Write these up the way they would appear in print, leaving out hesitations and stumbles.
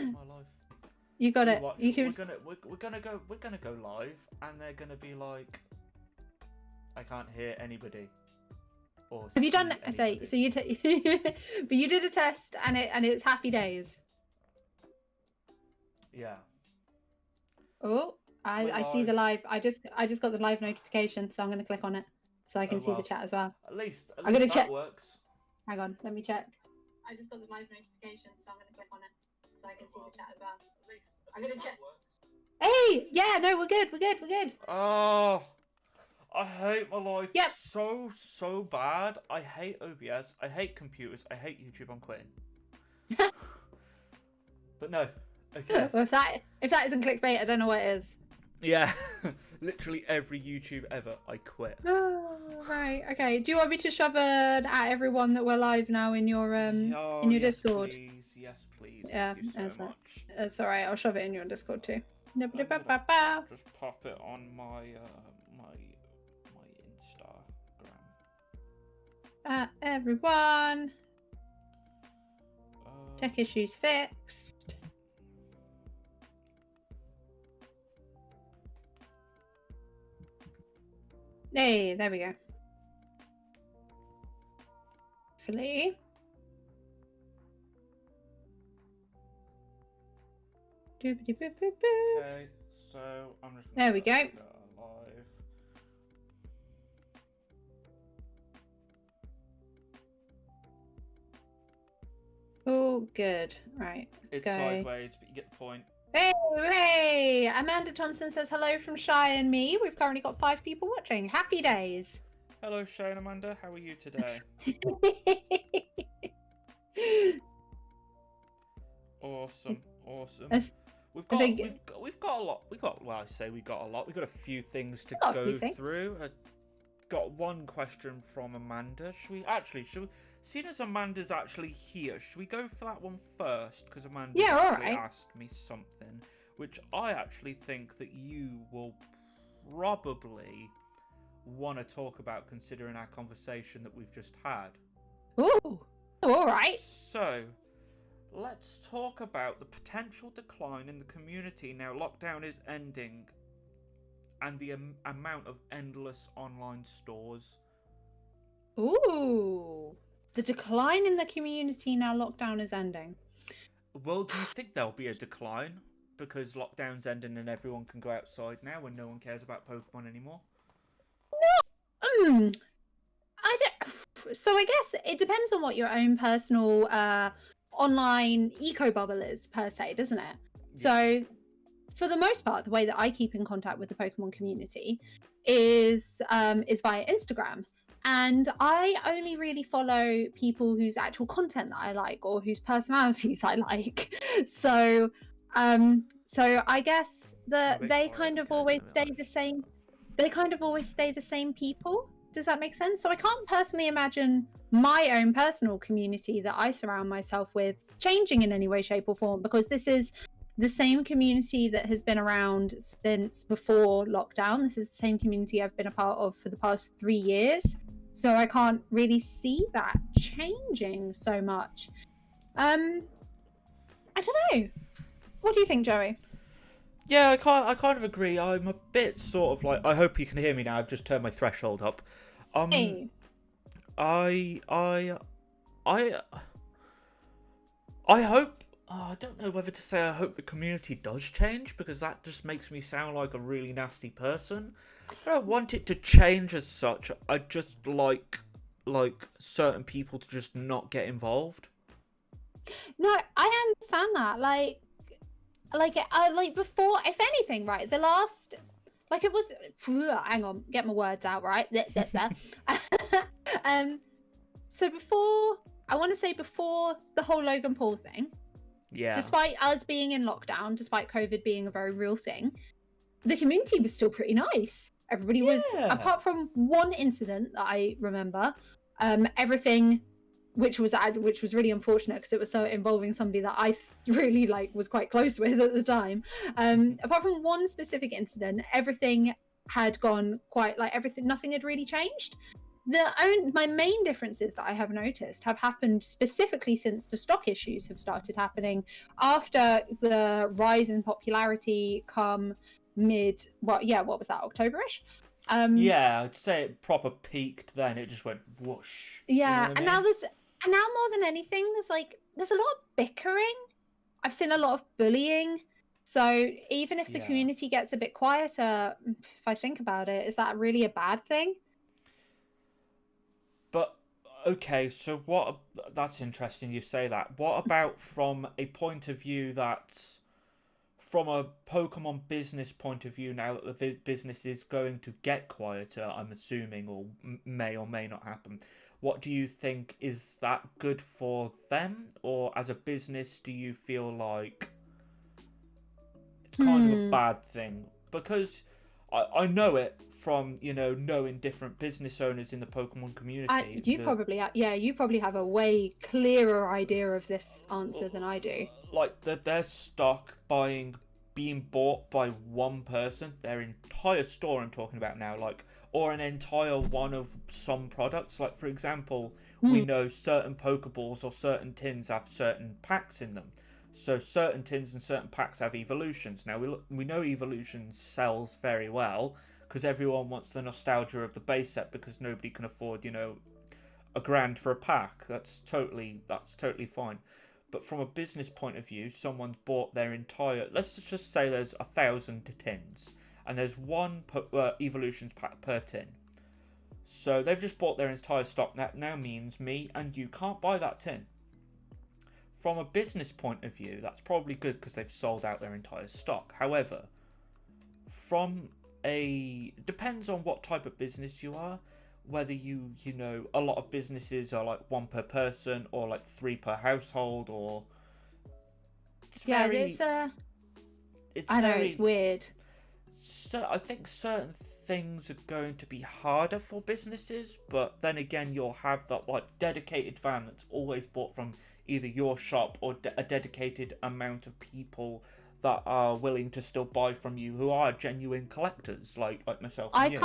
saved my life. You got it. Watch, You can... we're gonna go live, and they're gonna be like, I can't hear anybody. Or Have you done? anybody. So you but you did a test, and it's happy days. Yeah. Oh, I see the live. I just got the live notification, so I'm gonna click on it so I can see the chat as well. At least I'm gonna that check. works. Hang on, let me check. I just got the live notification, so I'm gonna click on it so I can see the chat as well. At least I'm gonna check. Works. Hey, yeah, no, we're good. Oh, I hate my life so bad. I hate OBS. I hate computers. I hate YouTube. I'm quitting. But no. Okay. Well, if that isn't clickbait, I don't know what it is. Yeah. Literally every YouTube ever, I quit. Oh, right. Okay. Do you want me to shove it at everyone that we're live now in your Discord? Please. Yes, please. Yeah, Thank you so much. It's all right. I'll shove it in your Discord too. Just pop it on my my Instagram. Everyone. Tech issues fixed. Hey, there we go. Hopefully. Okay, so I'm just gonna there we go. Live. Oh, good. Right, let's go. It's Sideways, but you get the point. Hey! Amanda Thompson says hello from Shy and me. We've currently got 5 people watching. Happy days. Hello, Shay and Amanda. How are you today? Awesome. We've got a lot. We've got a few things to go through. Got one question from Amanda. Should we seeing as Amanda's actually here, should we go for that one first? Because Amanda asked me something, which I actually think that you will probably want to talk about, considering our conversation that we've just had. Ooh, all right. So, let's talk about the potential decline in the community now lockdown is ending, and the amount of endless online stores. Ooh. The decline in the community now lockdown is ending. Well, do you think there'll be a decline because lockdown's ending and everyone can go outside now and no one cares about Pokemon anymore? No. So I guess it depends on what your own personal online eco bubble is per se, doesn't it? Yeah. So for the most part, the way that I keep in contact with the Pokemon community is via Instagram. And I only really follow people whose actual content that I like or whose personalities I like. So I guess they kind of always stay the same. They kind of always stay the same people. Does that make sense? So I can't personally imagine my own personal community that I surround myself with changing in any way, shape, or form, because this is the same community that has been around since before lockdown. This is the same community I've been a part of for the past 3 years. So I can't really see that changing so much. I don't know. What do you think, Joey? Yeah, I kind of agree. I'm a bit sort of like, I hope you can hear me now. I've just turned my threshold up. Hey. I hope. I don't know whether to say I hope the community does change, because that just makes me sound like a really nasty person. I don't want it to change as such. I just like certain people to just not get involved. No, I understand that. Like before, if anything, right? The last, like it was. Hang on, get my words out right. So before, I want to say before the whole Logan Paul thing. Yeah. Despite us being in lockdown, despite COVID being a very real thing, the community was still pretty nice. Everybody was, apart from one incident that I remember, everything, which was really unfortunate because it was so involving somebody that I really was quite close with at the time. Apart from one specific incident, everything had gone quite nothing had really changed. My main differences that I have noticed have happened specifically since the stock issues have started happening after the rise in popularity come what was that, October-ish? Yeah, I'd say it proper peaked then. It just went whoosh. Yeah, you know what I mean? and now more than anything, there's a lot of bickering. I've seen a lot of bullying. So even if the community gets a bit quieter, if I think about it, is that really a bad thing? But okay, so that's interesting you say that. What about from a point of view that's from a Pokemon business point of view, now that the business is going to get quieter, I'm assuming, or may not happen, what do you think? Is that good for them? Or as a business, do you feel like it's kind of a bad thing? Because I know it from, knowing different business owners in the Pokemon community. You probably have a way clearer idea of this answer than I do. Like their stock being bought by one person, their entire store I'm talking about now, or an entire one of some products. Like, for example, we know certain Pokeballs or certain tins have certain packs in them. So certain tins and certain packs have evolutions. Now, we know evolutions sells very well because everyone wants the nostalgia of the base set because nobody can afford, $1,000 for a pack. That's totally fine. But from a business point of view, someone's bought their entire... Let's just say there's 1,000 tins. And there's one evolutions pack per tin. So they've just bought their entire stock. That now means me and you can't buy that tin. From a business point of view, that's probably good because they've sold out their entire stock. However, depends on what type of business you are. Whether a lot of businesses are like 1 per person or like 3 per household, or it's weird. So I think certain things are going to be harder for businesses, but then again, you'll have that dedicated fan that's always bought from either your shop or a dedicated amount of people that are willing to still buy from you, who are genuine collectors, like myself and you.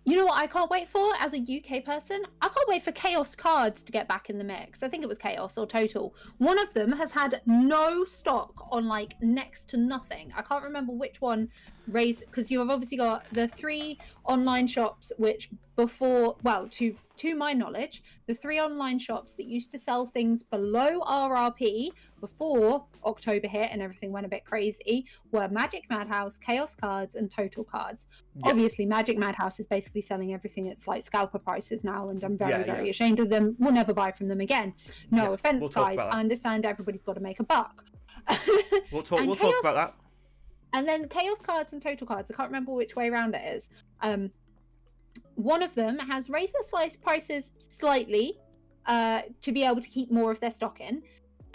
You know what I can't wait for as a UK person? I can't wait for Chaos Cards to get back in the mix. I think it was Chaos or Total. One of them has had no stock on next to nothing. I can't remember which one raised, because you've obviously got the 3 online shops which to my knowledge, the 3 online shops that used to sell things below RRP before October hit and everything went a bit crazy were Magic Madhouse, Chaos Cards, and Total Cards. Yeah. Obviously, Magic Madhouse is basically selling everything at scalper prices now, and I'm very ashamed of them. We'll never buy from them again. No offense, guys. I understand everybody's got to make a buck. We'll talk about that. And then Chaos Cards and Total Cards, I can't remember which way around it is. One of them has raised their prices slightly to be able to keep more of their stock in.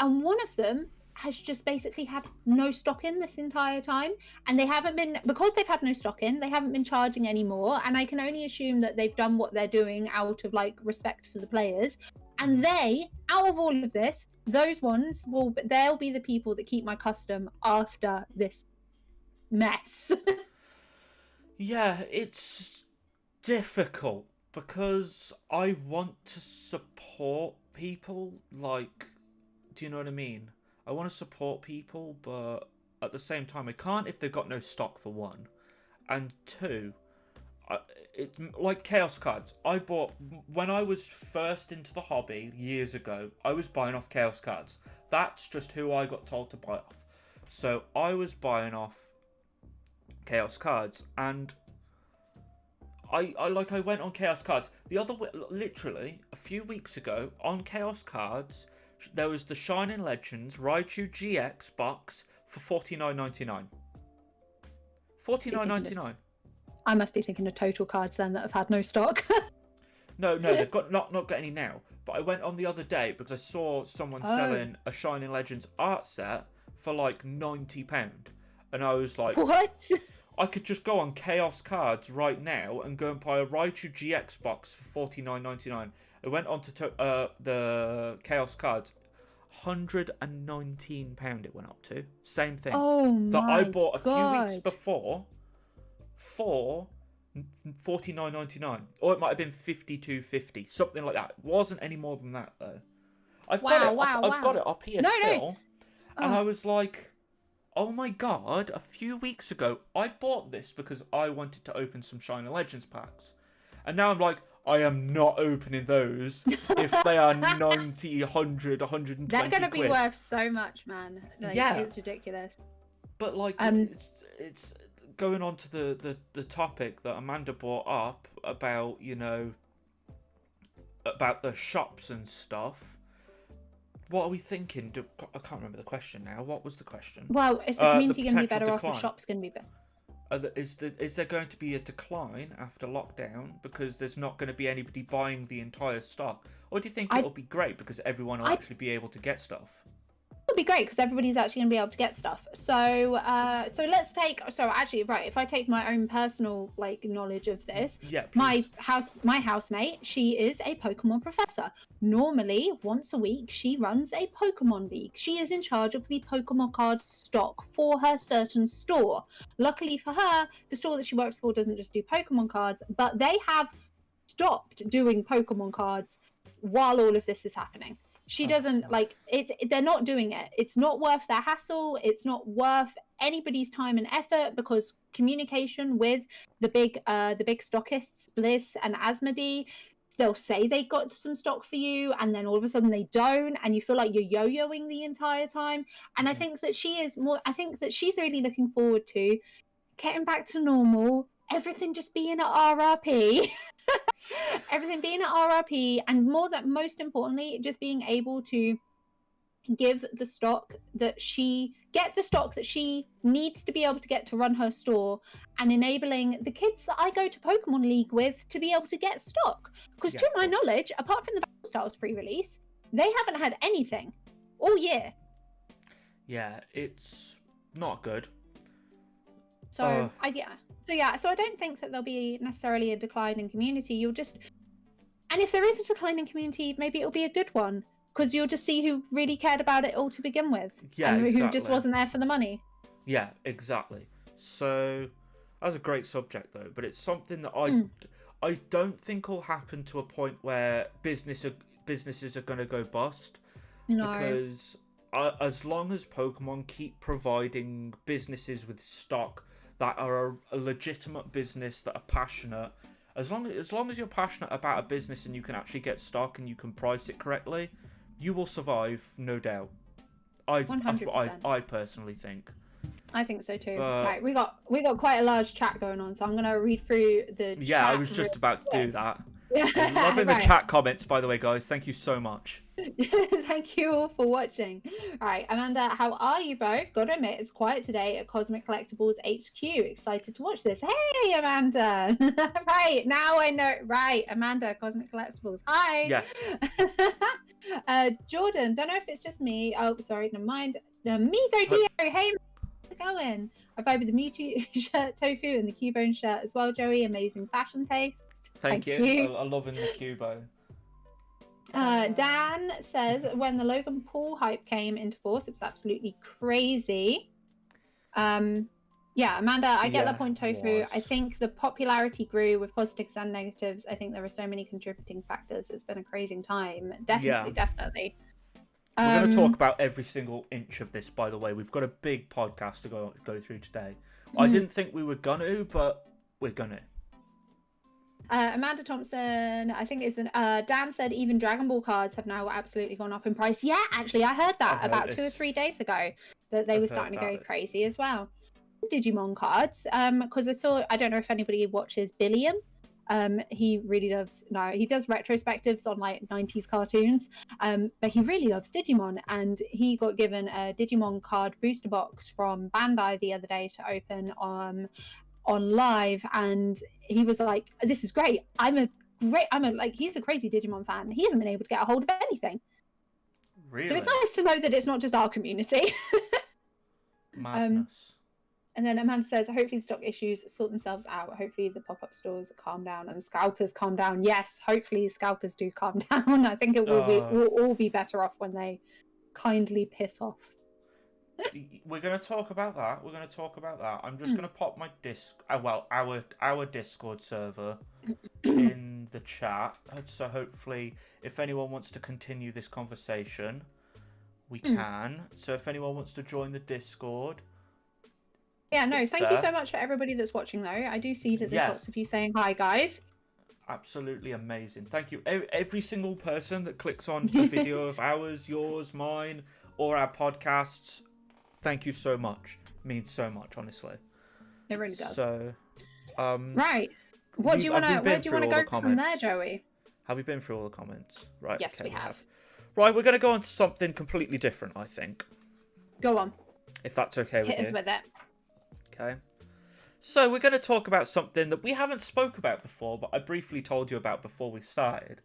And one of them has just basically had no stock in this entire time. And they haven't been, because they've had no stock in, they haven't been charging anymore. And I can only assume that they've done what they're doing out of respect for the players. And out of all of this, those ones they'll be the people that keep my custom after this mess. Yeah, it's difficult because I want to support people. Do you know what I mean? I want to support people, but at the same time, I can't if they've got no stock, for one. And two, it's like Chaos Cards. I bought, when I was first into the hobby years ago, I was buying off Chaos Cards. That's just who I got told to buy off. So I was buying off Chaos Cards, and I went on Chaos Cards literally a few weeks ago on Chaos Cards. There was the Shining Legends Raichu GX box for $49.99. $49.99. I must be thinking of Total Cards then that have had no stock. No, they've got not got any now. But I went on the other day because I saw someone selling a Shining Legends art set for £90, and I was like, what? I could just go on Chaos Cards right now and go and buy a Raichu GX box for $49.99. I went on to the Chaos Cards, £119 it went up to. Same thing. Oh my that I bought a God. few weeks before for $49.99, or it might have been $52.50, something like that. It wasn't any more than that though. I've got it up here still, and I was like, oh my god! A few weeks ago, I bought this because I wanted to open some Shiny Legends packs, and now I'm like, I am not opening those if they are 90, 100, 120 They're going to be quid. worth so much, man. Like, yeah. It's ridiculous. But, like, it's going on to the topic that Amanda brought up about, you know, about the shops and stuff. What are we thinking? I can't remember the question now. What was the question? Well, is the community going to be better off? The shop's going to be better. Is there going to be a decline after lockdown because there's not going to be anybody buying the entire stock? Or do you think it'll be great because everyone will actually be able to get stuff? It'll be great because everybody's actually going to be able to get stuff. So let's take... So actually, right, if I take my own personal, like, knowledge of this... Yeah, please. My housemate, she is a Pokemon professor. Normally, once a week, she runs a Pokemon league. She is in charge of the Pokemon card stock for her certain store. Luckily for her, the store that she works for doesn't just do Pokemon cards, but they have stopped doing Pokemon cards while all of this is happening. She doesn't like it. They're not doing it. It's not worth their hassle. It's not worth anybody's time and effort because communication with the big stockists, Bliss and Asmodee, they'll say they got some stock for you, and then all of a sudden they don't, and you feel like you're yo-yoing the entire time. And I think that she's really looking forward to getting back to normal. Everything just being at RRP. Everything being at RRP, and most importantly, just being able to get the stock that she needs to be able to get to run her store, and enabling the kids that I go to Pokemon League with to be able to get stock. Because to my knowledge, apart from the Battle Styles pre-release, they haven't had anything all year. Yeah, it's not good. So So I don't think that there'll be necessarily a decline in community. And if there is a decline in community, maybe it'll be a good one, because you'll just see who really cared about it all to begin with, and who just wasn't there for the money. Yeah, exactly. So that's a great subject though, but it's something that I don't think will happen to a point where businesses are going to go bust. No. Because as long as Pokemon keep providing businesses with stock that are a legitimate business that are passionate, as long as you're passionate about a business and you can actually get stock and you can price it correctly, you will survive, no doubt. 100%. That's what I personally think. I think so too. Right, we got quite a large chat going on, so I'm gonna read through the chat. Yeah, I was just about to do that. I'm loving the chat comments, by the way, guys. Thank you so much. Thank you all for watching. All right, Amanda, how are you both? Gotta admit, it's quiet today at Cosmic Collectibles HQ. Excited to watch this. Hey, Amanda. Right, now I know. Right, Amanda, Cosmic Collectibles. Hi. Yes. Jordan, don't know if it's just me. Oh, sorry, never mind. Migo Dio, hey, how's it going? I vibe with the Mewtwo shirt, Tofu, and the Cubone shirt as well, Joey. Amazing fashion taste. Thank you. I'm loving the Cubone. Dan says, when the Logan Paul hype came into force, it was absolutely crazy. Yeah, Amanda, I get that point, Tofu. I think the popularity grew with positives and negatives. I think there are so many contributing factors. It's been a crazy time. Definitely. We're going to talk about every single inch of this, by the way. We've got a big podcast to go through today. I didn't think we were going to, but we're going to. Amanda Thompson, I think Dan said even Dragon Ball cards have now absolutely gone up in price. Yeah, actually, I heard that about 2 or 3 days ago, that they were starting to go crazy as well. Digimon cards, because I don't know if anybody watches Billiam. He really loves, he does retrospectives on like 90s cartoons, but he really loves Digimon, and he got given a Digimon card booster box from Bandai the other day to open on live, and he was like, this is great. He's a crazy Digimon fan. He hasn't been able to get a hold of anything. Really? So it's nice to know that it's not just our community. Madness. And then Amanda says, hopefully the stock issues sort themselves out. Hopefully the pop-up stores calm down and scalpers calm down. Yes, hopefully scalpers do calm down. I think we'll all be better off when they kindly piss off. We're going to talk about that. I'm just going to pop my our Discord server in the chat. So hopefully, if anyone wants to continue this conversation, we can. So if anyone wants to join the Discord. Yeah, no, thank you so much for everybody that's watching, though. I do see that there's lots of you saying hi, guys. Absolutely amazing. Thank you. Every single person that clicks on a video of ours, yours, mine, or our podcasts, thank you so much. It means so much, honestly. It really does. So, right. Where do you want to go from there, Joey? Have we been through all the comments? Right. Yes, we have. Right, we're going to go on to something completely different, I think. Go on. If that's okay with you. Hit us with it. Okay. So we're going to talk about something that we haven't spoke about before, but I briefly told you about before we started.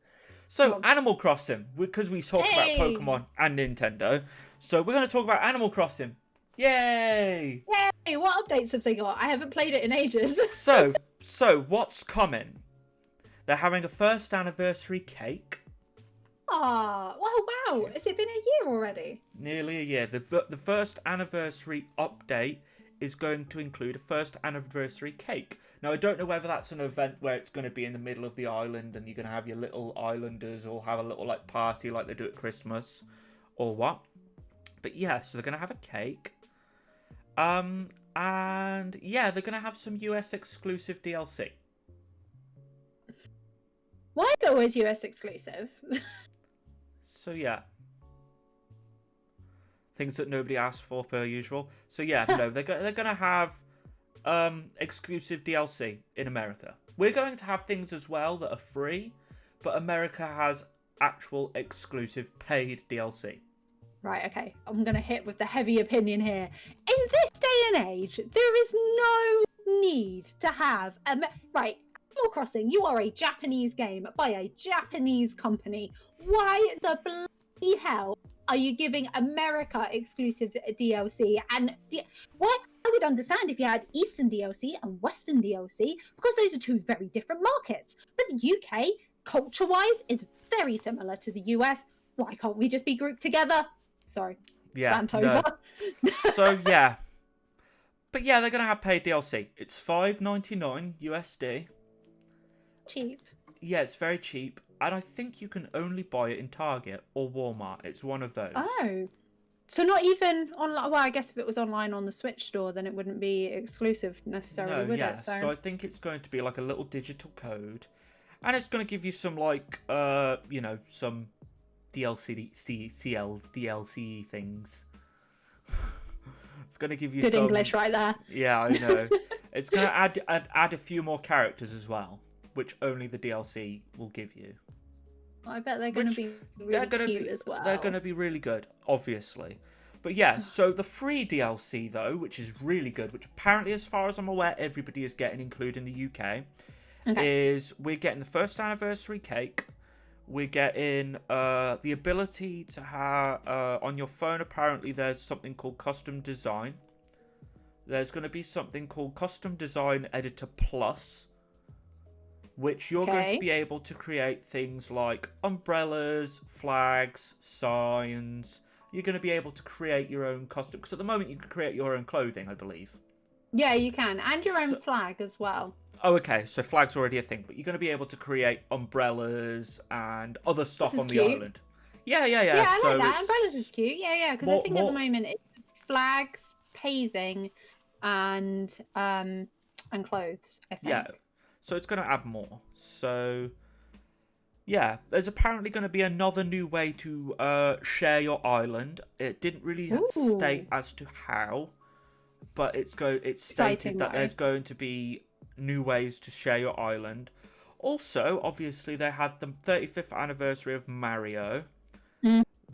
So, Animal Crossing, because we talked about Pokemon and Nintendo. So we're going to talk about Animal Crossing. Yay! Yay! What updates have they got? I haven't played it in ages. So what's coming? They're having a first anniversary cake. Ah, wow! Has it been a year already? Nearly a year. The first anniversary update is going to include a first anniversary cake. Now, I don't know whether that's an event where it's going to be in the middle of the island and you're going to have your little islanders or have a little like party like they do at Christmas or what. But yeah, so they're going to have a cake. And yeah, they're going to have some US exclusive DLC. Why is it always US exclusive? So yeah. Things that nobody asked for per usual. So yeah, no, they're going to have exclusive DLC in America. We're going to have things as well that are free, but America has actual exclusive paid DLC. Right, okay. I'm going to hit with the heavy opinion here. In this day and age, there is no need to have... Right, Animal Crossing, you are a Japanese game by a Japanese company. Why the bloody hell are you giving America exclusive DLC? And what I would understand if you had Eastern DLC and Western DLC, because those are two very different markets. But the UK, culture-wise, is very similar to the US. Why can't we just be grouped together? Sorry. Yeah. Rant over. No. So yeah. But yeah, they're gonna have paid DLC. It's $5.99 USD. Cheap. Yeah, it's very cheap. And I think you can only buy it in Target or Walmart. It's one of those. Oh. So not even online. Well, I guess if it was online on the Switch store, then it wouldn't be exclusive necessarily, would it? So I think it's going to be like a little digital code. And it's going to give you some like, some DLC things. It's going to give you Good some... English right there. Yeah, I know. It's going to add a few more characters as well, which only the DLC will give you. I bet they're going to be really cute as well. They're going to be really good, obviously. But yeah, so the free DLC, though, which is really good, which apparently, as far as I'm aware, everybody is getting, including the UK, is we're getting the first anniversary cake. We're getting the ability to have, on your phone, apparently, there's something called Custom Design. There's going to be something called Custom Design Editor Plus, which you're going to be able to create things like umbrellas, flags, signs. You're going to be able to create your own custom... Because at the moment, you can create your own clothing, I believe. Yeah, you can. And your own flag as well. Oh, okay. So flag's already a thing. But you're going to be able to create umbrellas and other stuff on the island. Yeah. Yeah, I like that. Umbrellas is cute. Yeah. Because I think at the moment, it's flags, paving, and clothes, I think. Yeah. So it's going to add more. So, yeah, there's apparently going to be another new way to share your island. It didn't really state as to how, but it's stated that there's going to be new ways to share your island. Also, obviously, they had the 35th anniversary of Mario.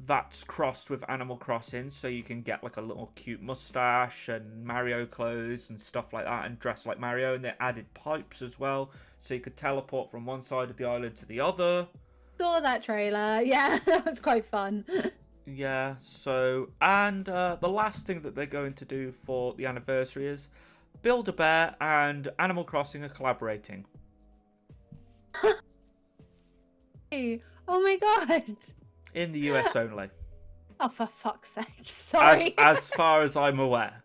That's crossed with Animal Crossing, so you can get like a little cute mustache and Mario clothes and stuff like that and dress like Mario. And they added pipes as well, so you could teleport from one side of the island to the other. Saw that trailer. Yeah, that was quite fun. Yeah, so, and the last thing that they're going to do for the anniversary is Build-A-Bear and Animal Crossing are collaborating. Hey, oh my god. In the US only. Oh, for fuck's sake! Sorry. As far as I'm aware.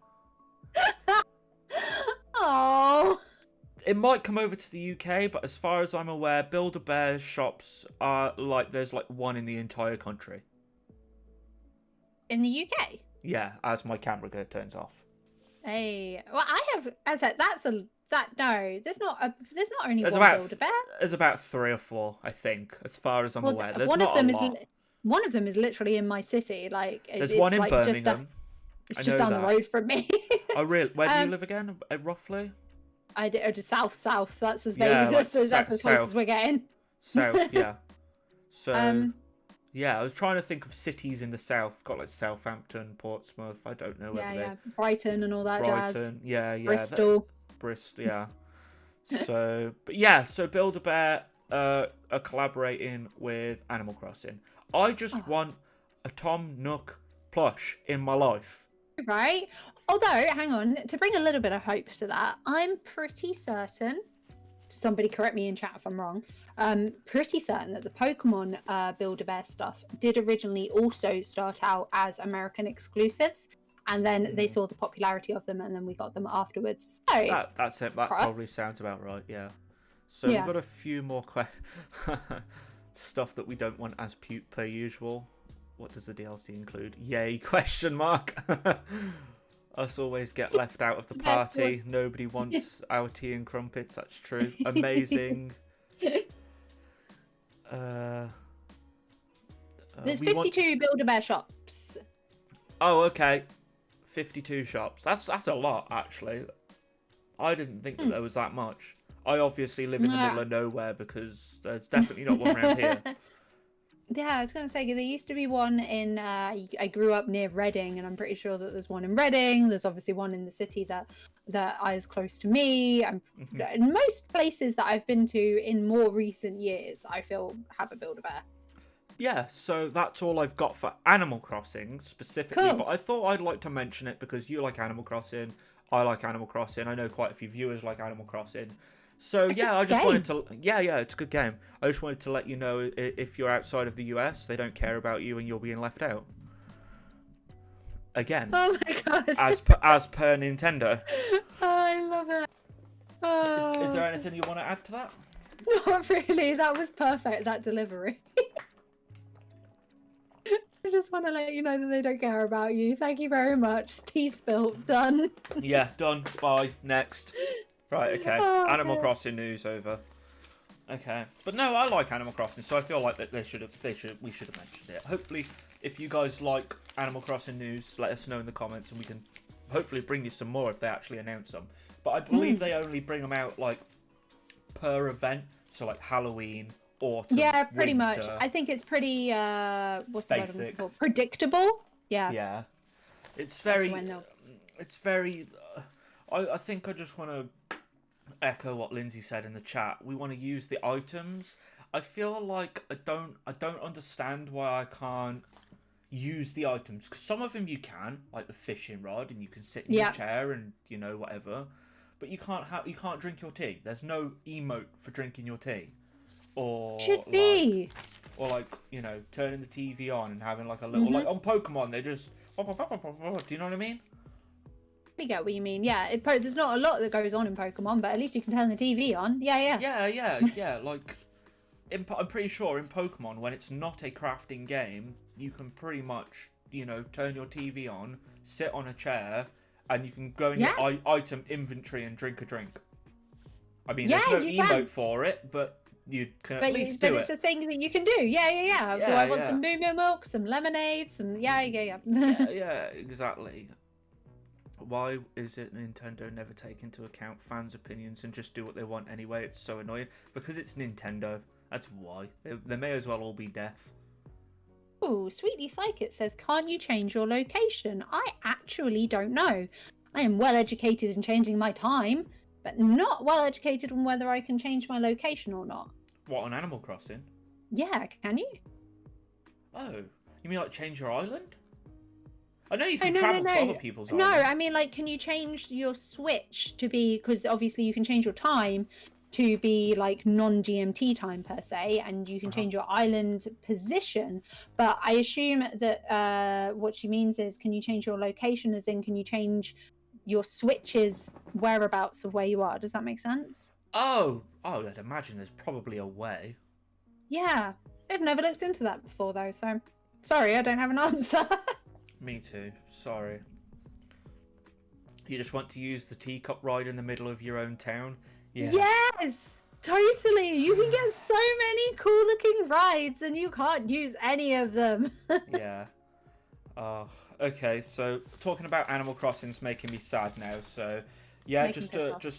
Oh. It might come over to the UK, but as far as I'm aware, Build-A-Bear shops are like there's like one in the entire country. In the UK? Yeah, as my camera turns off. Hey, well, I have. As a, no. There's not only There's one Build-A-Bear. There's about 3 or 4, I think, as far as I'm aware. There's one not of them a lot. One of them is literally in my city. Like there's it's one in like Birmingham. It's just down the road from me. Oh, really? Where do you live again, roughly? I did south. That's as Yeah, that's as close south. as we're getting. South, yeah. So, yeah, I was trying to think of cities in the south. Got like Southampton, Portsmouth. I don't know whether yeah, Brighton and all that Brighton, jazz. yeah. Bristol. Bristol, yeah. So, but yeah, so Build-A-Bear are collaborating with Animal Crossing. I just want a Tom Nook plush in my life. Right. Although, hang on, to bring a little bit of hope to that, I'm pretty certain, somebody correct me in chat if I'm wrong, pretty certain that the Pokemon Build-A-Bear stuff did originally also start out as American exclusives, and then they saw the popularity of them, and then we got them afterwards. So that's it. That probably sounds about right, yeah. So we've got a few more stuff that we don't want as per usual. What does the DLC include? Yay, question mark. Us always get left out of the party. Nobody wants our tea and crumpets. That's true. Amazing. There's 52 Build-A-Bear shops. Oh, okay. 52 shops. That's a lot, actually. I didn't think that there was that much. I obviously live in the middle of nowhere because there's definitely not one around here. Yeah, I was going to say, there used to be one in, I grew up near Reading, and I'm pretty sure that there's one in Reading. There's obviously one in the city that is close to me. In most places that I've been to in more recent years, I feel have a Build-A-Bear. Yeah, so that's all I've got for Animal Crossing specifically. Cool. But I thought I'd like to mention it because you like Animal Crossing, I like Animal Crossing. I know quite a few viewers like Animal Crossing. So I just wanted to, it's a good game. I just wanted to let you know if you're outside of the US, they don't care about you and you're being left out. Again. Oh my god. As per Nintendo. Oh, I love it. Oh. Is there anything you want to add to that? Not really. That was perfect, that delivery. I just want to let you know that they don't care about you. Thank you very much. Tea spilt. Done. Yeah, done. Bye. Next. Right, okay. Oh, Animal Crossing news over. Okay. But no, I like Animal Crossing, so I feel like that we should have mentioned it. Hopefully, if you guys like Animal Crossing news, let us know in the comments and we can hopefully bring you some more if they actually announce them. But I believe they only bring them out like per event, so like Halloween, autumn, yeah, pretty winter. much. I think it's pretty what's the basic. word I'm called? Predictable. Yeah. Yeah. It's very I think I just want to echo what Lindsay said in the chat. We want to use the items. I feel like I don't understand why I can't use the items, because some of them you can, like the fishing rod, and you can sit in your chair and whatever, but you can't drink your tea. There's no emote for drinking your tea, or should be, or like turning the TV on and having like a little like on Pokemon they just do you know what I mean? I get what you mean. Yeah, there's not a lot that goes on in Pokemon, but at least you can turn the TV on. Yeah. Like, I'm pretty sure in Pokemon, when it's not a crafting game, you can pretty much, turn your TV on, sit on a chair, and you can go in your item inventory and drink a drink. I mean, there's no emote for it, but you can at least do it. But it's a thing that you can do. Yeah. Do I want some Moo Moo milk, some lemonade, some... Yeah, exactly. Why is it Nintendo never take into account fans' opinions and just do what they want anyway? It's so annoying. Because it's Nintendo. That's why. They may as well all be deaf. Oh, Sweetie Psychic says, can't you change your location? I actually don't know. I am well educated in changing my time, but not well educated on whether I can change my location or not. What, on Animal Crossing? Yeah, can you? Oh, you mean like change your island? I know you can travel to other people's islands. No, I mean, like, can you change your Switch to be... Because obviously you can change your time to be like non-GMT time per se, and you can change your island position. But I assume that what she means is, can you change your location, as in can you change your switches whereabouts of where you are? Does that make sense? Oh, I'd imagine there's probably a way. Yeah, I've never looked into that before though, so sorry, I don't have an answer. Me too, sorry. You just want to use the teacup ride in the middle of your own town? Yeah. Yes, totally. You can get so many cool looking rides and you can't use any of them. Yeah. Okay, so talking about Animal Crossing's making me sad now, so yeah, just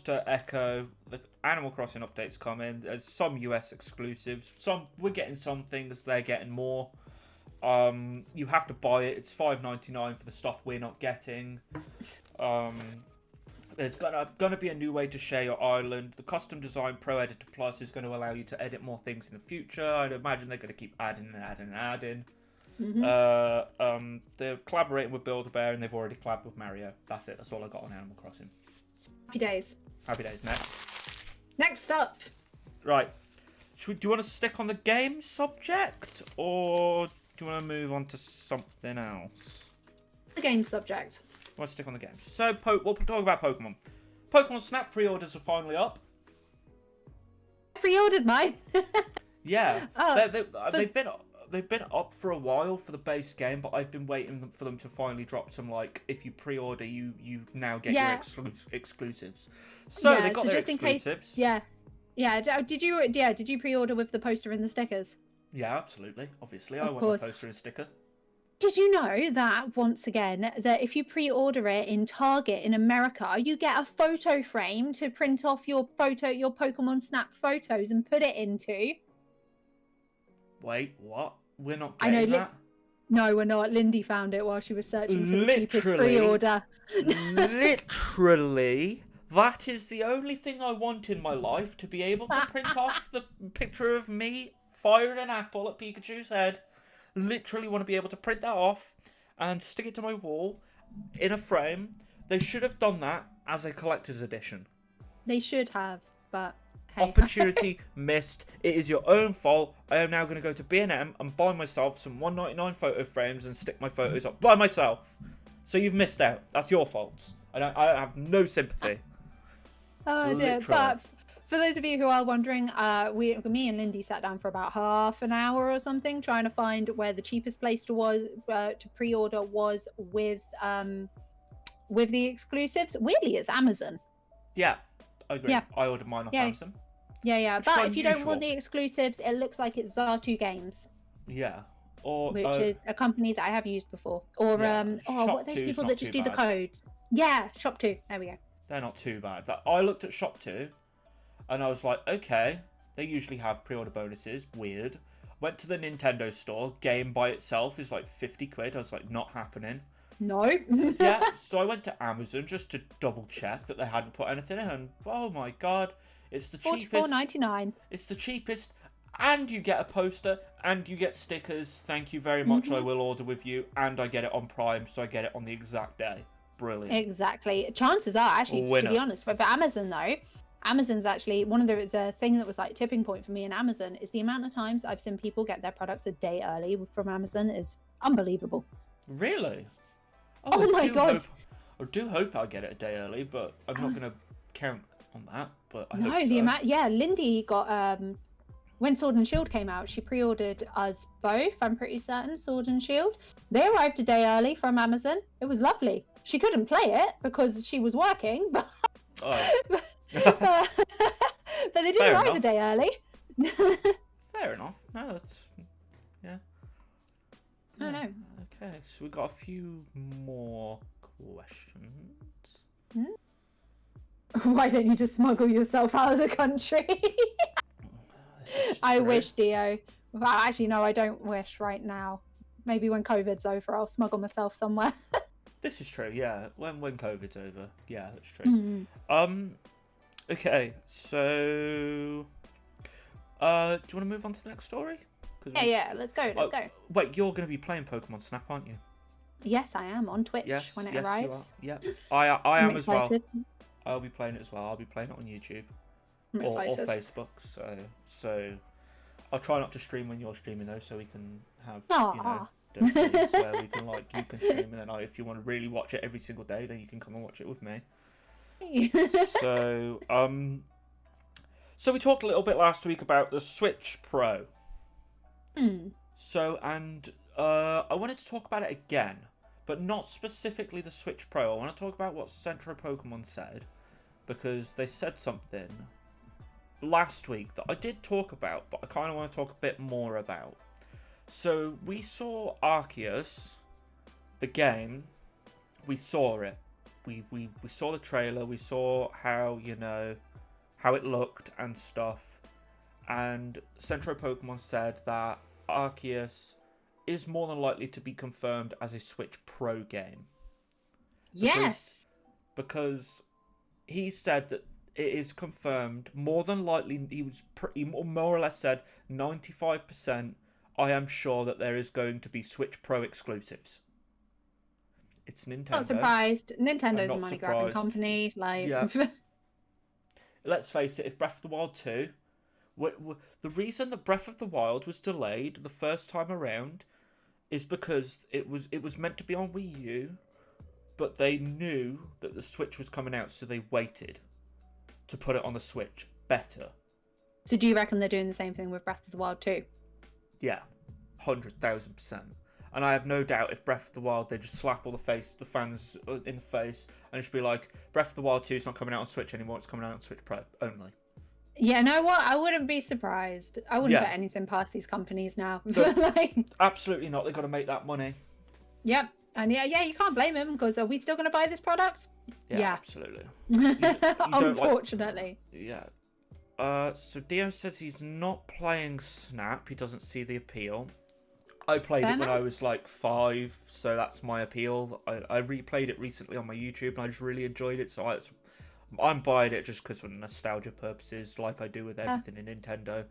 to echo, the Animal Crossing updates coming. There's some US exclusives. We're getting some things, they're getting more. You have to buy it. It's $5.99 for the stuff we're not getting. There's gonna be a new way to share your island. The custom design Pro Editor Plus is going to allow you to edit more things in the future. I'd imagine they're going to keep adding and adding and adding. They're collaborating with Build-A-Bear and they've already collabed with Mario. That's it. That's all I got on Animal Crossing. Happy days. Happy days. Next up. Right. Do you want to stick on the game subject, or do you want to move on to something else? The game subject. I want to stick on the game. So we'll talk about Pokemon. Pokemon Snap pre-orders are finally up. I pre-ordered mine. Yeah. They've been up for a while for the base game, but I've been waiting for them to finally drop some, like, if you pre-order, you now get your exclusives. So they got their exclusives. Yeah. Did you pre-order with the poster and the stickers? Yeah, absolutely. Obviously, I want the poster and sticker. Did you know that, once again, that if you pre-order it in Target in America, you get a photo frame to print off your Pokemon Snap photos and put it into? Wait, what? We're not getting that? No, we're not. Lindy found it while she was searching for the cheapest pre-order. Literally, that is the only thing I want in my life, to be able to print off the picture of me firing an apple at Pikachu's head. Literally want to be able to print that off and stick it to my wall in a frame. They should have done that as a collector's edition. They should have, but hey. Opportunity missed. It is your own fault. I am now going to go to B&M and buy myself some $1.99 photo frames and stick my photos up by myself. So you've missed out. That's your fault. I have no sympathy. Oh dear. But for those of you who are wondering, me and Lindy sat down for about half an hour or something trying to find where the cheapest place to pre-order was with the exclusives. Weirdly, it's Amazon. Yeah, I agree. Yeah. I ordered mine off Amazon. Yeah. But if you don't want the exclusives, it looks like it's Zatu Games. Yeah. Which is a company that I have used before. Or what are those people that just do the codes? Yeah, Shop 2. There we go. They're not too bad. I looked at Shop 2 and I was like, okay, they usually have pre-order bonuses. Weird. Went to the Nintendo store. Game by itself is like 50 quid. I was like, not happening. No. Yeah, so I went to Amazon just to double check that they hadn't put anything in. And oh my god, it's the cheapest. $44.99. It's the cheapest. And you get a poster, and you get stickers. Thank you very much. I will order with you, and I get it on Prime, so I get it on the exact day. Brilliant. Exactly. Chances are, actually, to be honest, but for Amazon though, Amazon's actually one of the thing that was like tipping point for me in Amazon is the amount of times I've seen people get their products a day early from Amazon is unbelievable. Really? Oh my god! I do hope I get it a day early, but I'm not going to count on that. But I hope so. The amount. Yeah, Lindy got when Sword and Shield came out, she pre-ordered us both. I'm pretty certain Sword and Shield. They arrived a day early from Amazon. It was lovely. She couldn't play it because she was working, but but they did arrive a day early. Fair enough. No, that's I know. Okay, so we got a few more questions. Why don't you just smuggle yourself out of the country? I wish, Dio. Well, actually, no, I don't wish right now. Maybe when COVID's over, I'll smuggle myself somewhere. This is true, yeah. When COVID's over, yeah, that's true. Okay, so do you want to move on to the next story? Yeah, let's go. Wait, you're going to be playing Pokemon Snap, aren't you? Yes, I am on Twitch when it arrives. Yeah, I am as well. I'll be playing it as well. I'll be playing it on YouTube. or Facebook. So I'll try not to stream when you're streaming though, so we can have days where we can you can stream, and then if you want to really watch it every single day, then you can come and watch it with me. So so we talked a little bit last week about the Switch Pro. So I wanted to talk about it again, but not specifically the Switch Pro. I want to talk about what Centro Pokemon said, because they said something last week that I did talk about, but I kind of want to talk a bit more about. So we saw Arceus, the game. We saw it. We saw the trailer. We saw how how it looked and stuff. And Centro Pokemon said that Arceus is more than likely to be confirmed as a Switch Pro game. Yes. Because he said that it is confirmed more than likely. He more or less said 95%. I am sure that there is going to be Switch Pro exclusives. It's Nintendo. Not surprised. Nintendo's a money grabbing company. Yeah. Let's face it. If Breath of the Wild 2, the reason that Breath of the Wild was delayed the first time around is because it was meant to be on Wii U, but they knew that the Switch was coming out, so they waited to put it on the Switch better. So do you reckon they're doing the same thing with Breath of the Wild 2? Yeah, 100,000%. And I have no doubt if Breath of the Wild, they just slap all the fans in the face, and it should be like, Breath of the Wild 2 is not coming out on Switch anymore, it's coming out on Switch Pro only. Yeah, know what? I wouldn't be surprised. I wouldn't put anything past these companies now. Absolutely not. They've got to make that money. Yep. And yeah, you can't blame them, because are we still going to buy this product? Yeah. Absolutely. Unfortunately. So Dio says he's not playing Snap. He doesn't see the appeal. I played it when I was 5, so that's my appeal. I replayed it recently on my YouTube, and I just really enjoyed it. So I'm buying it just because of nostalgia purposes, like I do with everything in Nintendo.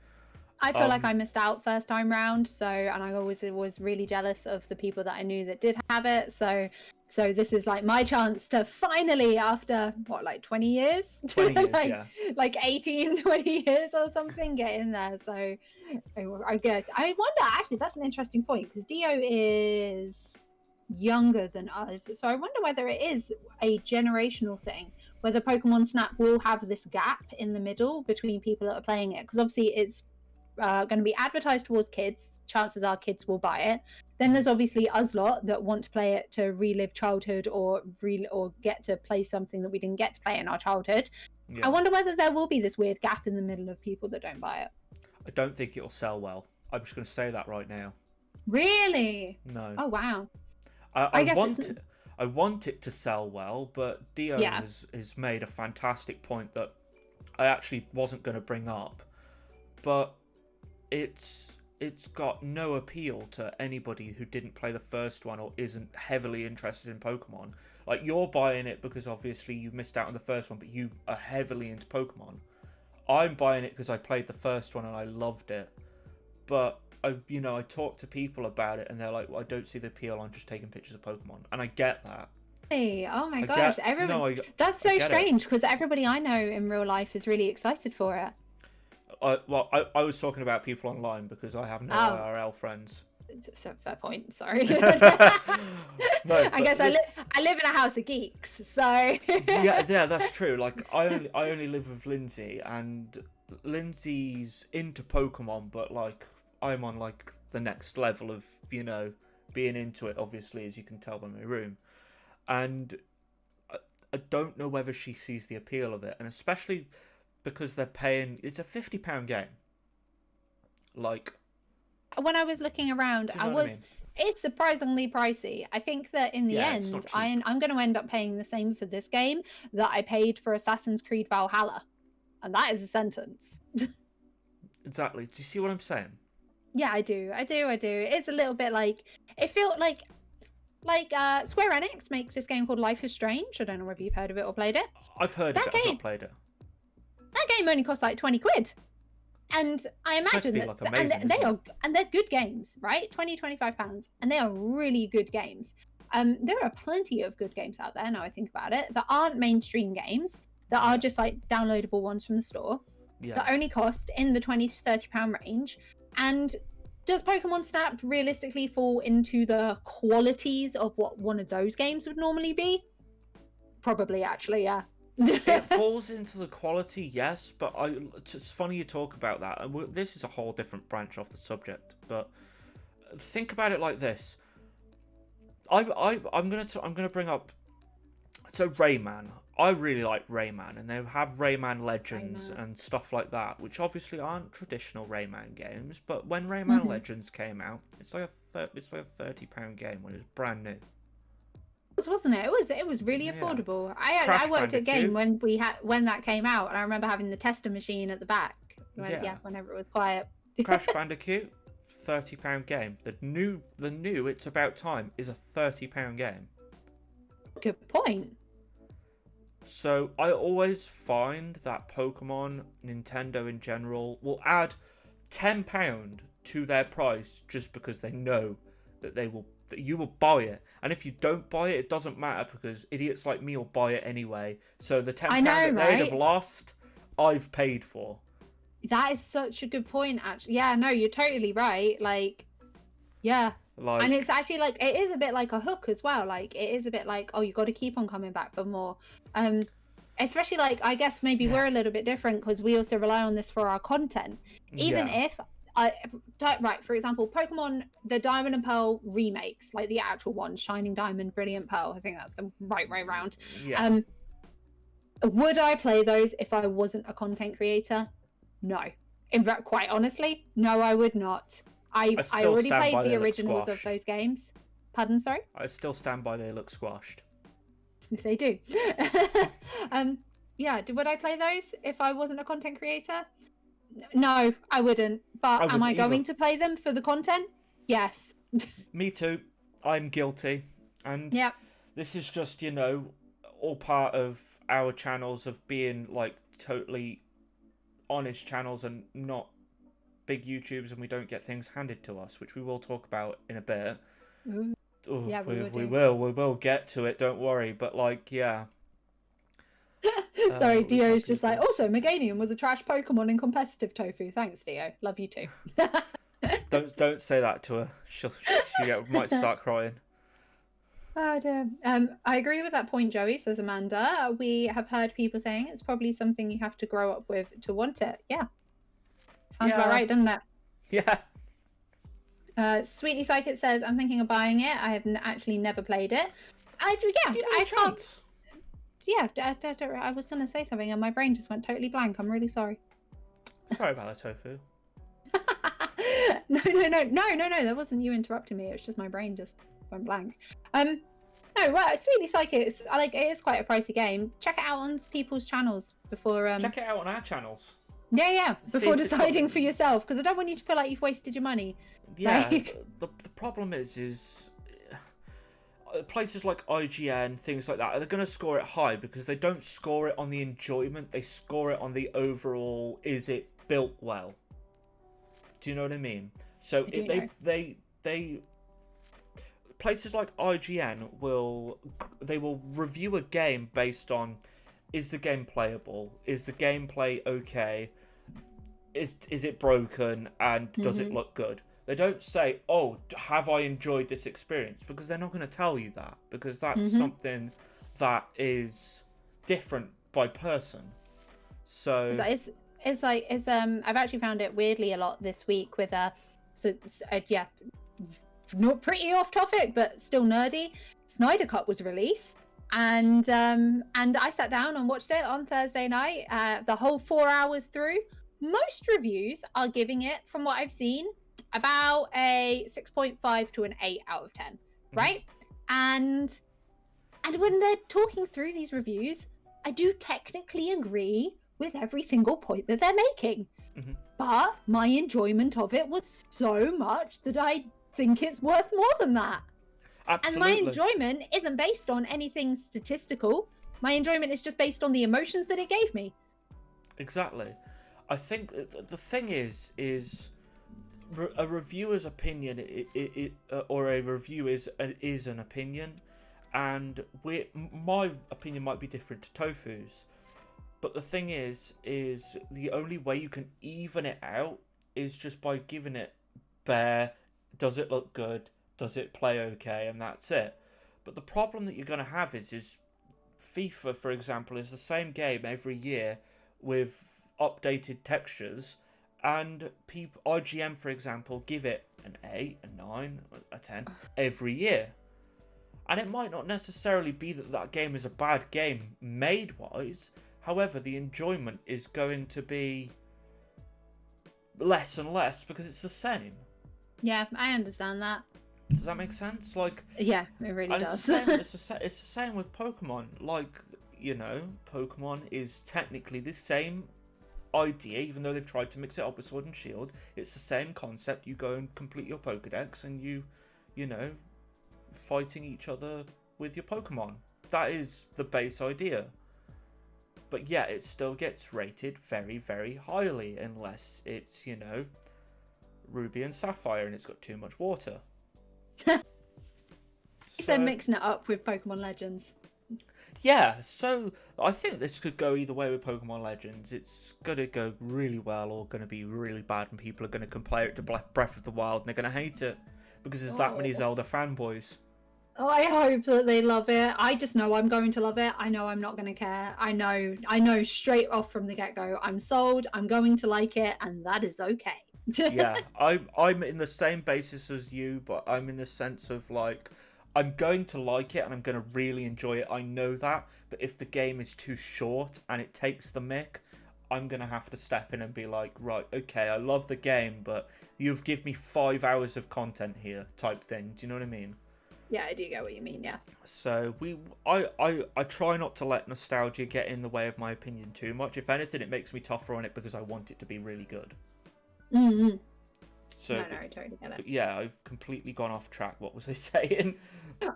I feel like I missed out first time round, and I always was really jealous of the people that I knew that did have it. So this is my chance to finally, after 20 years, 20 years, 18, 20 years or something, get in there. So I wonder, actually, that's an interesting point, because Dio is younger than us, so I wonder whether it is a generational thing, whether Pokemon Snap will have this gap in the middle between people that are playing it, because obviously it's going to be advertised towards kids. Chances are kids will buy it. Then there's obviously us lot that want to play it to relive childhood or get to play something that we didn't get to play in our childhood. I wonder whether there will be this weird gap in the middle of people that don't buy it. I don't think it'll sell well. I'm just going to say that right now. Really? No. Oh wow. I want it to sell well, but Dio has made a fantastic point that I actually wasn't going to bring up, but it's got no appeal to anybody who didn't play the first one or isn't heavily interested in Pokemon. You're buying it because obviously you missed out on the first one, but you are heavily into Pokemon. I'm buying it because I played the first one and I loved it, but I talk to people about it and they're like, well, I don't see the appeal. I'm just taking pictures of Pokemon, and I get that. Hey, oh my gosh, everybody! That's so strange, because everybody I know in real life is really excited for it. I was talking about people online because I have no IRL friends. Fair point. Sorry. No, I guess I live in a house of geeks, so. yeah, that's true. I only live with Lindsay, and Lindsay's into Pokemon, but I'm on the next level of being into it. Obviously, as you can tell by my room, and I don't know whether she sees the appeal of it, and especially because they're paying. It's a £50 game. When I was looking around, it's surprisingly pricey. I think that in the end, I'm going to end up paying the same for this game that I paid for Assassin's Creed Valhalla, and that is a sentence. Exactly. Do you see what I'm saying? Yeah, I do. It's a little bit it felt like Square Enix make this game called Life is Strange. I don't know whether you've heard of it or played it. I've heard of it. I've not played it. That game only costs £20. And I imagine that and they're good games, right? £20-25, and they are really good games. There are plenty of good games out there now I think about it that aren't mainstream games, that are just downloadable ones from the store. that only cost in the £20 to £30 range. And does Pokemon Snap realistically fall into the qualities of what one of those games would normally be? Probably, actually, yeah. It falls into the quality, yes, but it's funny you talk about that. This is a whole different branch off the subject, but think about it like this. I'm gonna bring up, so Rayman. I really like Rayman, and they have Rayman Legends and stuff like that, which obviously aren't traditional Rayman games. But when Rayman Legends came out, it's like a £30 game when it was brand new. Wasn't it? It was really affordable. I worked at Game when that came out, and I remember having the tester machine at the back. Whenever it was quiet. Crash Bandicoot, £30 game. The new It's About Time is a £30 game. Good point. So I always find that Pokemon, Nintendo in general, will add £10 to their price just because they know that that you will buy it. And if you don't buy it, it doesn't matter because idiots like me will buy it anyway. So the £10 that they'd have lost, I've paid for. That is such a good point, actually. Yeah, no, you're totally right. And it's actually it is a bit like a hook as well. It is a bit like, oh, you got to keep on coming back for more. Especially I guess maybe we're a little bit different because we also rely on this for our content. Even if for example, Pokemon, the Diamond and Pearl remakes, the actual ones, Shining Diamond, Brilliant Pearl, I think that's the right way around. Yeah. Would I play those if I wasn't a content creator? No. In fact, quite honestly, no, I would not. I already played the originals of those games. Pardon, sorry? I still stand by they look squashed. They do. Would I play those if I wasn't a content creator? No, I wouldn't. But am I going to play them for the content? Yes. Me too. I'm guilty. And this is just, all part of our channels of being totally honest channels and not big YouTubes, and we don't get things handed to us, which we will talk about in a bit. Ooh, yeah, we will get to it, don't worry. But sorry, Dio's just also Meganium was a trash Pokemon in competitive Tofu. Thanks, Dio. Love you too. don't say that to her. She might start crying. Oh dear. I agree with that point, Joey, says Amanda. We have heard people saying it's probably something you have to grow up with to want it. Yeah. Sounds about right, doesn't it? Yeah. Sweetly Psychic says, I'm thinking of buying it. I have actually never played it. I can't. Yeah, I was going to say something and my brain just went totally blank. I'm really sorry. Sorry about the tofu. No. That wasn't you interrupting me. It was just my brain just went blank. Sweetly Psychic, it is quite a pricey game. Check it out on people's channels before. Check it out on our channels. Yeah. Before deciding for yourself, because I don't want you to feel like you've wasted your money. Yeah. The problem is places like IGN, things like that, they're going to score it high because they don't score it on the enjoyment. They score it on the overall. Is it built well? Do you know what I mean? So they places like IGN will review a game based on, is the game playable? Is the gameplay okay? Is it broken? And does it look good? They don't say, oh, have I enjoyed this experience? Because they're not going to tell you that. Because that's something that is different by person. So I've actually found it weirdly a lot this week with not pretty off topic, but still nerdy. Snyder Cut was released. And I sat down and watched it on Thursday night, the whole 4 hours through. Most reviews are giving it, from what I've seen, about a 6.5 to an 8 out of 10, right? And when they're talking through these reviews, I do technically agree with every single point that they're making. But my enjoyment of it was so much that I think it's worth more than that. Absolutely. And my enjoyment isn't based on anything statistical. My enjoyment is just based on the emotions that it gave me. Exactly. I think the thing is a reviewer's opinion or a review is an opinion, and my opinion might be different to Tofu's, But the thing is the only way you can even it out is just by giving it bare, does it look good, does it play okay, and that's it. But the problem that you're going to have is FIFA, for example, is the same game every year with updated textures, and IGM, for example, give it an 8, a 9, a 10 every year. And it might not necessarily be that game is a bad game made-wise. However, the enjoyment is going to be less and less because it's the same. Yeah, I understand that. Does that make sense? Yeah, it really does. It's the same with Pokemon. Pokemon is technically the same idea, even though they've tried to mix it up with Sword and Shield. It's the same concept. You go and complete your Pokedex, and you fighting each other with your Pokemon. That is the base idea. But yeah, it still gets rated very, very highly, unless it's, Ruby and Sapphire and it's got too much water. They're mixing it up with Pokemon Legends. Yeah, so I think this could go either way with Pokemon Legends. It's going to go really well or going to be really bad, and people are going to compare it to Breath of the Wild and they're going to hate it because there's that many Zelda fanboys. Oh, I hope that they love it. I just know I'm going to love it. I know I'm not going to care. I know straight off from the get-go. I'm sold. I'm going to like it, and that is okay. Yeah, I'm in the same basis as you, but I'm in the sense of I'm going to like it and I'm going to really enjoy it. I know that, but if the game is too short and it takes the mick, I'm going to have to step in and be like, right, okay, I love the game, but you've given me 5 hours of content here, type thing. Do you know what I mean? Yeah, I do get what you mean, yeah. So I try not to let nostalgia get in the way of my opinion too much. If anything, it makes me tougher on it because I want it to be really good. Mm-hmm. So, no, I totally get it. Yeah, I've completely gone off track. What was I saying?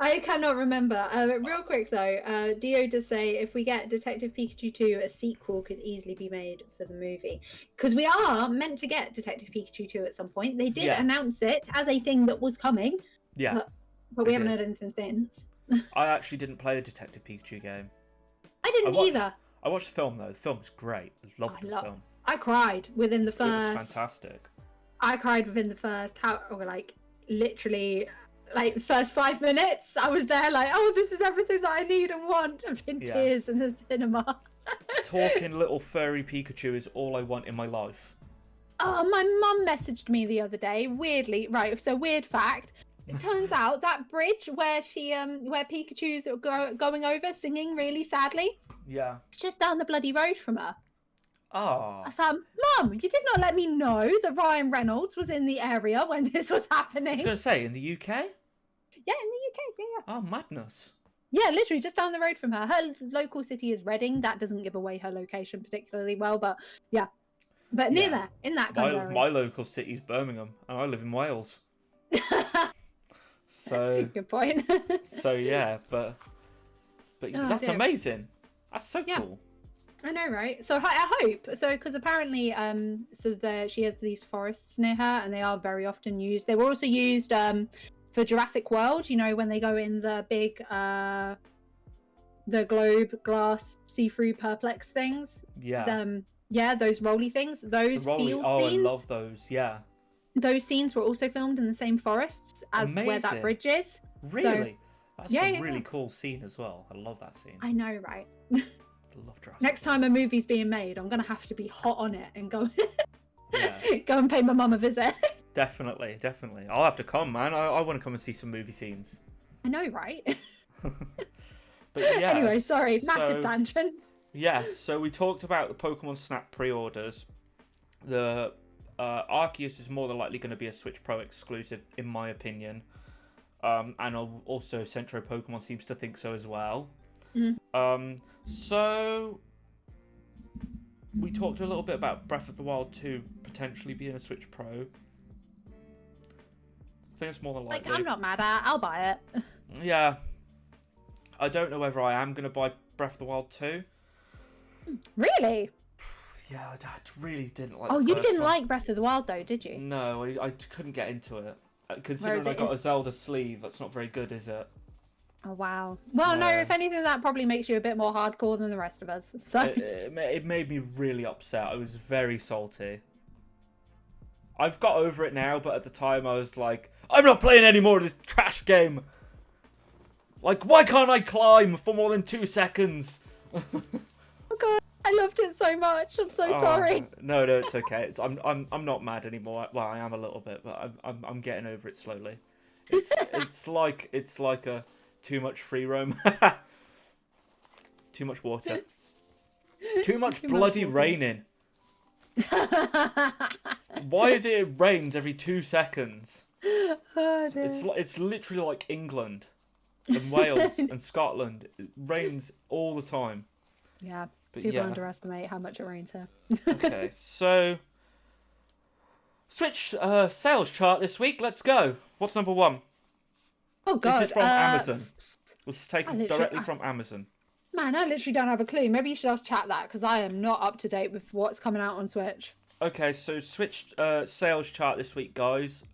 I cannot remember. Real quick though, Dio does say if we get Detective Pikachu 2, a sequel could easily be made for the movie. Because we are meant to get Detective Pikachu 2 at some point. They did announce it as a thing that was coming. Yeah. But we haven't heard anything since. I actually didn't play the Detective Pikachu game. I didn't either. I watched the film though. The film's great. Loved the film. I cried within the first. It was fantastic. I cried within the first, literally, first 5 minutes. I was there oh, this is everything that I need and want. I'm in tears in the cinema. Talking little furry Pikachu is all I want in my life. Oh, my mum messaged me the other day, weirdly. Right, so weird fact. It turns out that bridge where where Pikachu's going over singing really sadly. Yeah. It's just down the bloody road from her. Oh. I said, Mum, you did not let me know that Ryan Reynolds was in the area when this was happening. I was going to say, in the UK? Yeah, in the UK, yeah. Oh, madness. Yeah, literally just down the road from her. Her local city is Reading. That doesn't give away her location particularly well, but yeah. But near there, in that kind of area. My local city is Birmingham, and I live in Wales. So good point. So yeah, but that's amazing. That's so cool. I know, right? So I hope so, because apparently, she has these forests near her, and they are very often used. They were also used for Jurassic World. When they go in the big, the globe glass see-through perplex things. Yeah. Those rolly things. Those field scenes. I love those. Yeah. Those scenes were also filmed in the same forests as where that bridge is. Really? That's a really cool scene as well. I love that scene. I know, right? I love Jurassic Next time a movie's being made, I'm going to have to be hot on it and go go and pay my mum a visit. Definitely. I'll have to come, man. I want to come and see some movie scenes. I know, right? But yeah. Anyway, sorry. Massive tangent. Yeah, so we talked about the Pokemon Snap pre-orders. The Arceus is more than likely going to be a Switch Pro exclusive, in my opinion. And also Centro Pokemon seems to think so as well. So we talked a little bit about Breath of the Wild 2 potentially being a Switch Pro. I think it's more than likely. I'm not mad at it. I'll buy it. Yeah. I don't know whether I am going to buy Breath of the Wild 2. Really? Yeah, I really didn't like. Oh, you didn't like Breath of the Wild though, did you? No, I couldn't get into it. Considering I got a Zelda sleeve, that's not very good, is it? Oh, wow. Well, no, if anything, that probably makes you a bit more hardcore than the rest of us. So It made me really upset. I was very salty. I've got over it now, but at the time I was like, I'm not playing any more of this trash game. Like, why can't I climb for more than 2 seconds? Oh god, I loved it so much. I'm so sorry. No, it's okay. I'm not mad anymore. Well, I am a little bit, but I'm getting over it slowly. It's like a too much free roam. Too much water. Too much bloody raining. Why is it rains every 2 seconds? Oh, dear. It's literally like England and Wales and Scotland. It rains all the time. Yeah, people underestimate how much it rains here. Okay, so Switch sales chart this week. Let's go. What's number 1? Oh god, this is from Amazon. This is taken directly from Amazon. Man, I literally don't have a clue. Maybe you should ask chat that, because I am not up to date with what's coming out on Switch. Okay, so Switch sales chart this week, guys.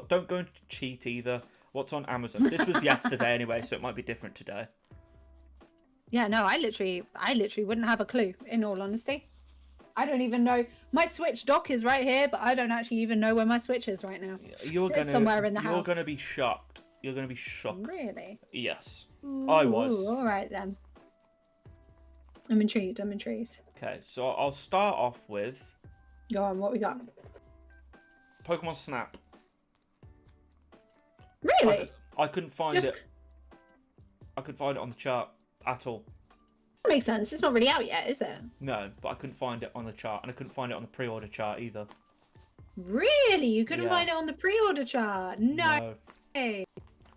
Don't go and cheat either. What's on Amazon? This was yesterday anyway, so it might be different today. Yeah, no, I literally wouldn't have a clue, in all honesty. I don't even know. My Switch dock is right here, but I don't actually even know where my Switch is right now. It's somewhere in the house. You're going to be shocked. You're going to be shocked. Really? Yes. Ooh, I was. All right, then. I'm intrigued. Okay, so I'll start off with... Go on, what we got? Pokemon Snap. Really? I couldn't find it. I couldn't find it on the chart at all. That makes sense. It's not really out yet, is it? No, but I couldn't find it on the chart, and I couldn't find it on the pre-order chart either. Really? You couldn't find it on the pre-order chart? No. Hey.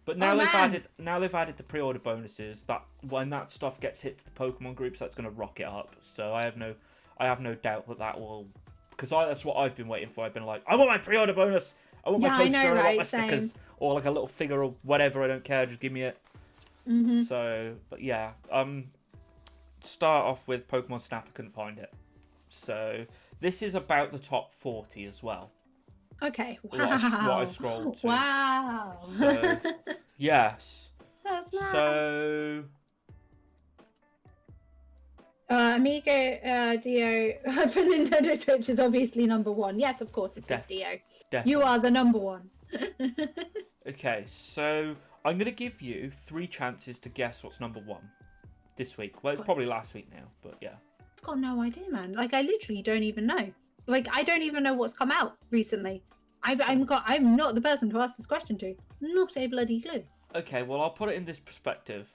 But now they've added the pre-order bonuses. That when that stuff gets hit to the Pokemon groups, that's going to rock it up. So I have no doubt that will, because that's what I've been waiting for. I've been like, I want my pre-order bonus. I want my poster. I want my stickers, or like a little figure or whatever. I don't care. Just give me it. Mm-hmm. So, but yeah, start off with Pokemon Snap. I couldn't find it. So this is about the top 40 as well. Okay. Wow. What I scrolled to. Wow. So, yes. That's mad. So. Amigo Dio for Nintendo Switch is obviously number 1. Yes, of course it is, Dio. Definitely. You are the number 1. Okay, so I'm going to give you 3 chances to guess what's number 1 this week. Well, it's probably last week now, but yeah. I've got no idea, man. Like, I literally don't even know. Like, I don't even know what's come out recently. I'm not the person to ask this question to. Not a bloody clue. Okay, well, I'll put it in this perspective.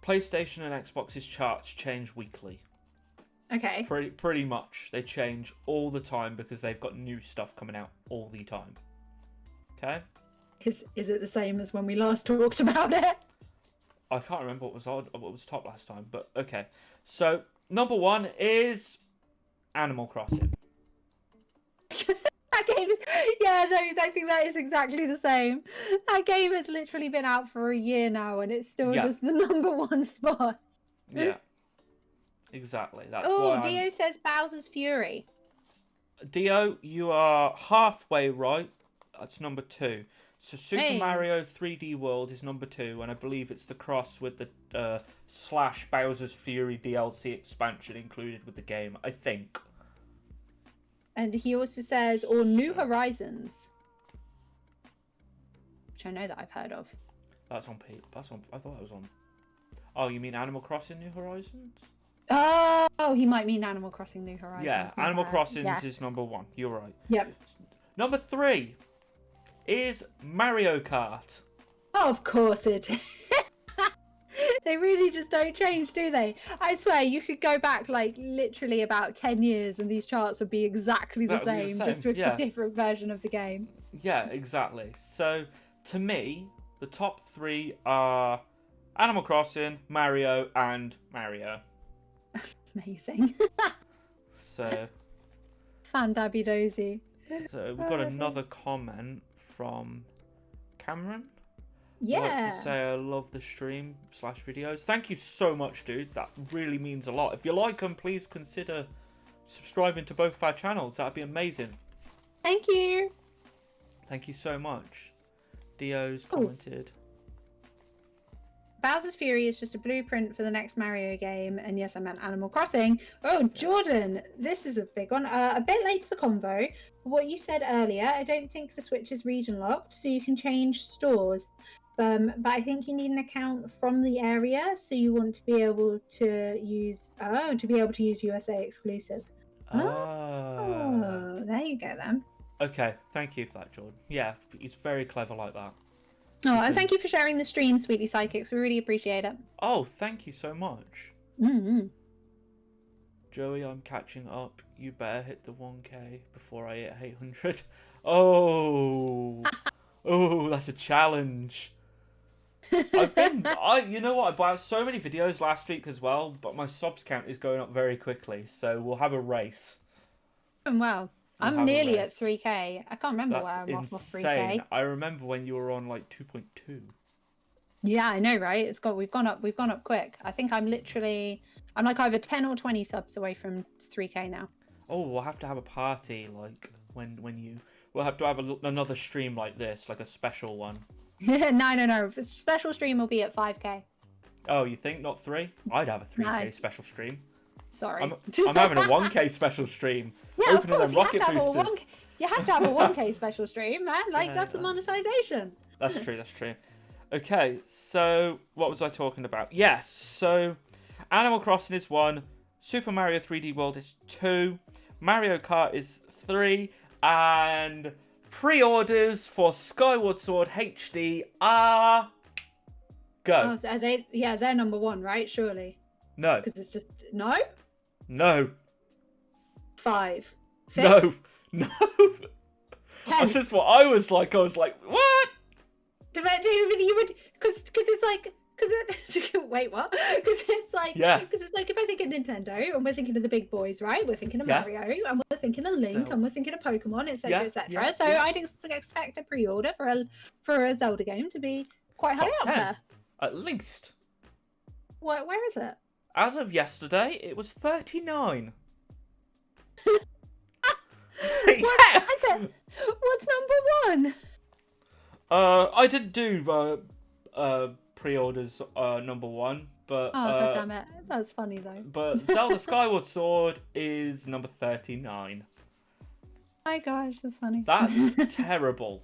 PlayStation and Xbox's charts change weekly. Okay. Pretty much. They change all the time because they've got new stuff coming out all the time. Okay? Is it the same as when we last talked about it? I can't remember what was top last time, but okay. So, number 1 is Animal Crossing. That game is... Yeah, no, I think that is exactly the same. That game has literally been out for a year now, and it's still just the number 1 spot. Yeah. Exactly. That's why Dio says Bowser's Fury. Dio, you are halfway right. That's number 2. So Super Mario 3D World is number 2, and I believe it's the cross with the / Bowser's Fury DLC expansion included with the game, I think. And he also says, or New Horizons, which I know that I've heard of. That's on. I thought that was on. Oh, you mean Animal Crossing New Horizons? Oh, he might mean Animal Crossing New Horizons. Yeah, Animal Crossing is number 1. You're right. Yep. Number 3 is Mario Kart. Oh, of course it is. They really just don't change, do they? I swear, you could go back like literally about 10 years and these charts would be exactly the same, just with a different version of the game. Yeah, exactly. So, to me, the top 3 are Animal Crossing, Mario, and Mario. Amazing. So... Fandabby dozy. So, we've got another comment from Cameron. Yeah. I'd like to say I love the stream / videos. Thank you so much, dude. That really means a lot. If you like them, please consider subscribing to both of our channels. That'd be amazing. Thank you. Thank you so much. Dio's commented. Bowser's Fury is just a blueprint for the next Mario game, and yes, I meant Animal Crossing. Oh, Jordan, this is a big one. A bit late to the convo. What you said earlier, I don't think the Switch is region locked, so you can change stores. But I think you need an account from the area, so you want to be able to use USA exclusive. Oh, there you go then. Okay, thank you for that, Jordan. Yeah, it's very clever like that. Oh, and thank you for sharing the stream, Sweetie Psychics. We really appreciate it. Oh, thank you so much. Mm-hmm. Joey, I'm catching up. You better hit the 1K before I hit 800. Oh, oh, that's a challenge. You know what? I bought so many videos last week as well, but my subs count is going up very quickly, so we'll have a race. Wow. I'm nearly at 3K. I can't remember where I'm off 3K. I remember when you were on like 2.2. Yeah, I know, right? We've gone up quick. I think I'm like either 10 or 20 subs away from 3K now. Oh, we'll have to have a party like we'll have to have another stream like this, like a special one. No. The special stream will be at 5K. Oh, you think not 3? I'd have a 3K special stream. Sorry. I'm having a 1K special stream. Yeah, opening them rocket boosters. You have to have a 1K special stream, man. Like, that's the monetization. That's true. Okay, so what was I talking about? Yes, so Animal Crossing is 1, Super Mario 3D World is 2, Mario Kart is 3, and pre-orders for Skyward Sword HD are go. Oh, they're number 1, right? Surely. No. Because it's just no. 5. 5. No. 10. That's just what I was like. I was like, what? You would, because it's like, wait, what? Because it's like, if I think of Nintendo and we're thinking of the big boys, right? We're thinking of Mario and we're thinking of Link and we're thinking of Pokemon, etc., etc. So I'd expect a pre-order for a Zelda game to be quite high up there. At least. Where is it? As of yesterday, it was 39. What's number 1? I didn't do pre-orders number 1, but God damn it, that's funny though. But Zelda Skyward Sword is number 39. My gosh, that's funny. That's terrible,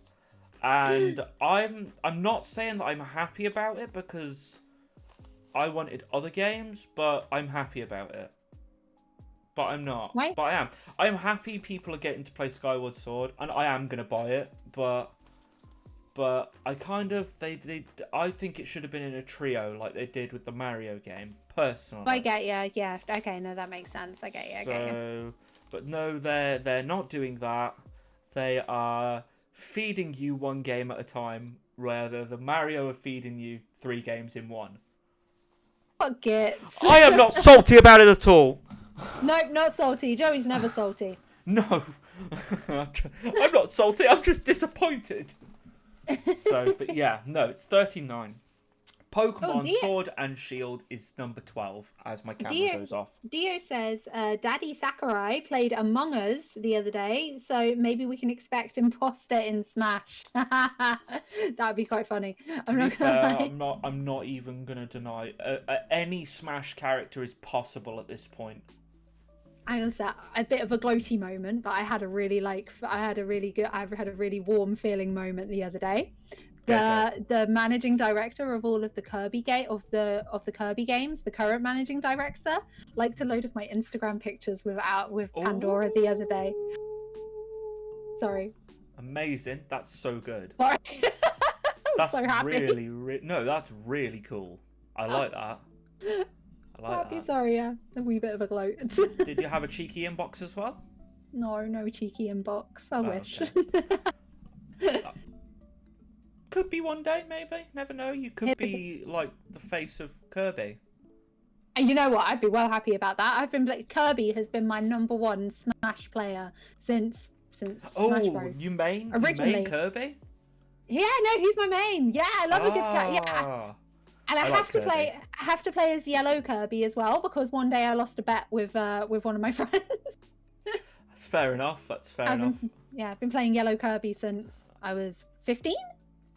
and I'm not saying that I'm happy about it because I wanted other games, but I'm happy about it. But I'm not. Why? But I am. I'm happy people are getting to play Skyward Sword, and I am gonna buy it. But I kind of I think it should have been in a trio like they did with the Mario game. Personally. I get you. Yeah. Okay. No, that makes sense. I get you. But no, they're not doing that. They are feeding you one game at a time, rather the Mario are feeding you 3 games in one. Fuck it. I am not salty about it at all. Nope, not salty. Joey's never salty. No. I'm not salty, I'm just disappointed. But yeah, no, it's 39. Pokemon Sword and Shield is number 12 as my camera goes off. Dio says, Daddy Sakurai played Among Us the other day, so maybe we can expect imposter in Smash. That'd be quite funny. I'm not even gonna deny any Smash character is possible at this point. I was a bit of a gloaty moment, but I had a really warm feeling moment the other day. The managing director of all of the Kirby of the Kirby games, the current managing director, liked a load of my Instagram pictures with Pandora the other day. Sorry. Amazing. That's so good. Sorry. That's so happy. That's really cool. I like that. I like that. Sorry, yeah. A wee bit of a gloat. Did you have a cheeky inbox as well? No cheeky inbox. I wish. Okay. Could be one day, maybe. Never know. You could be like the face of Kirby. And you know what? I'd be well happy about that. Kirby has been my number 1 Smash player since Smash Bros. You main Kirby? Yeah, no, he's my main. Yeah, I love a good cat. Yeah. And I have to play as Yellow Kirby as well because one day I lost a bet with one of my friends. That's fair enough. Yeah, I've been playing Yellow Kirby since I was 15.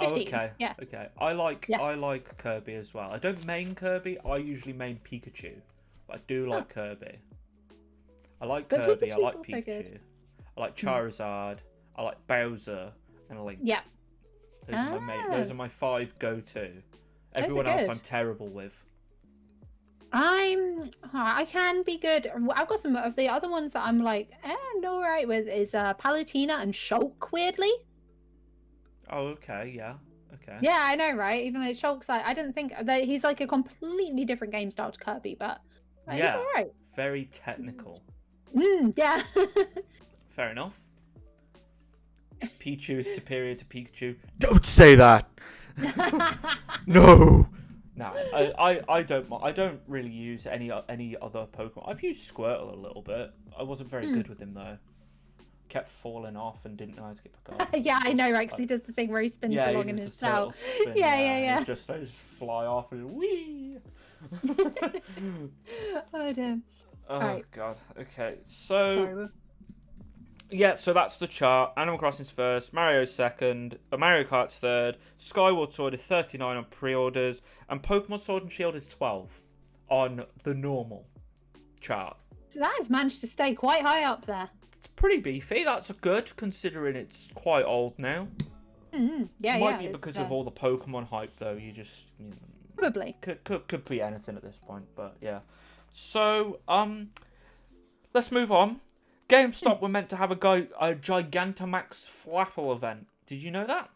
15. Oh, okay. Yeah. Okay. I like Kirby as well. I don't main Kirby. I usually main Pikachu. But I do like Kirby. I like Kirby. Pikachu's I like also Pikachu. good. I like Charizard. I like Bowser and Link. Yeah. Those are my 5 go-to. Everyone else I'm terrible with. I can be good. I've got some of the other ones that I'm like, no right with is Palutena and Shulk, weirdly. Oh, okay, yeah. Okay. Yeah, I know, right? Even though Shulk's like, I didn't think that he's like a completely different game style to Kirby, but he's alright. Very technical. Yeah. Fair enough. Pichu is superior to Pikachu. Don't say that. No. No, I don't really use any other Pokemon. I've used Squirtle a little bit. I wasn't very good with him though. Kept falling off and didn't know how to get back up. Yeah, I know, right? Because he does the thing where he spins along in his snout. Yeah. I just fly off and whee. Oh damn. Oh god. Okay, so yeah, so that's the chart. Animal Crossing's first, Mario's second, Mario Kart's third, Skyward Sword is 39 on pre-orders, and Pokemon Sword and Shield is 12 on the normal chart. So that has managed to stay quite high up there. It's pretty beefy. That's good, considering it's quite old now. Yeah, Might be because of all the Pokemon hype, though. Probably could be anything at this point, but yeah. So let's move on. GameStop were meant to have a Gigantamax Flapple event. Did you know that?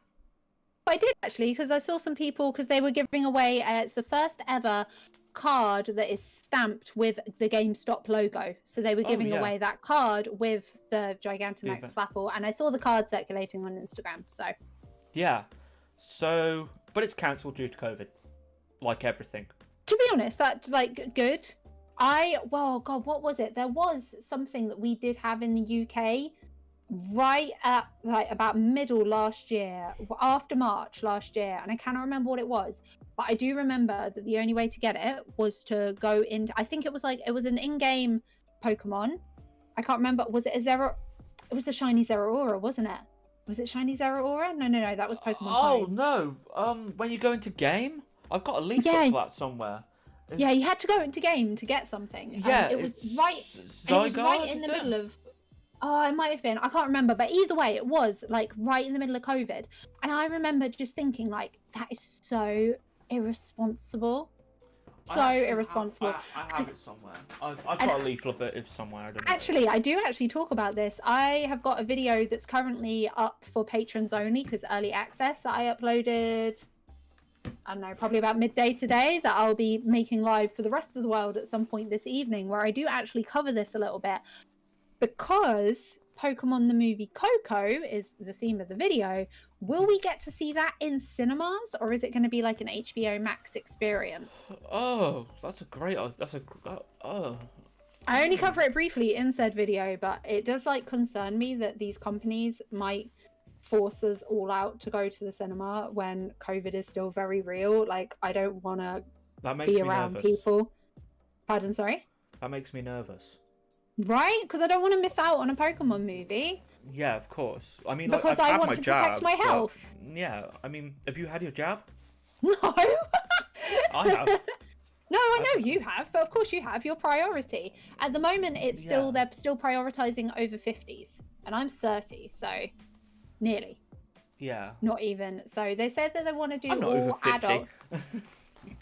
I did actually, because I saw some people because they were giving away. It's the first ever card that is stamped with the GameStop logo. So they were giving away that card with the Gigantamax Flapple, and I saw the card circulating on Instagram. So yeah, but it's cancelled due to COVID, like everything. To be honest, that's good. God, what was it? There was something that we did have in the UK right at about middle last year, after March last year, and I cannot remember what it was, but I do remember that the only way to get it was to go into, I think it was an in-game Pokemon. I can't remember. Was it a Zero? It was the shiny Zeraora, wasn't it? Was it shiny Zeraora? No, that was Pokemon. Oh no! When you go into game, I've got a leaflet for that somewhere. Yeah, you had to go into game to get something. Yeah, it was right. Zygarde, it was right in the middle of. Oh, it might have been. I can't remember, but either way, it was right in the middle of COVID, and I remember just thinking that is so irresponsible. Irresponsible. I have it somewhere. I've got a leaflet of it somewhere. I do actually talk about this. I have got a video that's currently up for patrons only because early access that I uploaded. I don't know, probably about midday today, that I'll be making live for the rest of the world at some point this evening, where I do actually cover this a little bit, because Pokemon the movie Coco is the theme of the video. Will we get to see that in cinemas, or is it going to be like an HBO Max experience? Oh, I only cover it briefly in said video, but it does concern me that these companies might force us all out to go to the cinema when COVID is still very real. I don't want to be around people. Pardon, sorry? That makes me nervous. Right? Because I don't want to miss out on a Pokemon movie. Yeah, of course. I mean, because I want to protect my health. Yeah, I mean, have you had your jab? No. I have. No, I know you have, but of course you have. Your priority. At the moment, they're still prioritizing over 50s, and I'm 30, so nearly. Yeah. Not even. So they said that they want to do all over 50. adult.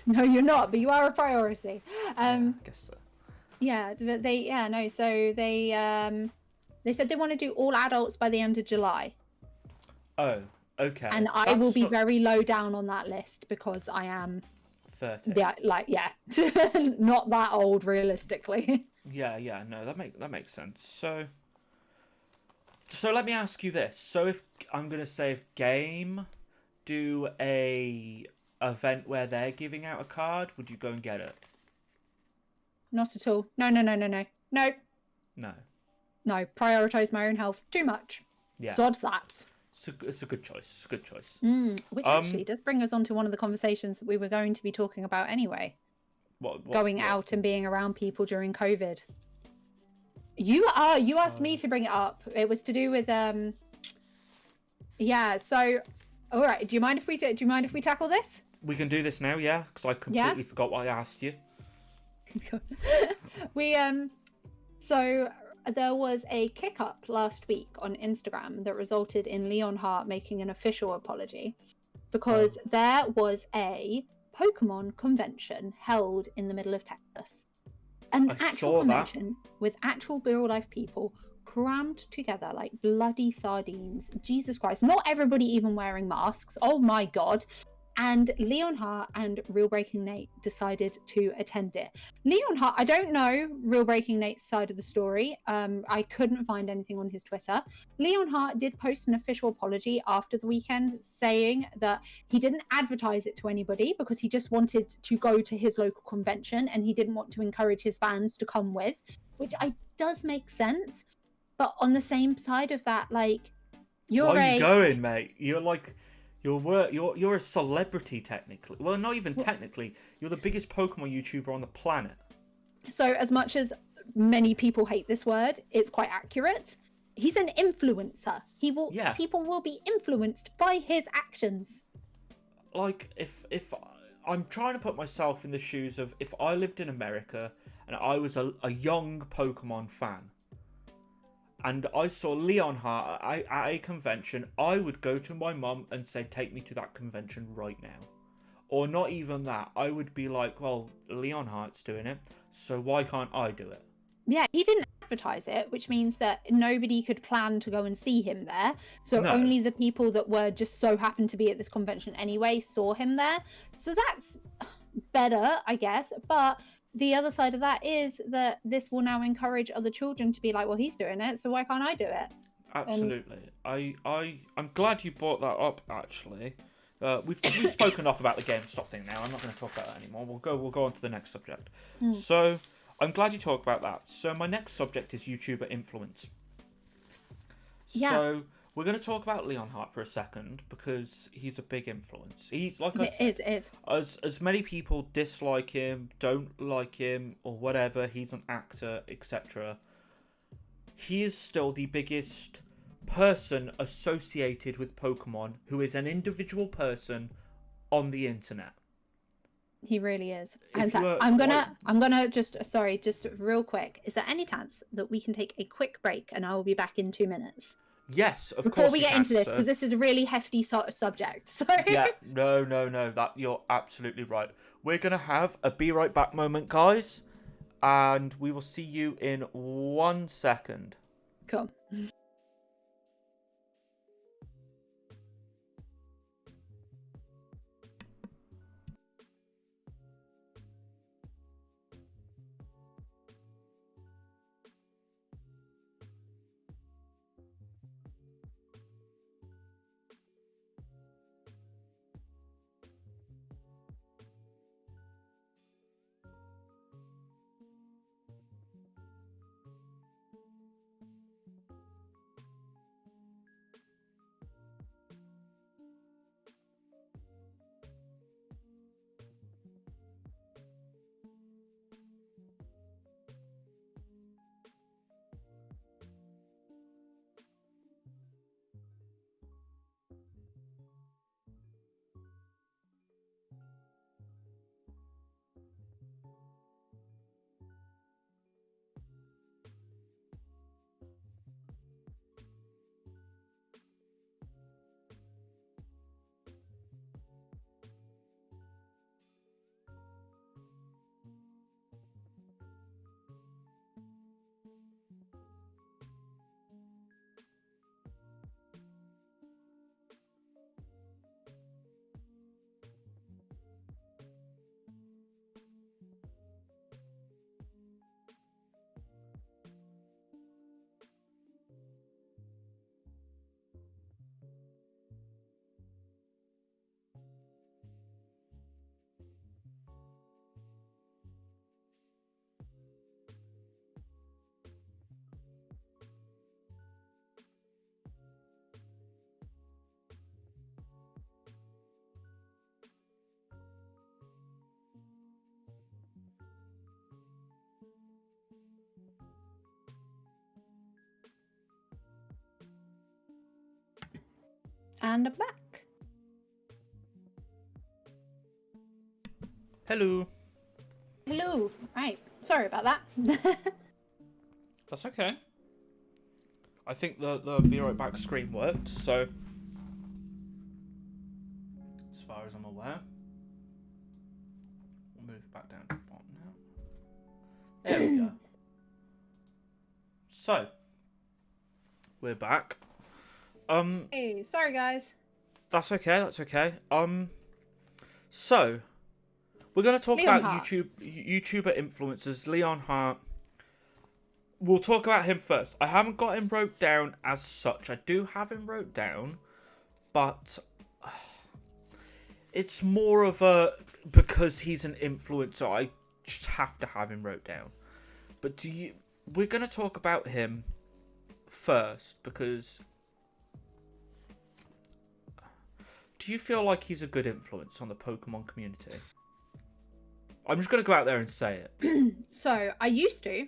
No, you're not, but you are a priority. I guess so. Yeah, but so they said they want to do all adults by the end of July. Oh, okay. And I will be very low down on that list because I am 30. Yeah, not that old realistically. Yeah, no, that makes sense. So let me ask you this. So if Game do a event where they're giving out a card, would you go and get it? Not at all. No. No, prioritize my own health too much. Yeah. Sod that. It's a good choice. Which actually does bring us on to one of the conversations that we were going to be talking about anyway. What going out and being around people during COVID. You asked me to bring it up. It was to do with so All right. Do you mind if we tackle this? We can do this now, yeah, because I completely forgot what I asked you. So there was a kick-up last week on Instagram that resulted in Leonhardt making an official apology because there was a Pokemon convention held in the middle of Texas. An actual convention with actual real-life people crammed together like bloody sardines. Jesus Christ. Not everybody even wearing masks. Oh my God. And Leonhardt and Real Breaking Nate decided to attend it. Leonhardt, I don't know Real Breaking Nate's side of the story. I couldn't find anything on his Twitter. Leonhardt did post an official apology after the weekend saying that he didn't advertise it to anybody because he just wanted to go to his local convention and he didn't want to encourage his fans to come with, which does make sense. But on the same side of that, like, Why are you going, mate? You're a celebrity technically. Well, not even technically. You're the biggest Pokemon YouTuber on the planet. So as much as many people hate this word, it's quite accurate. He's an influencer. People will be influenced by his actions. Like if I'm trying to put myself in the shoes of if I lived in America and I was a young Pokemon fan, and I saw Leonhardt at a convention, I would go to my mum and say, take me to that convention right now. Or not even that. I would be like, well, Leonhardt's doing it, so why can't I do it? Yeah, he didn't advertise it, which means that nobody could plan to go and see him there. So only the people that were just so happened to be at this convention anyway saw him there. So that's better, I guess. But the other side of that is that this will now encourage other children to be like, well, he's doing it, so why can't I do it? Absolutely. I'm glad you brought that up, actually. We've spoken enough about the GameStop thing now. I'm not going to talk about that anymore. We'll go on to the next subject. So I'm glad you talked about that. So my next subject is YouTuber influence. Yeah. So we're going to talk about Leonhardt for a second because he's a big influence. He's like as many people dislike him, don't like him, or whatever. He's an actor, etc. He is still the biggest person associated with Pokemon who is an individual person on the internet. He really is. And so I'm gonna just real quick. Is there any chance that we can take a quick break and I will be back in 2 minutes? Yes, of course. Before we get into this, because this is a really hefty subject. So yeah, no. That you're absolutely right. We're gonna have a be right back moment, guys, and we will see you in 1 second. Cool. And I'm back. Hello. Hello. Right. Sorry about that. That's okay. I think the be right back screen worked, so as far as I'm aware. We'll move back down to the bottom now. There we go. So we're back. Hey, sorry guys. That's okay, that's okay. So we're gonna talk Leon about Hart. YouTuber influencers, Leon Hart. We'll talk about him first. I haven't got him wrote down as such. I do have him wrote down, but it's more of a because he's an influencer. I just have to have him wrote down. But we're gonna talk about him first because do you feel like he's a good influence on the Pokemon community? I'm just gonna go out there and say it. So I used to.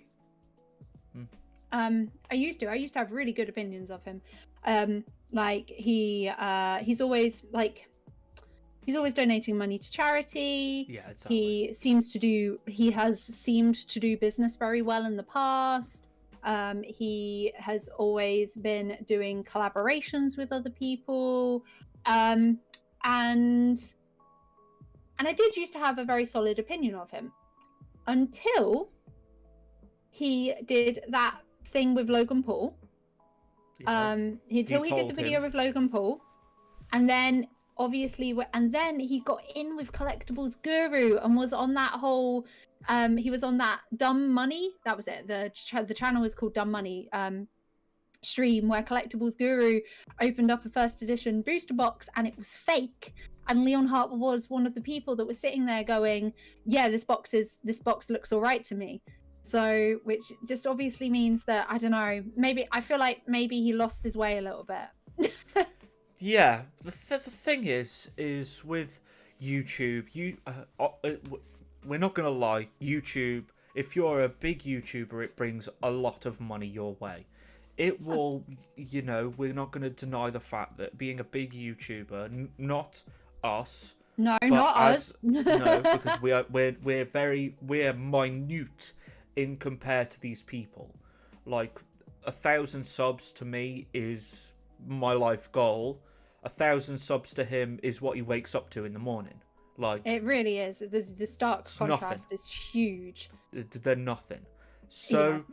I used to have really good opinions of him. Like he's always donating money to charity. Yeah, exactly. He has seemed to do business very well in the past. He has always been doing collaborations with other people. And I did used to have a very solid opinion of him until he did that thing with Logan Paul. Yeah. He did the video with Logan Paul, and then obviously, and then he got in with Collectibles Guru and was on that whole. He was on that Dumb Money. That was it. The channel was called Dumb Money. Stream where Collectibles Guru opened up a first edition booster box and it was fake. And Leon Hart was one of the people that was sitting there going, "Yeah, this box looks all right to me." So, which just obviously means that I don't know. Maybe I feel like maybe he lost his way a little bit. Yeah, the thing is with YouTube, we're not gonna lie. YouTube, if you're a big YouTuber, it brings a lot of money your way. It will, we're not gonna deny the fact that being a big YouTuber, not us. No, not us. No, because we're minute in compared to these people. Like 1,000 subs to me is my life goal. 1,000 subs to him is what he wakes up to in the morning. Like it really is. The stark contrast is huge. They're nothing. So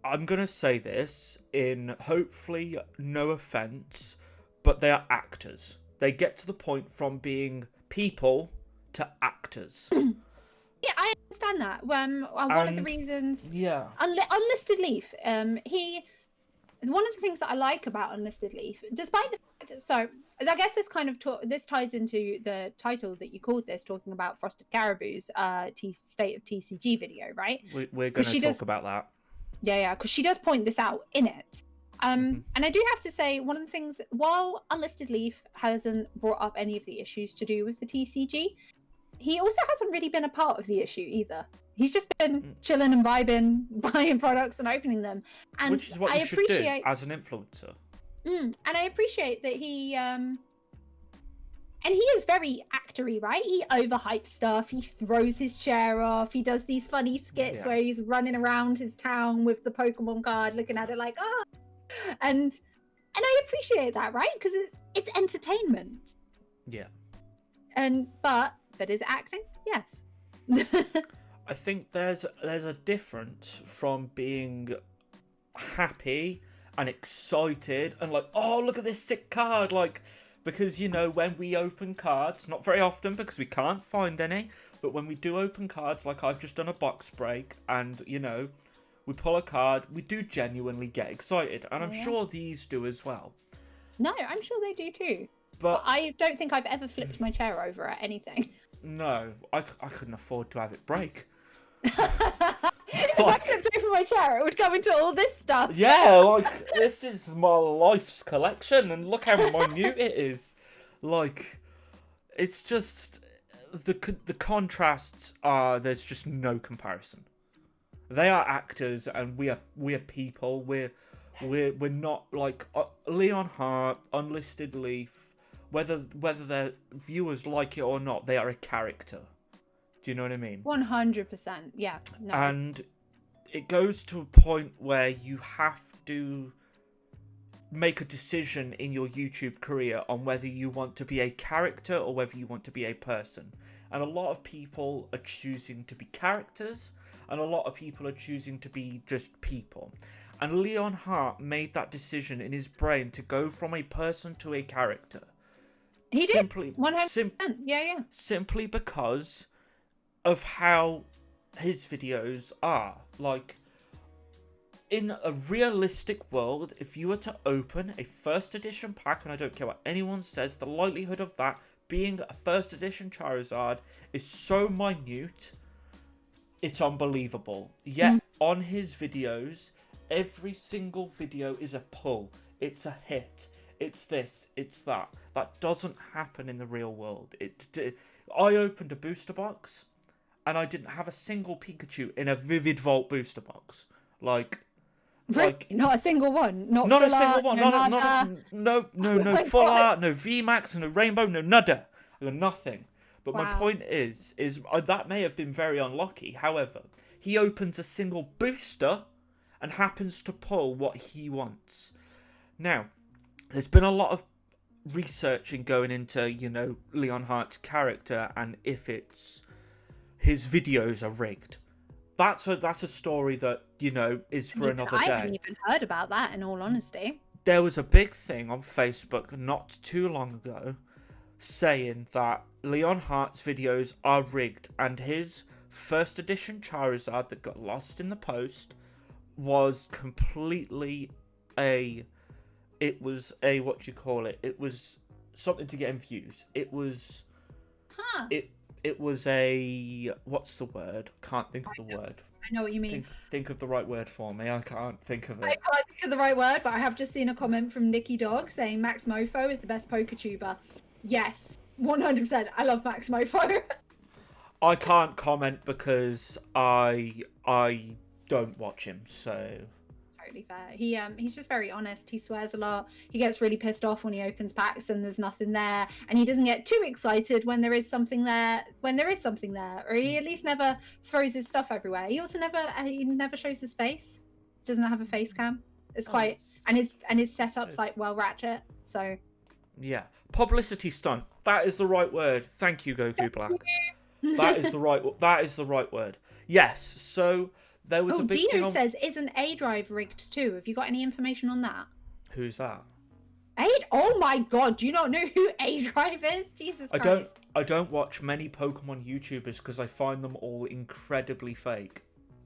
I'm gonna say this in hopefully no offense, but they are actors. They get to the point from being people to actors. Yeah, I understand that. One of the reasons, Unlisted Leaf. One of the things that I like about Unlisted Leaf, despite the fact, so I guess this kind of this ties into the title that you called this, talking about Frosted Caribou's State of TCG video, right? We're going to talk about that. Yeah, because she does point this out in it. And I do have to say, one of the things, while Unlisted Leaf hasn't brought up any of the issues to do with the TCG, he also hasn't really been a part of the issue either. He's just been chilling and vibing, buying products and opening them. And which is what you should do as an influencer. And I appreciate that he and he is very actory, right? He overhypes stuff. He throws his chair off. He does these funny skits where he's running around his town with the Pokemon card, looking at it like, and I appreciate that, right? Because it's entertainment. Yeah. But is it acting? Yes. I think there's a difference from being happy and excited and like, oh, look at this sick card, like, because when we open cards, not very often because we can't find any, but when we do open cards, like I've just done a box break and we pull a card, we do genuinely get excited, and I'm sure these do as well. No, I'm sure they do too. But I don't think I've ever flipped my chair over at anything. No, I couldn't afford to have it break. If I flipped over my chair, it would go into all this stuff. Yeah, like, this is my life's collection, and look how minute it is. Like, it's just, the contrasts are, there's just no comparison. They are actors, and we are people. We're not, like, Leon Hart, Unlisted Leaf, whether their viewers like it or not, they are a character. Do you know what I mean? 100%. Yeah. No. And it goes to a point where you have to make a decision in your YouTube career on whether you want to be a character or whether you want to be a person. And a lot of people are choosing to be characters, and a lot of people are choosing to be just people. And Leon Hart made that decision in his brain to go from a person to a character. He did. 100%. Yeah. Simply because of how his videos are. Like, in a realistic world, if you were to open a first edition pack, and I don't care what anyone says, the likelihood of that being a first edition Charizard is so minute, it's unbelievable. Yet, on his videos, every single video is a pull. It's a hit. It's this. It's that. That doesn't happen in the real world. I opened a booster box, and I didn't have a single Pikachu in a Vivid Vault booster box. Like, not a single one. Not a single one. No full art, no VMAX, no rainbow, no nada. I got nothing. But my point is that may have been very unlucky. However, he opens a single booster and happens to pull what he wants. Now, there's been a lot of researching going into, Leon Hart's character and if his videos are rigged. That's a story that, is for another day. I haven't even heard about that, in all honesty. There was a big thing on Facebook not too long ago saying that Leon Hart's videos are rigged, and his first edition Charizard that got lost in the post was completely it was something to get in views. It was what's the word? I can't think of the word. I know what you mean. Think of the right word for me. I can't think of it. I can't think of the right word, but I have just seen a comment from Nikki Dog saying Max Mofo is the best PokeTuber. Yes, 100%. I love Max Mofo. I can't comment because I don't watch him, so... Totally fair. He's just very honest. He swears a lot. He gets really pissed off when he opens packs and there's nothing there, and he doesn't get too excited when there is something there. Or he at least never throws his stuff everywhere. He also never shows his face. Doesn't have a face cam. It's quite and his setup's like well ratchet. So yeah, publicity stunt. That is the right word. Thank you, Goku Black. That is the right word. Yes. So. There was a big Dino says, isn't A-Drive rigged too? Have you got any information on that? Who's that? Oh my god, do you not know who A-Drive is? Jesus Christ. I don't watch many Pokemon YouTubers because I find them all incredibly fake.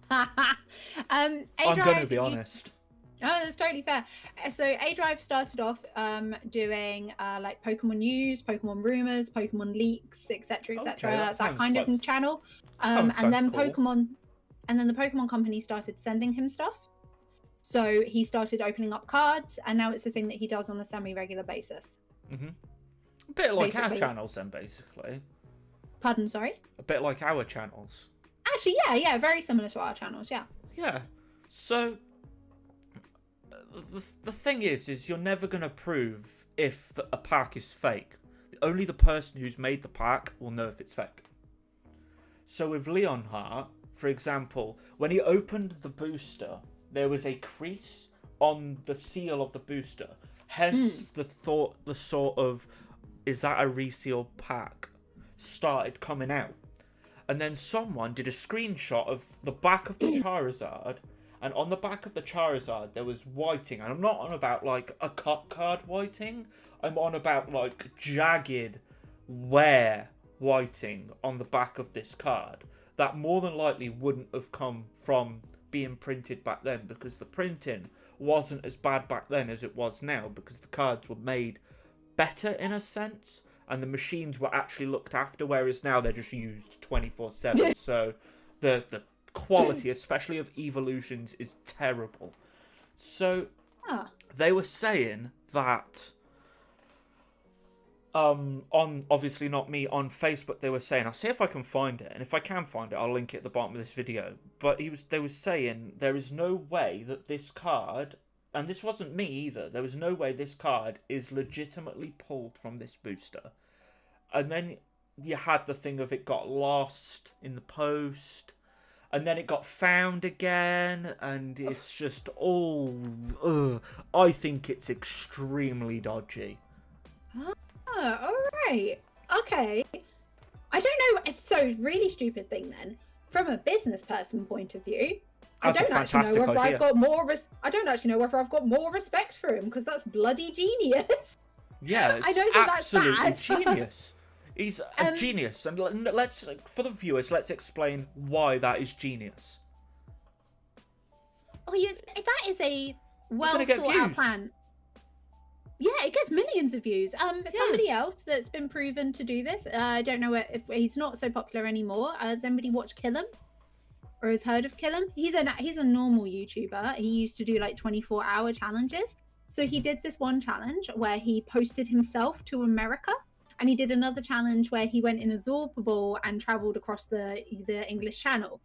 I'm going to be honest. Oh, that's totally fair. So A-Drive started off doing like Pokemon news, Pokemon rumors, Pokemon leaks, etc., etc. That kind of channel. And then cool. And then the Pokemon company started sending him stuff. So he started opening up cards, and now it's a thing that he does on a semi-regular basis. Mm-hmm. A bit like our channels then, basically. Pardon, sorry? A bit like our channels. Actually, yeah, very similar to our channels, yeah. Yeah. So, the thing is you're never going to prove if a pack is fake. Only the person who's made the pack will know if it's fake. So with Leon Hart, for example, when he opened the booster, there was a crease on the seal of the booster. Hence, the sort of, is that a resealed pack, started coming out. And then someone did a screenshot of the back of the Charizard, and on the back of the Charizard, there was whiting. And I'm not on about, like, a cut card whiting. I'm on about, like, jagged wear whiting on the back of this card. That more than likely wouldn't have come from being printed back then, because the printing wasn't as bad back then as it was now, because the cards were made better in a sense, and the machines were actually looked after, whereas now they're just used 24/7. So the quality, especially of evolutions, is terrible. So they were saying that on, obviously not me, on Facebook, they were saying, I'll see if I can find it, and if I can find it, I'll link it at the bottom of this video. But they were saying there is no way that this card, and this wasn't me either, there was no way this card is legitimately pulled from this booster. And then you had the thing of it got lost in the post, and then it got found again, and it's just all... I think it's extremely dodgy. Ah, alright. Okay. I don't know. It's so really stupid thing then. From a business person point of view, I don't actually know whether I've got more respect for him, because that's bloody genius. Yeah, it's absolutely genius. He's a genius, and let's, for the viewers, let's explain why that is genious. Oh, yes, that is a well thought out plan. Yeah, it gets millions of views. Somebody else that's been proven to do this. I don't know if he's not so popular anymore. Has anybody watched Kill Him? Or has heard of Kill Him? He's a normal YouTuber. He used to do like 24-hour challenges. So he did this one challenge where he posted himself to America, and he did another challenge where he went in a Zorba ball and traveled across the English Channel.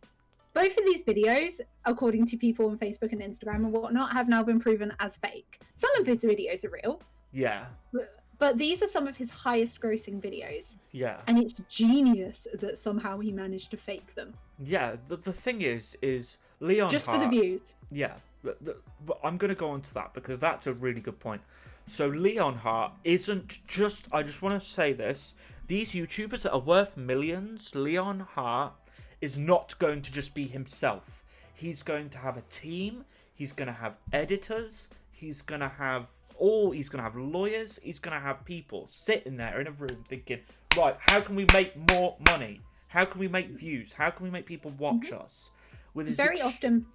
Both of these videos, according to people on Facebook and Instagram and whatnot, have now been proven as fake. Some of his videos are real. Yeah. But these are some of his highest grossing videos. Yeah. And it's genius that somehow he managed to fake them. Yeah, the thing is Leon just Hart, for the views. Yeah, but I'm going to go on to that because that's a really good point. So Leon Hart isn't just... I just want to say this. These YouTubers that are worth millions, Leon Hart is not going to just be himself. He's going to have a team. He's going to have editors. He's going to have lawyers. He's going to have people sitting there in a room thinking, right, how can we make more money? How can we make views? How can we make people watch us? With his very often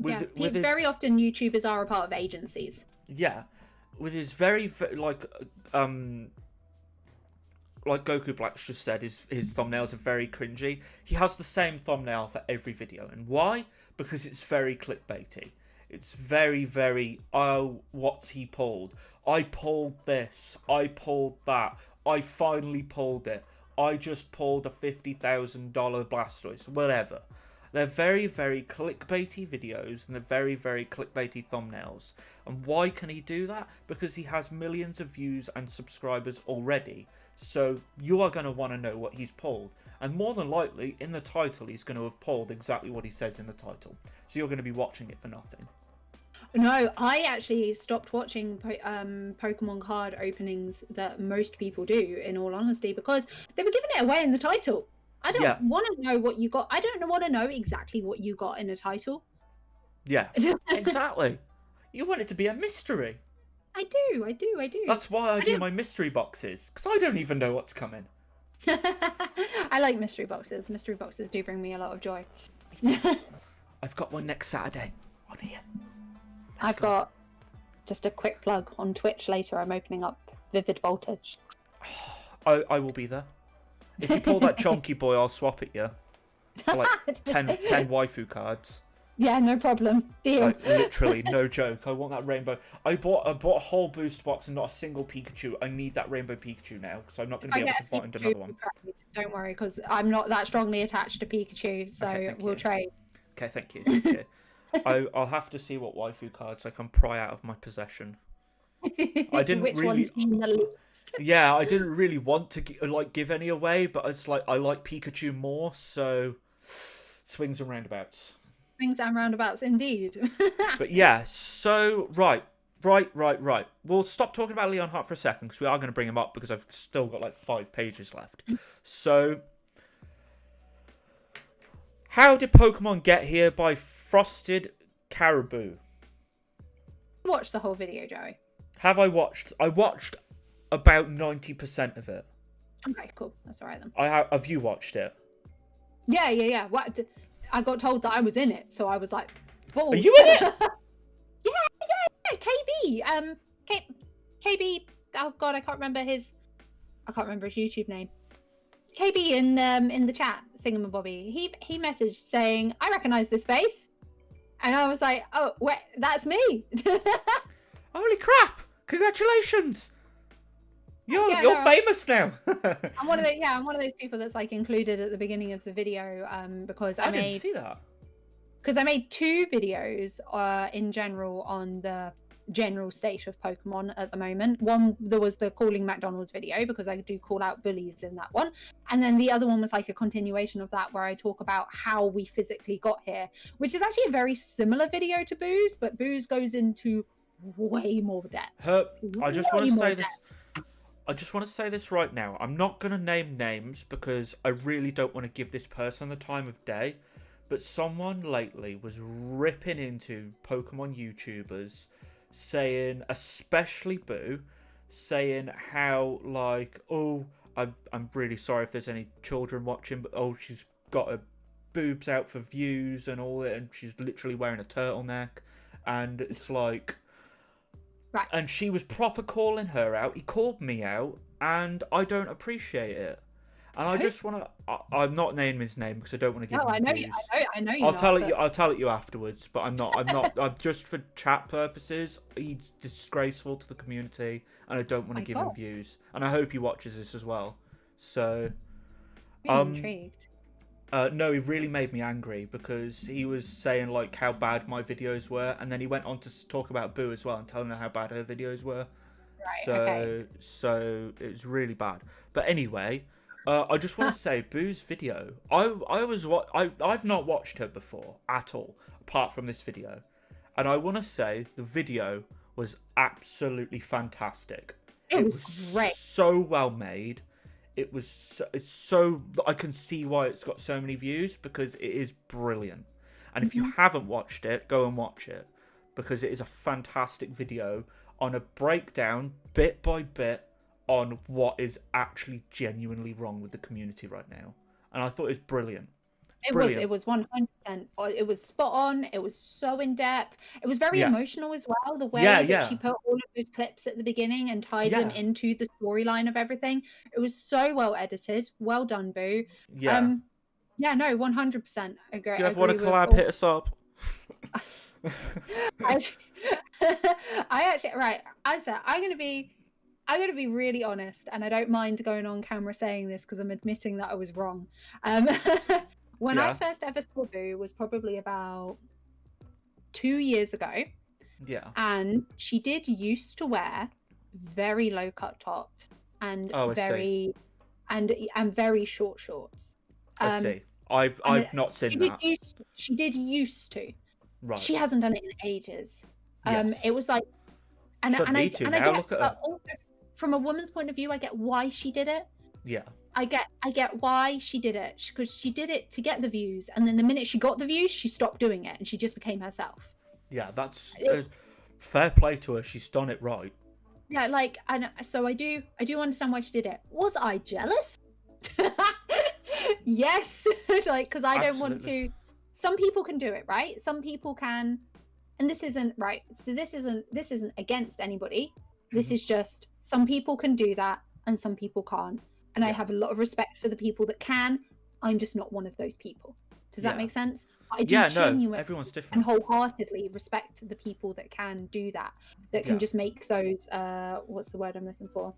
YouTubers are a part of agencies. Yeah, with his very like Goku Black's just said, his thumbnails are very cringy. He has the same thumbnail for every video, and why? Because it's very clickbaity. It's very, very, oh, what's he pulled? I pulled this. I pulled that. I finally pulled it. I just pulled a $50,000 Blastoise. Whatever. They're very, very clickbaity videos, and they're very, very clickbaity thumbnails. And why can he do that? Because he has millions of views and subscribers already. So you are going to want to know what he's pulled. And more than likely, in the title, he's going to have pulled exactly what he says in the title. So you're going to be watching it for nothing. No, I actually stopped watching Pokemon card openings that most people do, in all honesty, because they were giving it away in the title. I don't want to know what you got. I don't want to know exactly what you got in a title. Yeah, exactly. You want it to be a mystery. I do. That's why I do my mystery boxes, because I don't even know what's coming. I like mystery boxes. Mystery boxes do bring me a lot of joy. I've got one next Saturday on here. I've got just a quick plug on Twitch later. I'm opening up Vivid Voltage. I will be there. If you pull that chonky boy, I'll swap it you. For like 10 waifu cards. Yeah, no problem. Deal. Like, literally, no joke. I want that rainbow. I bought a whole boost box and not a single Pikachu. I need that rainbow Pikachu now, so I'm not going to be able to find another one. Don't worry, because I'm not that strongly attached to Pikachu, so okay, we'll trade. Okay, thank you. Thank you. I'll have to see what waifu cards I can pry out of my possession. I didn't Which really. One's the least? Yeah, I didn't really want to give any away, but it's like I like Pikachu more, so swings and roundabouts. Swings and roundabouts, indeed. But yeah, so right. We'll stop talking about Leon Hart for a second because we are going to bring him up because I've still got like 5 pages left. So, how did Pokemon get here by Frosted Caribou? Watch the whole video, Joey. Have I watched? I watched about 90% of it. Okay, cool. That's all right then. Have you watched it? Yeah. What? I got told that I was in it, so I was like, balls. Are you in it? Yeah. KB. KB. Oh God, I can't remember his YouTube name. KB in the chat thingamabobby. He messaged saying, "I recognize this face," and I was like, "Oh, wait, that's me." Holy crap! Congratulations! You're famous now. I'm one of those people that's like included at the beginning of the video because I didn't see that. Because I made 2 videos in general on the general state of Pokemon at the moment. One, there was the calling McDonald's video, because I do call out bullies in that one, and then the other one was like a continuation of that, where I talk about how we physically got here, which is actually a very similar video to Boo's, but Boo's goes into way more depth. I just want to say this. I just want to say this right now. I'm not going to name names because I really don't want to give this person the time of day. But someone lately was ripping into Pokemon YouTubers, saying, especially Boo, saying how, like, oh, I'm really sorry if there's any children watching, but oh, she's got her boobs out for views and all that, and she's literally wearing a turtleneck. And it's like... Right. And she was proper calling her out. He called me out, and I don't appreciate it. And I just want to... I'm not naming his name because I don't want to give him views. I know you're I'll tell it you afterwards, but I'm not. I'm just for chat purposes. He's disgraceful to the community, and I don't want to give him views. And I hope he watches this as well. So... I'm intrigued. No, he really made me angry because he was saying like how bad my videos were, and then he went on to talk about Boo as well and telling her how bad her videos were. Right. So it was really bad. But anyway, I just want to say Boo's video. I've not watched her before at all, apart from this video, and I want to say the video was absolutely fantastic. It was great. So well made. It's so I can see why it's got so many views, because it is brilliant. And if you haven't watched it, go and watch it, because it is a fantastic video on a breakdown bit by bit on what is actually genuinely wrong with the community right now. And I thought it was brilliant. It was 100%. It was spot on. It was so in depth. It was very emotional as well. The way that she put all of those clips at the beginning and tied them into the storyline of everything. It was so well edited. Well done, Boo. Yeah. No, 100%. If you ever want to collab, hit us up. I'm gonna be really honest, and I don't mind going on camera saying this because I'm admitting that I was wrong. When I first ever saw Boo was probably about 2 years ago. Yeah. And she did used to wear very low cut tops and very short shorts. I see. I've not seen that. She did used to. Right. She hasn't done it in ages. Yes. It was like, and I get, look at her. Also, from a woman's point of view, I get why she did it. Yeah. I get why she did it, because she did it to get the views, and then the minute she got the views, she stopped doing it, and she just became herself. Yeah, that's fair play to her. She's done it right. Yeah, like, and so I do understand why she did it. Was I jealous? Yes, like, because I don't want to. Some people can do it, right? Some people can, and this isn't right. So this isn't against anybody. This is just some people can do that, and some people can't. And I have a lot of respect for the people that can. I'm just not one of those people. Does that make sense? I do genuinely everyone's different. and wholeheartedly respect the people that can do that. That can just make those. What's the word I'm looking for?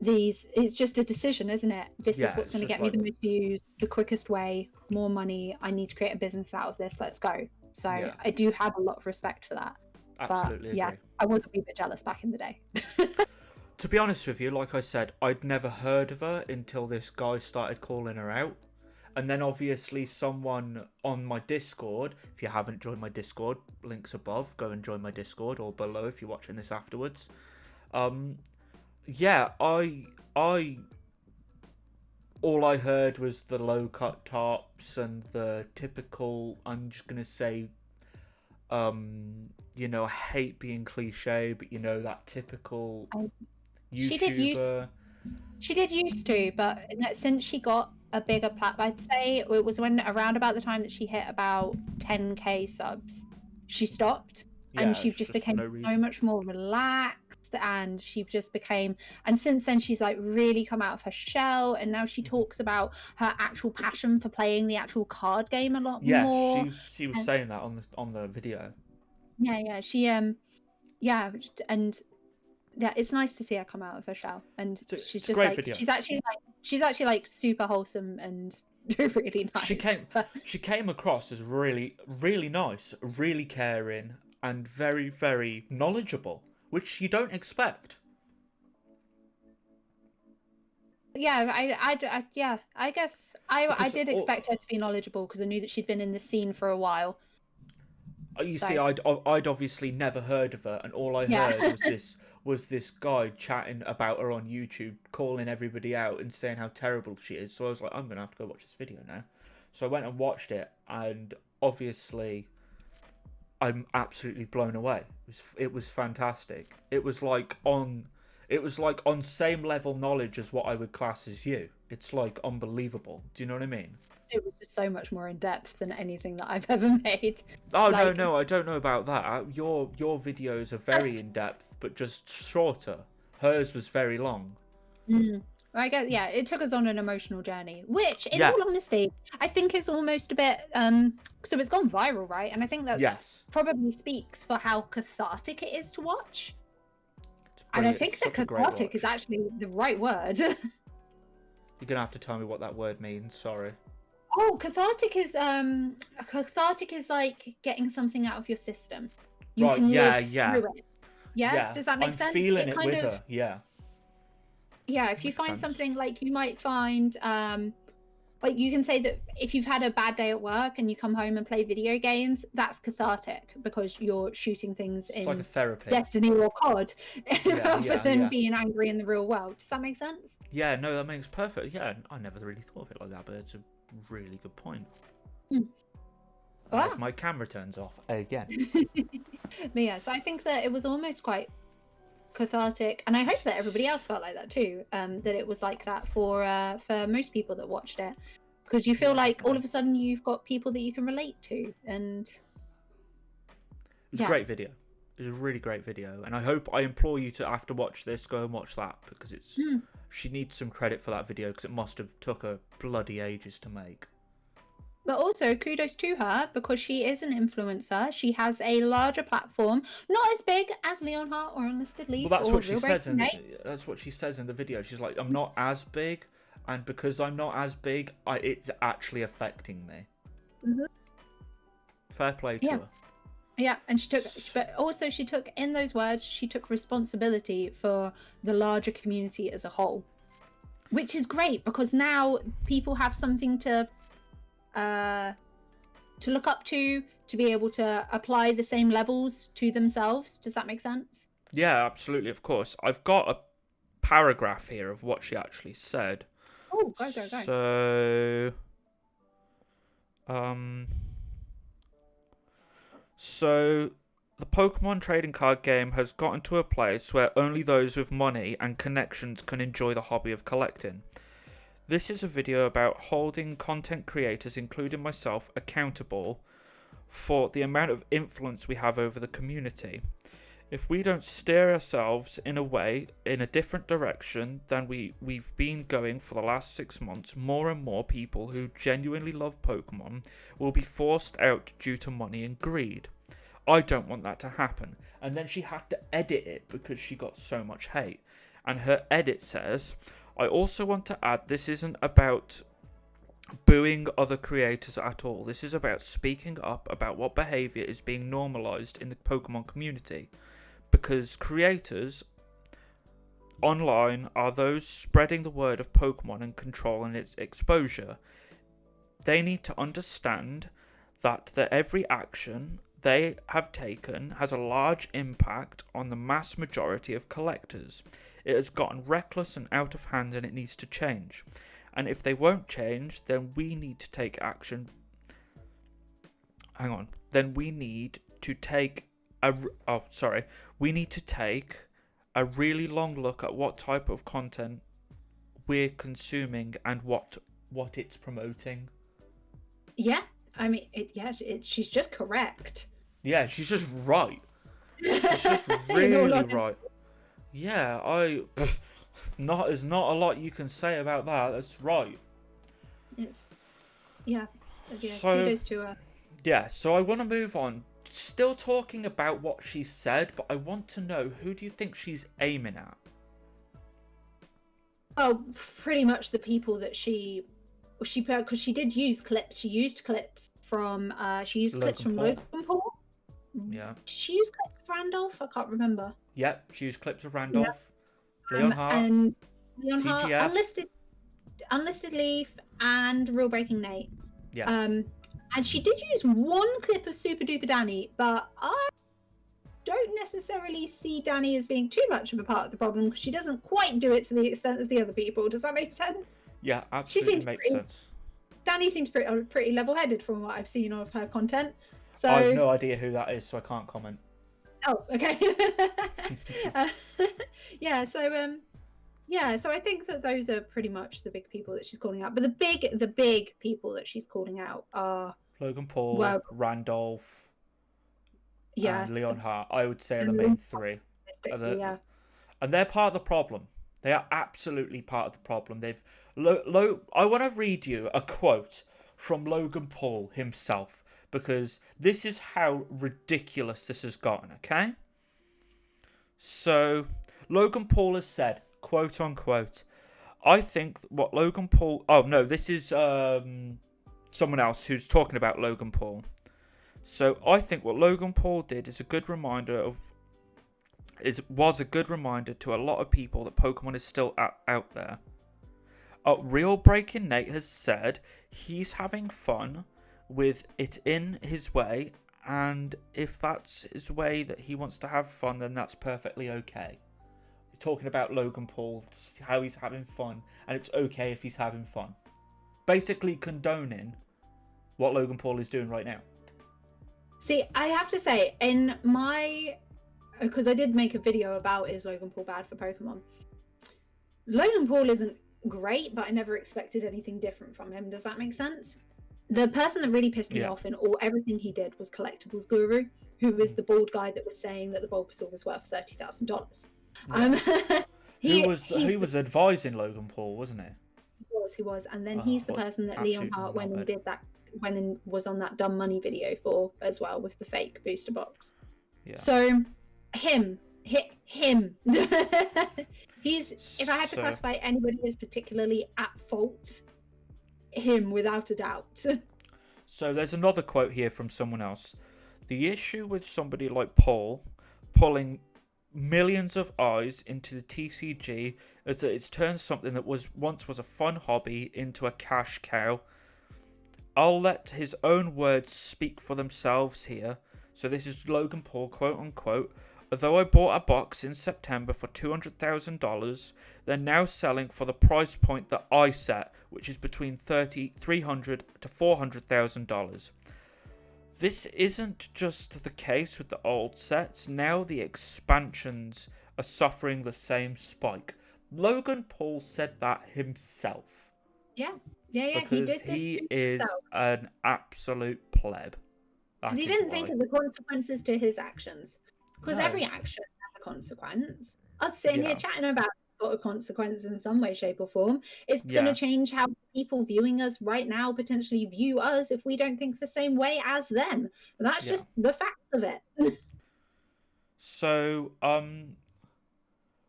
It's just a decision, isn't it? This is what's going to get me the most views, the quickest way, more money. I need to create a business out of this. Let's go. So I do have a lot of respect for that. Absolutely. But I was a wee bit jealous back in the day. To be honest with you, like I said, I'd never heard of her until this guy started calling her out. And then obviously someone on my Discord, if you haven't joined my Discord, links above, go and join my Discord, or below if you're watching this afterwards. All I heard was the low cut tops and the typical, I'm just going to say, I hate being cliche, but that typical YouTuber. She did used to, but since she got a bigger platform, I'd say it was around about the time that she hit about 10k subs, she stopped, and she just became so much more relaxed, and she just became, and since then she's like really come out of her shell, and now she talks about her actual passion for playing the actual card game a lot more. She was saying that on the video. She and it's nice to see her come out of her shell, and she's just like video. she's actually like super wholesome and really nice. She came across as really, really nice, really caring, and very, very knowledgeable, which you don't expect. Yeah, I guess I did expect her to be knowledgeable because I knew that she'd been in the scene for a while. You see, I'd obviously never heard of her, and all I heard was this guy chatting about her on YouTube, calling everybody out and saying how terrible she is. So I was like, I'm gonna have to go watch this video now. So I went and watched it, and obviously, I'm absolutely blown away. It was fantastic. It was like on same level knowledge as what I would class as you. It's like unbelievable. Do you know what I mean? It was just so much more in depth than anything that I've ever made. Oh, like... no, I don't know about that. Your videos are very in depth, but just shorter. Hers was very long. I guess, yeah, it took us on an emotional journey, which, in all honesty, I think is almost a bit. So it's gone viral, right? And I think that's probably speaks for how cathartic it is to watch. And I think that cathartic is actually the right word. You're gonna have to tell me what that word means. Sorry. Oh, cathartic is like getting something out of your system. You can live through it. Yeah, does that make sense? I'm feeling it with her. Yeah. Yeah, if you find something, like you might find, like you can say that if you've had a bad day at work and you come home and play video games, that's cathartic because you're shooting things in like a therapy. Destiny or COD rather than being angry in the real world. Does that make sense? Yeah, no, that makes perfect. Yeah, I never really thought of it like that, but it's a really good point. As my camera turns off again. But yeah, so I think that it was almost quite cathartic, and I hope that everybody else felt like that too. That it was like that for most people that watched it, because you feel like all of a sudden you've got people that you can relate to, and it was a great video. It was a really great video, and I implore you to, after watch this, go and watch that, because it's she needs some credit for that video because it must have took her bloody ages to make. But also, kudos to her because she is an influencer. She has a larger platform, not as big as Leonhardt or Unlisted Leaf. Well, that's what she says. That's what she says in the video. She's like, "I'm not as big, and because I'm not as big, it's actually affecting me." Fair play to her. Yeah, and but also she took, in those words, she took responsibility for the larger community as a whole, which is great because now people have something to look up to be able to apply the same levels to themselves. Does that make sense? Yeah, absolutely, of course. I've got a paragraph here of what she actually said. Oh, go. So the Pokemon trading card game has gotten to a place where only those with money and connections can enjoy the hobby of collecting. This is a video about holding content creators, including myself, accountable for the amount of influence we have over the community. If we don't steer ourselves in a different direction than we've been going for the last 6 months, more and more people who genuinely love Pokemon will be forced out due to money and greed. I don't want that to happen. And then she had to edit it because she got so much hate. And her edit says, I also want to add, this isn't about booing other creators at all. This is about speaking up about what behaviour is being normalised in the Pokemon community. Because creators online are those spreading the word of Pokemon and controlling its exposure. They need to understand that every action they have taken has a large impact on the mass majority of collectors. It has gotten reckless and out of hand, and it needs to change. And if they won't change, then we need to take action. Then we need to take we need to take a really long look at what type of content we're consuming and what it's promoting. Yeah, I mean, she's just correct. Yeah, she's just right. She's just really right. Yeah, there's not a lot you can say about that. That's right. Kudos to her. Yeah, so I want to move on. Still talking about what she said, but I want to know, who do you think she's aiming at? Oh, pretty much the people that she because she did use clips. She used clips from Logan Paul. Yeah. Did she use clips of Randolph? I can't remember. Yep, she used clips of Randolph, Leon Hart, and Leon Hart, TGF. Unlisted Leaf, and Real Breaking Nate. Yeah. And she did use one clip of Super Duper Danny, but I don't necessarily see Danny as being too much of a part of the problem because she doesn't quite do it to the extent as the other people. Does that make sense? Yeah, absolutely makes sense. Danny seems pretty level-headed from what I've seen of her content. So I have no idea who that is, so I can't comment. Oh, okay. Yeah, so I think that those are pretty much the big people that she's calling out. But the big people that she's calling out are Logan Paul, Randolph, and Leon Hart. I would say are the main three. And they're part of the problem. They are absolutely part of the problem. I want to read you a quote from Logan Paul himself, because this is how ridiculous this has gotten, okay? So, Logan Paul has said, quote unquote, I think what Logan Paul... Oh, no, this is someone else who's talking about Logan Paul. So, I think what Logan Paul did is a good reminder was a good reminder to a lot of people that Pokemon is still out there. Real Breaking Nate has said he's having fun with it in his way, and if that's his way that he wants to have fun, then that's perfectly okay. He's talking about Logan Paul, how he's having fun, and it's okay if he's having fun. Basically condoning what Logan Paul is doing right now. See, I have to say, because I did make a video about is Logan Paul bad for Pokemon. Logan Paul isn't great, but I never expected anything different from him. Does that make sense? The person that really pissed me off in everything he did was Collectibles Guru, who was the bald guy that was saying that the Bulbasaur was worth $30,000. He was advising Logan Paul, wasn't he? He was, and then he's the person that Leon Hart went and was on that dumb money video for as well with the fake booster box. Yeah. So him. He's, if I had to classify anybody as particularly at fault, him without a doubt. So there's another quote here from someone else. The issue with somebody like Paul pulling millions of eyes into the TCG is that it's turned something that once was a fun hobby into a cash cow. I'll let his own words speak for themselves here. So this is Logan Paul, quote unquote. Although I bought a box in September for $200,000, they're now selling for the price point that I set, which is between $300,000 to $400,000. This isn't just the case with the old sets. Now the expansions are suffering the same spike. Logan Paul said that himself. Yeah. Because he is an absolute pleb. He didn't think of the consequences to his actions. Because every action has a consequence. Us sitting here chatting about got a consequence in some way, shape, or form. It's going to change how people viewing us right now potentially view us if we don't think the same way as them. And that's just the fact of it. So,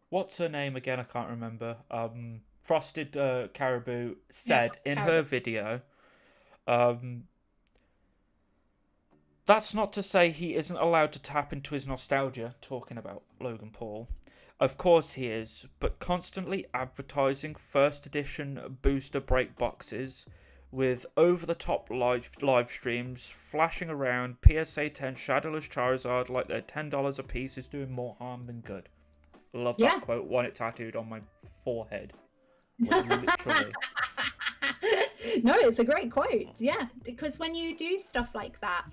what's her name again? I can't remember. Frosted Caribou said in her video, that's not to say he isn't allowed to tap into his nostalgia, talking about Logan Paul. Of course he is, but constantly advertising first edition booster break boxes with over-the-top live streams, flashing around PSA 10 Shadowless Charizard like they're $10 a piece is doing more harm than good. Love that quote. Want it tattooed on my forehead. Literally. No, it's a great quote. Yeah, because when you do stuff like that,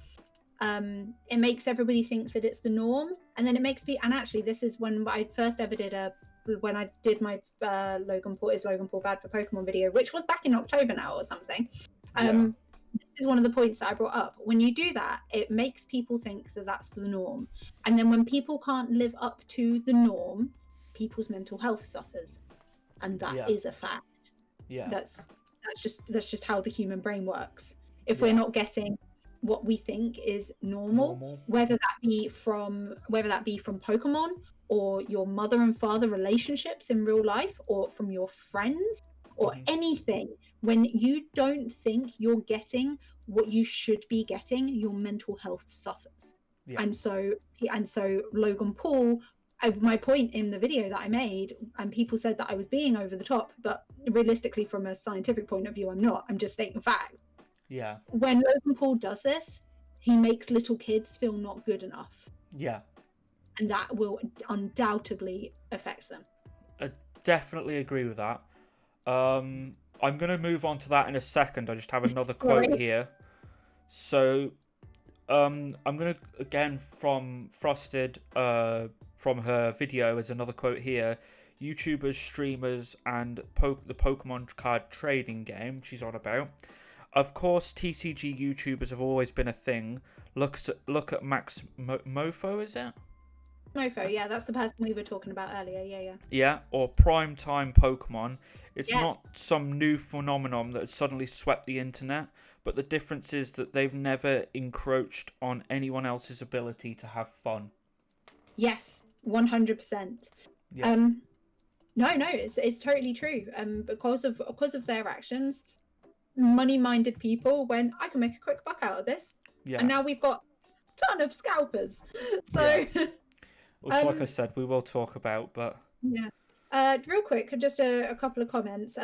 it makes everybody think that it's the norm, and then it makes me. And actually, this is when I first ever did when I did my Logan Paul bad for Pokemon video, which was back in October now or something. This is one of the points that I brought up. When you do that, it makes people think that that's the norm, and then when people can't live up to the norm, people's mental health suffers, and that is a fact. Yeah, that's just how the human brain works. If we're not getting what we think is normal, whether that be from Pokemon or your mother and father relationships in real life, or from your friends, or anything, when you don't think you're getting what you should be getting, your mental health suffers. Yeah. And so Logan Paul, my point in the video that I made, and people said that I was being over the top, but realistically, from a scientific point of view, I'm not. I'm just stating fact. Yeah. When Logan Paul does this, he makes little kids feel not good enough. Yeah. And that will undoubtedly affect them. I definitely agree with that. I'm going to move on to that in a second. I just have another quote here. So, I'm going to, again, from Frosted, from her video, as another quote here. YouTubers, streamers, and the Pokemon card trading game she's on about. Of course, TCG YouTubers have always been a thing. Look at Max Mofo, is it? Mofo, yeah, that's the person we were talking about earlier. Yeah. Yeah, or Primetime Pokemon. It's not some new phenomenon that has suddenly swept the internet, but the difference is that they've never encroached on anyone else's ability to have fun. Yes, 100%. Yeah. No, it's totally true. Because of their actions, money-minded people went, I can make a quick buck out of this. Yeah. And now we've got a ton of scalpers. So, which, like I said, we will talk about, but yeah. Real quick, just a couple of comments.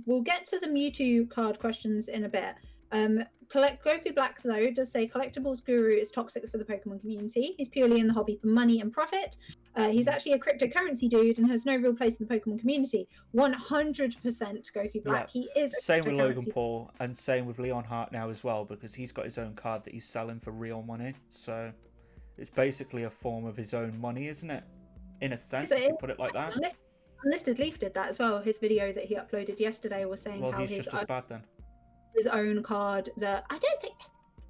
We'll get to the Mewtwo card questions in a bit. Goku Black, though, does say Collectibles Guru is toxic for the Pokemon community. He's purely in the hobby for money and profit. He's actually a cryptocurrency dude and has no real place in the Pokemon community. 100% Goku Black. Yeah. He is. Same with Logan Paul, and same with Leon Hart now as well, because he's got his own card that he's selling for real money. So it's basically a form of his own money, isn't it? In a sense, if you put it like that. Unlisted Leaf did that as well. His video that he uploaded yesterday was saying how he's just as bad then. His own card that I don't think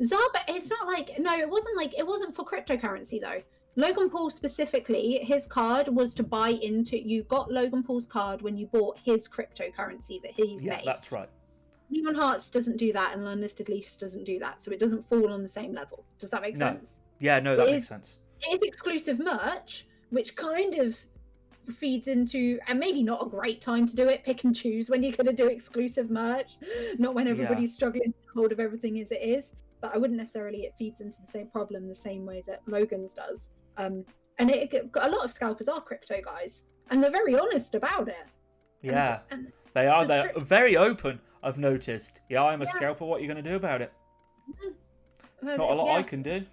Zaba. It's not like it wasn't for cryptocurrency though. Logan Paul specifically, his card was to buy into. You got Logan Paul's card when you bought his cryptocurrency that he's made. Yeah, that's right. Leon Hearts doesn't do that, and Unlisted Leafs doesn't do that, so it doesn't fall on the same level. Does that make sense? Yeah, no, that makes sense. It is exclusive merch, which kind of feeds into, and maybe not a great time to do it. Pick and choose when you're going to do exclusive merch, not when everybody's struggling to get hold of everything as it is. But I wouldn't necessarily. It feeds into the same problem the same way that Logan's does. And a lot of scalpers are crypto guys, and they're very honest about it. Yeah, and they are. They're very open. I've noticed. Yeah, I'm a scalper. What are you going to do about it? Not a lot I can do. That's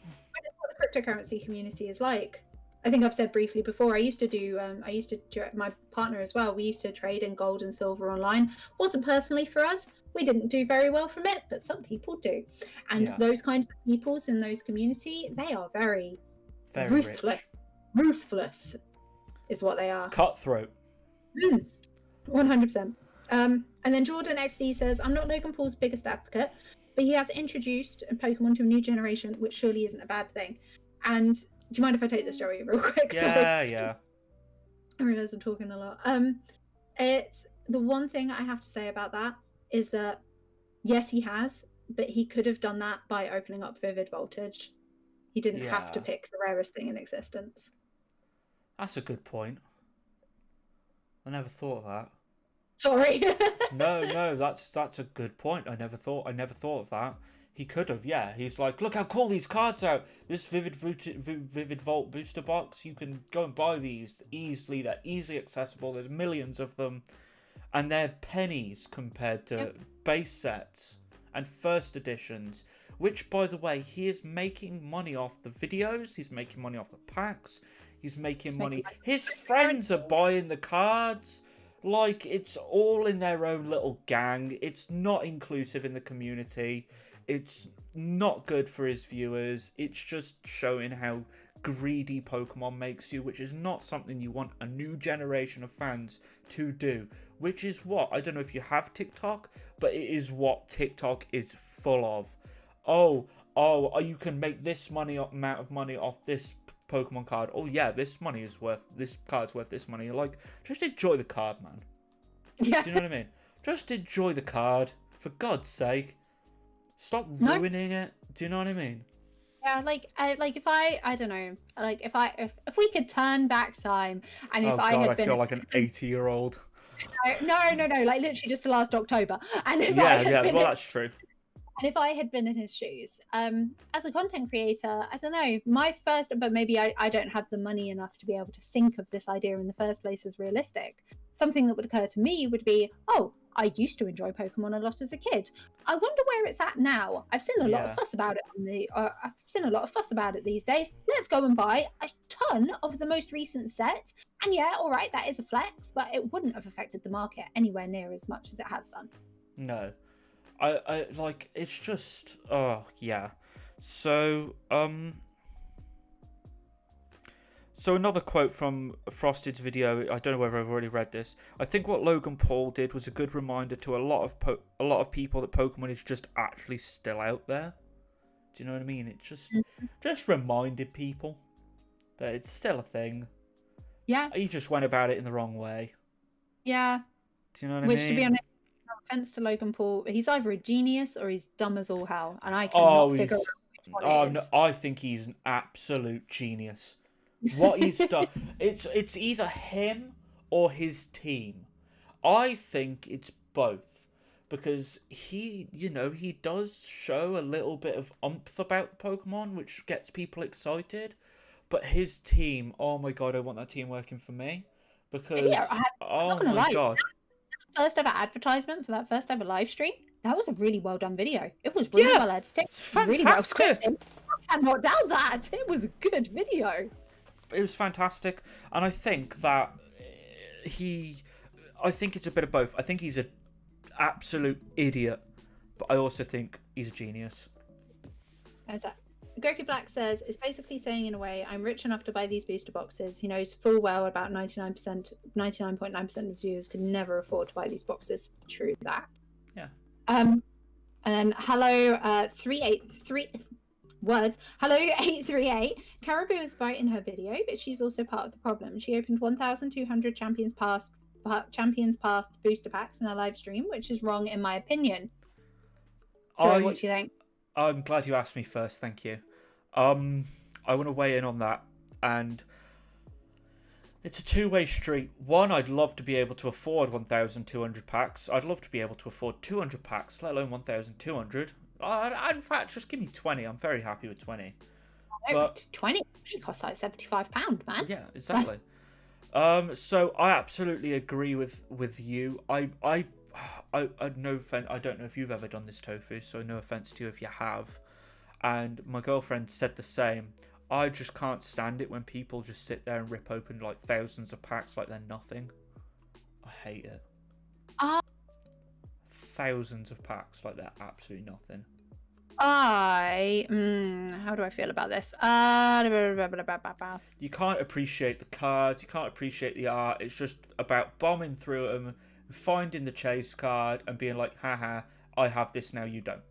what the cryptocurrency community is like. I think I've said briefly before, I used to my partner as well, we used to trade in gold and silver online. Wasn't personally for us. We didn't do very well from it, but some people do. And those kinds of peoples in those community, they are very ruthless. Rich. Ruthless is what they are. It's cutthroat. 100%. And then Jordan XD says, I'm not Logan Paul's biggest advocate, but he has introduced Pokemon to a new generation, which surely isn't a bad thing. And do you mind if I take the story real quick? Yeah. I realize I'm talking a lot. It's the one thing I have to say about that is that yes, he has, but he could have done that by opening up Vivid Voltage. He didn't have to pick the rarest thing in existence. That's a good point. I never thought of that. Sorry. No, that's a good point. I never thought of that. He could have, yeah. He's like, look how cool these cards are. This Vivid Vault booster box, you can go and buy these easily. They're easily accessible. There's millions of them. And they're pennies compared to base sets and first editions. Which, by the way, he is making money off the videos. He's making money off the packs. He's making money. His friends are buying the cards. Like, it's all in their own little gang. It's not inclusive in the community. It's not good for his viewers. It's just showing how greedy Pokemon makes you, which is not something you want a new generation of fans to do. Which is what, I don't know if you have TikTok, but it is what TikTok is full of. Oh, you can make this amount of money off this Pokemon card. Oh yeah, this card's worth this money. Like, just enjoy the card, man. Yeah. Do you know what I mean? Just enjoy the card, for God's sake. Stop ruining it. Do you know what I mean? Yeah, I don't know, like if we could turn back time, and if I feel like an 80-year-old. No, like literally just to last October, and if well, that's true. And if I had been in his shoes, as a content creator, I don't know, but maybe I don't have the money enough to be able to think of this idea in the first place as realistic. Something that would occur to me would be, oh, I used to enjoy Pokemon a lot as a kid. I wonder where it's at now. I've seen a lot of fuss about it I've seen a lot of fuss about it these days. Let's go and buy a ton of the most recent set. And yeah, all right, that is a flex, but it wouldn't have affected the market anywhere near as much as it has done. No. I like, it's just, oh yeah. So another quote from Frosted's video. I don't know whether I've already read this. I think what Logan Paul did was a good reminder to a lot of people that Pokemon is just actually still out there. Do you know what I mean? It just reminded people that it's still a thing. Yeah. He just went about it in the wrong way. Yeah. Do you know what I mean? Which, to be honest, no offense to Logan Paul, he's either a genius or he's dumb as all hell, and I cannot figure out which one it is. No, I think he's an absolute genius. What he's done, it's either him or his team. I think it's both, because he does show a little bit of oomph about Pokemon, which gets people excited. But his team, oh my god, I want that team working for me, because oh my god, that first ever advertisement for that first ever live stream, that was a really well done video. It was really well edited. It's fantastic. Really well scripted. I cannot doubt that. It was a good video. It was fantastic, and I think that I think it's a bit of both. I think he's an absolute idiot, but I also think he's a genius. Goku Black says, it's basically saying in a way, I'm rich enough to buy these booster boxes. He knows full well about 99.9% of his viewers could never afford to buy these boxes. True that. Yeah. And then hello 383 words. Hello 838. Caribou is right in her video, but she's also part of the problem. She opened 1,200 Champions Path booster packs in her live stream, which is wrong in my opinion. Joy, what do you think? I'm glad you asked me first, thank you. I want to weigh in on that, and it's a two-way street. One, I'd love to be able to afford 1,200 packs. I'd love to be able to afford 200 packs, let alone 1,200. In fact, just give me 20. I'm very happy with 20. But 20 costs like £75, man. Yeah, exactly. So I absolutely agree with you. I no offense. I don't know if you've ever done this, Tofu, so no offense to you if you have. And my girlfriend said the same. I just can't stand it when people just sit there and rip open like thousands of packs like they're nothing. I hate it. Thousands of packs like they're absolutely nothing. How do I feel about this? You can't appreciate the cards. You can't appreciate the art. It's just about bombing through them, finding the chase card, and being like, haha, I have this now, you don't.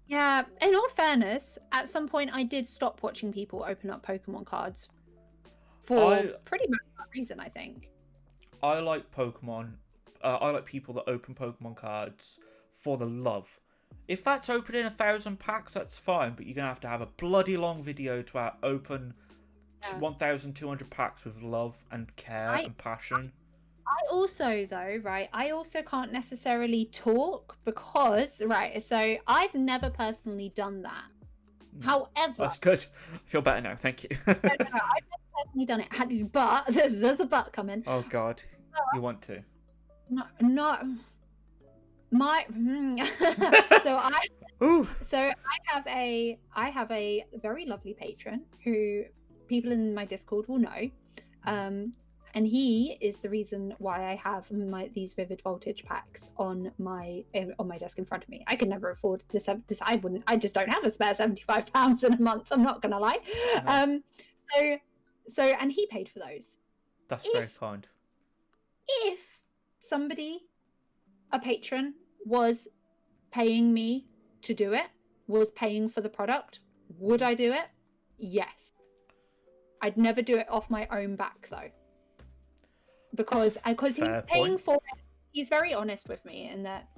Yeah, in all fairness, at some point I did stop watching people open up Pokemon cards for pretty much that reason, I think. I like Pokemon. I like people that open Pokemon cards for the love. If that's opening 1,000 packs, that's fine, but you're going to have a bloody long video to open 1,200 packs with love and care and passion. I also, though, right, I also can't necessarily talk because, right, so I've never personally done that. However... That's good. I feel better now, thank you. no, I've never personally done it, but there's a but coming. Oh, God. You want to? No. My... So I have a very lovely patron who people in my Discord will know. And he is the reason why I have these Vivid Voltage packs on my desk in front of me. I could never afford this. I just don't have a spare £75 in a month. I'm not gonna lie. No. So and he paid for those. That's very kind. If somebody, a patron, was paying me to do it, was paying for the product, would I do it? Yes. I'd never do it off my own back though. Because he's paying for it. He's very honest with me in that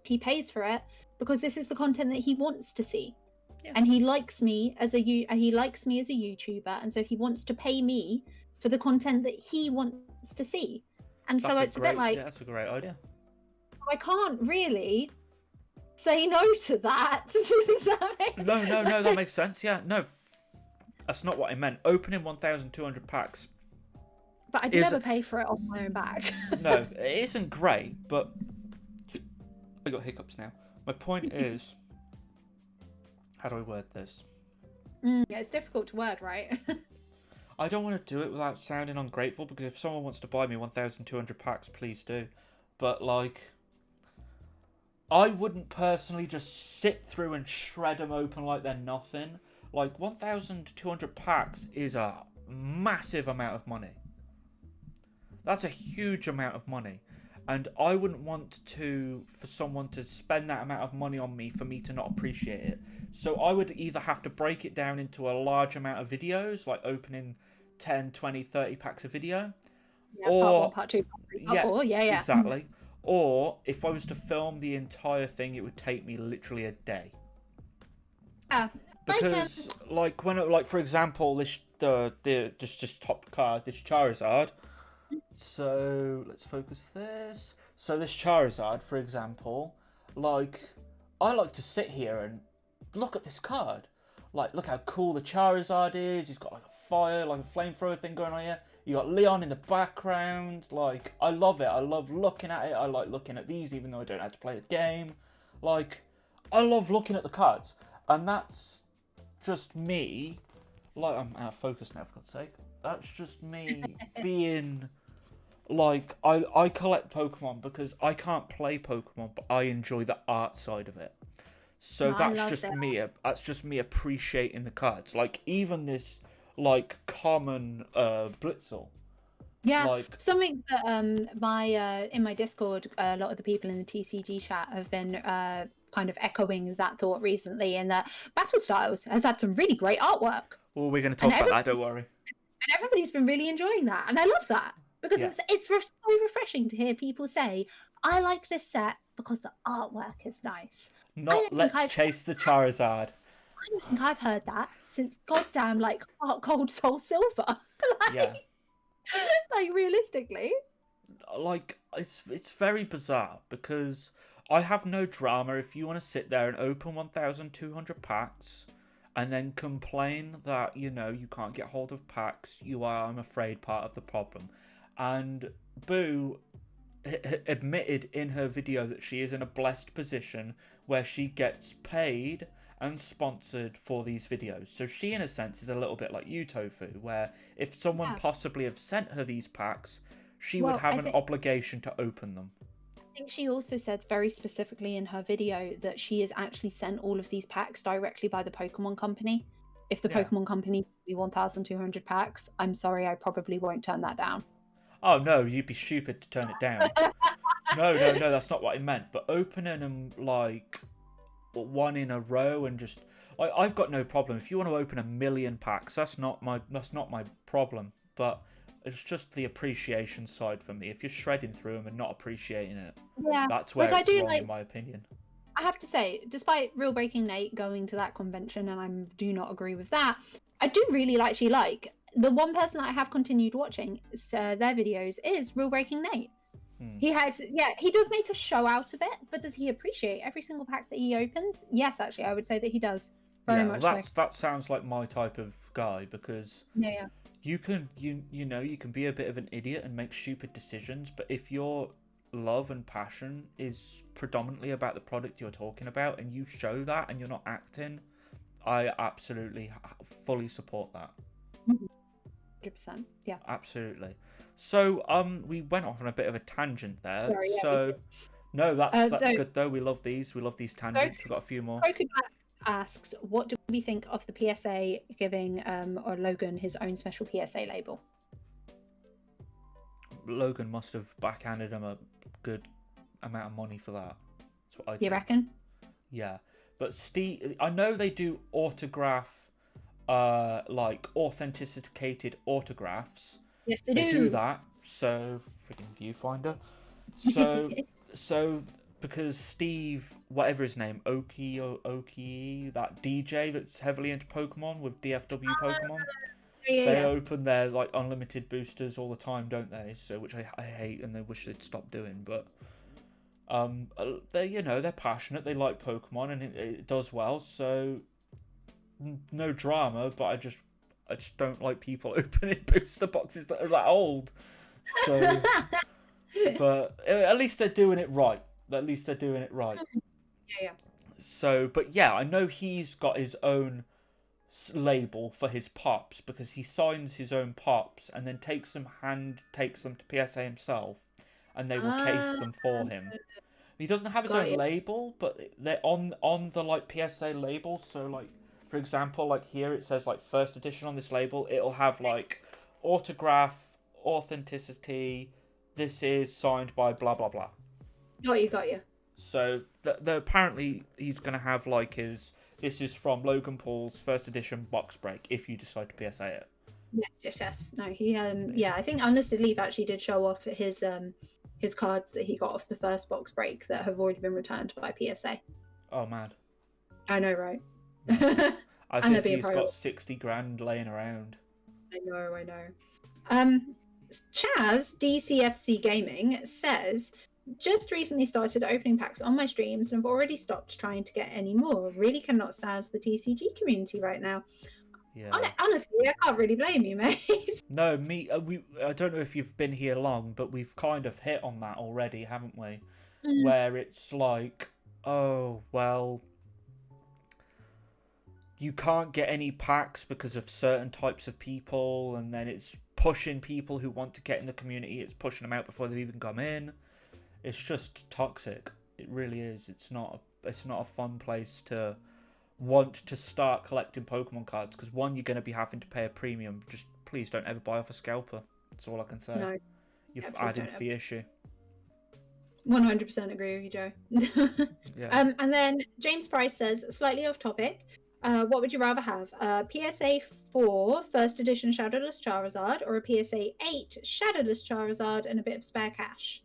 he pays for it because this is the content that he wants to see. Yeah. And he likes me as a YouTuber, and so he wants to pay me for the content that he wants to see. And so it's a bit like, that's a great idea. I can't really say no to that. Does that make No, that makes sense. Yeah, no, that's not what I meant. Opening 1,200 packs. But I do never pay for it on my own back. No, it isn't great, but I got hiccups now. My point is, how do I word this? Yeah, it's difficult to word, right? I don't want to do it without sounding ungrateful, because if someone wants to buy me 1,200 packs, please do. But, like, I wouldn't personally just sit through and shred them open like they're nothing. Like, 1,200 packs is a massive amount of money. That's a huge amount of money. And I wouldn't want for someone to spend that amount of money on me for me to not appreciate it. So I would either have to break it down into a large amount of videos, like opening 10, 20, 30 packs of video. Yeah, or, part 1, part 2, part 3, part 4. Yeah. Exactly. Or if I was to film the entire thing, it would take me literally a day. Because like for example, this top card, this Charizard. So let's focus this. So this Charizard, for example, like I like to sit here and look at this card. Like, look how cool the Charizard is. He's got like a fire, like a flamethrower thing going on here. You got Leon in the background. Like, I love it. I love looking at it. I like looking at these, even though I don't have to play the game. Like, I love looking at the cards, and that's just me. Like, I'm out of focus now, for God's sake. That's just me being like, I collect Pokemon because I can't play Pokemon, but I enjoy the art side of it. So that's just me appreciating the cards. Like, even this like common Blitzel. Yeah, like, something that in my Discord, a lot of the people in the TCG chat have been kind of echoing that thought recently, and that Battle Styles has had some really great artwork. Well, we're going to talk about that, don't worry. And everybody's been really enjoying that, and I love that, because it's so refreshing to hear people say, I like this set because the artwork is nice. Not let's chase the Charizard. I don't think I've heard that since goddamn like Heart Gold Soul Silver. Like, realistically, like, it's very bizarre, because I have no drama if you want to sit there and open 1,200 packs and then complain that, you know, you can't get hold of packs. You are, I'm afraid, part of the problem. And Boo admitted in her video that she is in a blessed position where she gets paid and sponsored for these videos. So she, in a sense, is a little bit like you, Tofu, where if someone possibly have sent her these packs, she would have an obligation to open them. I think she also said very specifically in her video that she is actually sent all of these packs directly by the Pokemon Company. If the Pokemon Company gives me 1,200 packs, I'm sorry, I probably won't turn that down. Oh, no, you'd be stupid to turn it down. No, that's not what I meant. But opening them, like, one in a row and just... like, I've got no problem. If you want to open 1 million packs, that's not my problem. But it's just the appreciation side for me. If you're shredding through them and not appreciating it, that's where it's wrong, in my opinion. I have to say, despite Real Breaking Nate going to that convention, and I do not agree with that, I do really actually like... the one person that I have continued watching their videos is Real Breaking Nate. He does make a show out of it, but does he appreciate every single pack that he opens? Yes, actually, I would say that he does. Very much so. That sounds like my type of guy, because you can you can be a bit of an idiot and make stupid decisions, but if your love and passion is predominantly about the product you're talking about, and you show that and you're not acting, I absolutely fully support that. 100%. Yeah. Absolutely. So we went off on a bit of a tangent there. Sorry, no, that's good though. We love these. We love these tangents. We've got a few more. Pokecast asks, what do we think of the PSA giving or Logan his own special PSA label? Logan must have backhanded him a good amount of money for that. That's what I think. You reckon? Yeah, but Steve, I know they do autograph, like authenticated autographs. Yes, they do that. So freaking viewfinder. So because Steve, whatever his name, Oki, that DJ that's heavily into Pokemon with DFW Pokemon, they open their like unlimited boosters all the time, don't they? So which I hate, and they wish they'd stop doing. But They're passionate. They like Pokemon, and it does well. So no drama. But I just don't like people opening booster boxes that are that old. So, but at least they're doing it right. Yeah. So, but yeah, I know he's got his own label for his pops because he signs his own pops and then takes them to PSA himself, and they will case them for him. He doesn't have his own label, but they're on the like PSA label. So like, for example, like here it says like first edition on this label. It'll have like autograph, authenticity. This is signed by blah blah blah. Got you. So apparently he's gonna have like this is from Logan Paul's first edition box break if you decide to PSA it. Yes. No, he I think Unlisted Leaf actually did show off his cards that he got off the first box break that have already been returned by PSA. Oh man. I know, right? As if he's got 60 grand laying around. I know. Chaz DCFC Gaming says, just recently started opening packs on my streams and have already stopped trying to get any more. Really cannot stand the TCG community right now. Yeah. Honestly, I can't really blame you, mate. No, I don't know if you've been here long, but we've kind of hit on that already, haven't we? Where it's like, oh, well, you can't get any packs because of certain types of people, and then it's pushing people who want to get in the community. It's pushing them out before they've even come in. It's just toxic. It really is. It's not a fun place to want to start collecting Pokemon cards because one, you're going to be having to pay a premium. Just please don't ever buy off a scalper. That's all I can say. No. You're adding to the issue. 100% agree with you, Joe. Yeah. And then James Price says, slightly off topic, what would you rather have? A PSA 4 first edition Shadowless Charizard or a PSA 8 Shadowless Charizard and a bit of spare cash?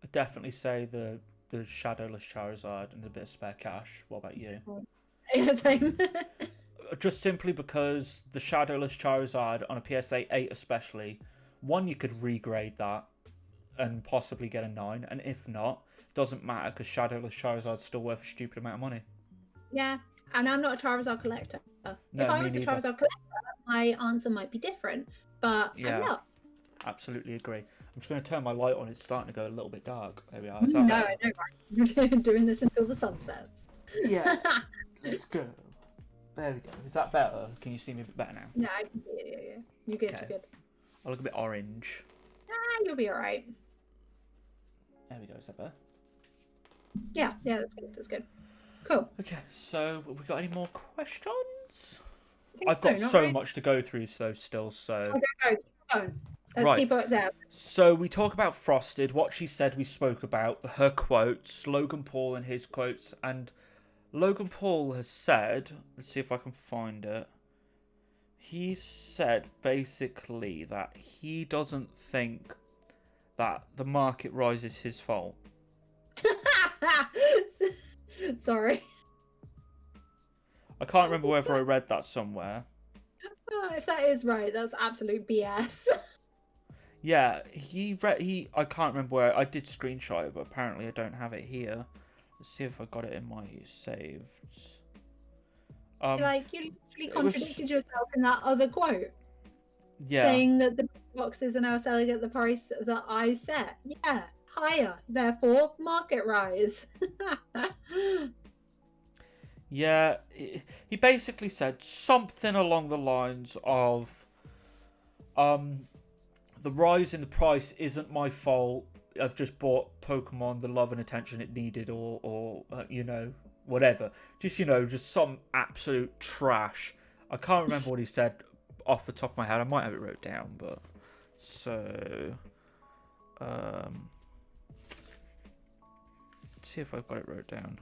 I'd definitely say the Shadowless Charizard and a bit of spare cash. What about you? Yeah, same. Just simply because the Shadowless Charizard on a PSA 8 especially, one, you could regrade that and possibly get a 9, and if not, doesn't matter because Shadowless Charizard's still worth a stupid amount of money. Yeah, and I'm not a Charizard collector. No, if I was a Charizard collector, my answer might be different, but yeah, I'm not. Absolutely agree. I'm just going to turn my light on. It's starting to go a little bit dark. There we are. No, I know, right? We're doing this until the sun sets. Yeah. Let's go. There we go. Is that better? Can you see me a bit better now? Yeah, I can see it. Yeah. You're good. Okay. You're good. I look a bit orange. You'll be all right. There we go. Is that better? Yeah, that's good. That's good. Cool. Okay, so have we got any more questions? I've got so much to go through, still. So. Okay, go. Let's keep it down. So we talk about Frosted, what she said we spoke about, her quotes, Logan Paul and his quotes, and Logan Paul has said, let's see if I can find it, he said basically that he doesn't think that the market rise is his fault. Sorry. I can't remember whether I read that somewhere. If that is right, that's absolute BS. Yeah, I can't remember where I did screenshot it, but apparently I don't have it here. Let's see if I got it in my saved. You literally contradicted yourself in that other quote. Yeah. Saying that the boxes are now selling at the price that I set. Yeah, higher. Therefore, market rise. Yeah, he basically said something along the lines of, the rise in the price isn't my fault. I've just bought Pokemon the love and attention it needed, or whatever. Just some absolute trash. I can't remember what he said off the top of my head. I might have it wrote down, but so let's see if I've got it wrote down.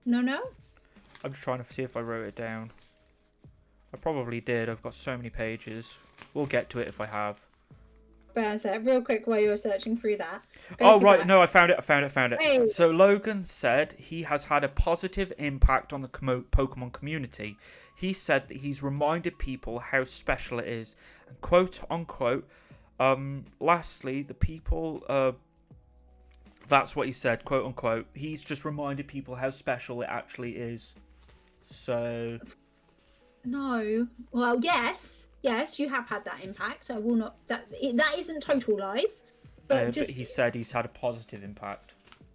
No? I'm just trying to see if I wrote it down. I probably did. I've got so many pages. We'll get to it if I have. Bearset, real quick while you're searching through that. Oh, right. No, I found it. Hey. So Logan said he has had a positive impact on the Pokemon community. He said that he's reminded people how special it is. And quote unquote, lastly, the people, that's what he said, quote unquote. He's just reminded people how special it actually is. So... No. Well, yes, you have had that impact. I will not. That isn't total lies, but but he said he's had a positive impact.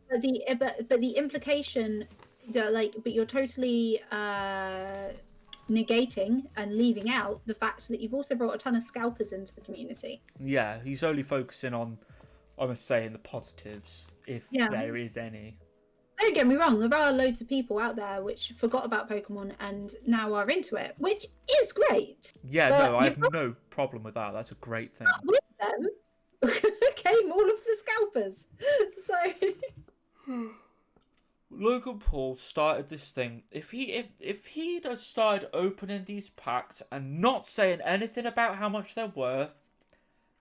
But the implication that but you're totally negating and leaving out the fact that you've also brought a ton of scalpers into the community. Yeah, he's only focusing on, I'm saying, the positives, if there is any. Don't get me wrong, there are loads of people out there which forgot about Pokemon and now are into it, which is great. Yeah, no, I have no problem with that. That's a great thing. With them came all of the scalpers. So Logan Paul started this thing. If he'd have started opening these packs and not saying anything about how much they're worth,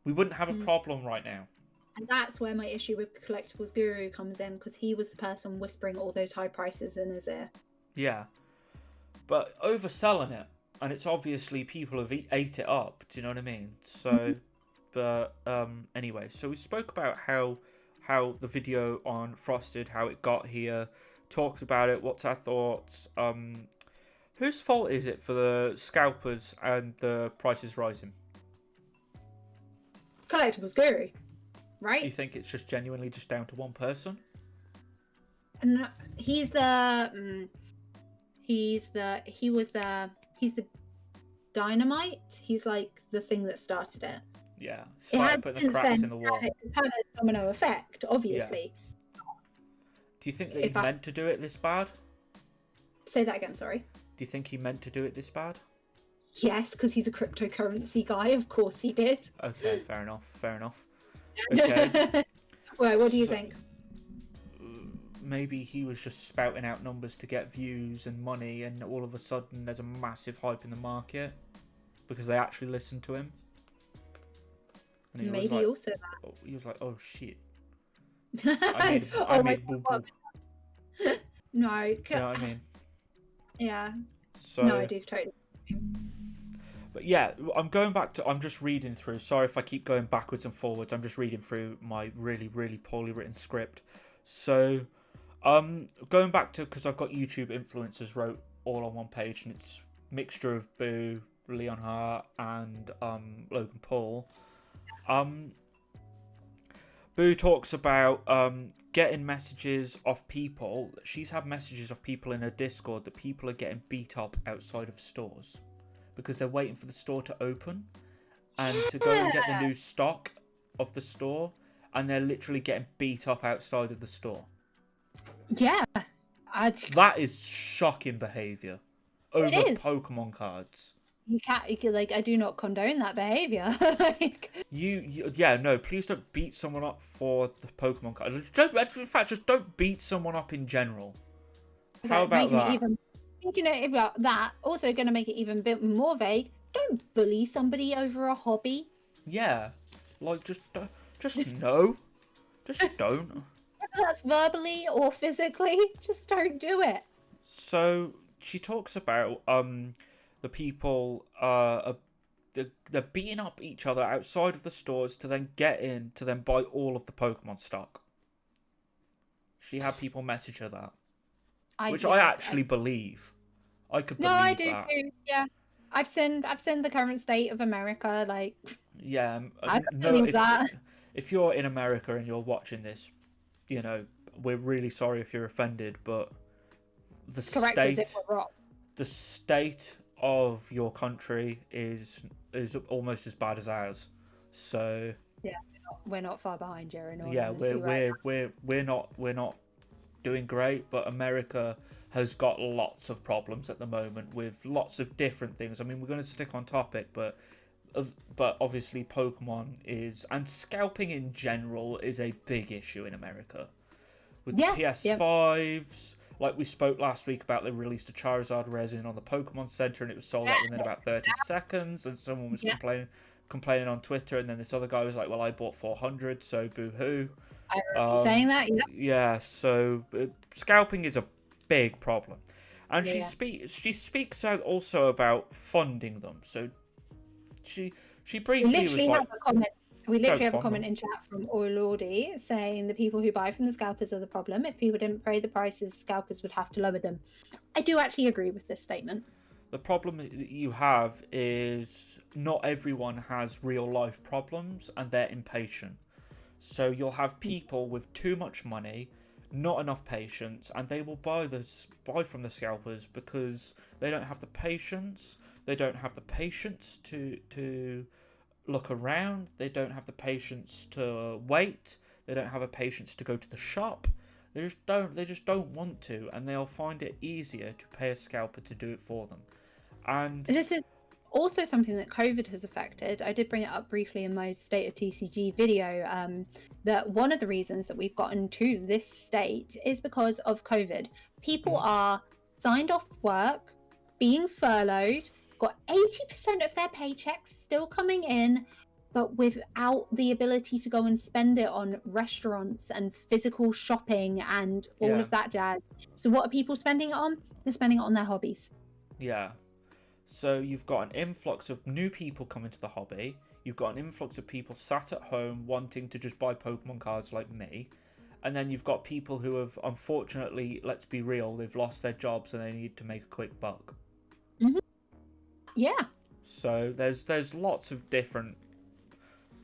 we wouldn't have a problem right now. And that's where my issue with Collectibles Guru comes in, because he was the person whispering all those high prices in his ear. Yeah. But overselling it, and it's obviously people have ate it up, do you know what I mean? So, but anyway, so we spoke about how the video on Frosted, how it got here, talked about it, what's our thoughts, whose fault is it for the scalpers and the prices rising? Collectibles Guru. Right? You think it's just genuinely just down to one person? No, he's the dynamite. He's like the thing that started it. Yeah, started putting the cracks in the wall. It's had a domino effect, obviously. Yeah. Do you think that he meant to do it this bad? Say that again, sorry. Do you think he meant to do it this bad? Yes, because he's a cryptocurrency guy. Of course he did. Okay, fair enough. Okay. Well, what do you think? Maybe he was just spouting out numbers to get views and money, and all of a sudden there's a massive hype in the market because they actually listened to him. And maybe like, also that. He was like, "Oh shit! I made boo boo." No. Do you know what I mean? Yeah. So, no, I do totally. But yeah, I'm just reading through. Sorry if I keep going backwards and forwards. I'm just reading through my really, really poorly written script. So, going back to, because I've got YouTube influencers wrote all on one page, and it's mixture of Boo, Leon Hart, and Logan Paul. Boo talks about getting messages of people. She's had messages of people in her Discord that people are getting beat up outside of stores because they're waiting for the store to open and to go and get the new stock of the store, and they're literally getting beat up outside of the store. Yeah. That is shocking behaviour over Pokemon cards. You can't, I do not condone that behaviour. No, please don't beat someone up for the Pokemon card. In fact, just don't beat someone up in general. How about that? Thinking about that, also going to make it even a bit more vague. Don't bully somebody over a hobby. Yeah, like just no, just don't. Whether that's verbally or physically, just don't do it. So she talks about the people they're beating up each other outside of the stores to then get in to then buy all of the Pokemon stock. She had people message her that. Which I actually believe. I could believe that. No, I do too. Yeah, I've seen the current state of America. Like, yeah, I believe that. If you're in America and you're watching this, you know, we're really sorry if you're offended, but the state of your country is almost as bad as ours. So yeah, we're not far behind, Jerry. Yeah, we're not doing great, but America has got lots of problems at the moment with lots of different things. I mean, we're going to stick on topic, but obviously Pokemon is, and scalping in general is a big issue in America. With the PS5s, like we spoke last week about, they released a Charizard resin on the Pokemon Center and it was sold out within about 30 seconds, and someone was complaining on Twitter, and then this other guy was like, well, I bought 400, so boo-hoo. I remember you saying that, yeah. Yeah, so scalping is a big problem. And Yeah. she speaks out also about funding them. So she briefly was like... We literally have a comment in chat from Orlordi saying the people who buy from the scalpers are the problem. If people didn't pay the prices, scalpers would have to lower them. I do actually agree with this statement. The problem that you have is not everyone has real life problems and they're impatient. So you'll have people with too much money, not enough patience, and they will buy from the scalpers because they don't have the patience. They don't have the patience to look around. They don't have the patience to wait. They don't have a patience to go to the shop. They just don't want to, and they'll find it easier to pay a scalper to do it for them. And this is also something that COVID has affected. I did bring it up briefly in my State of TCG video, that one of the reasons that we've gotten to this state is because of COVID. People are signed off work, being furloughed, got 80% of their paychecks still coming in, but without the ability to go and spend it on restaurants and physical shopping and all of that jazz. So what are people spending it on? They're spending it on their hobbies. Yeah. So you've got an influx of new people coming to the hobby. You've got an influx of people sat at home wanting to just buy Pokemon cards like me. And then you've got people who have, unfortunately, let's be real, they've lost their jobs and they need to make a quick buck. Mm-hmm. Yeah. So there's lots of different,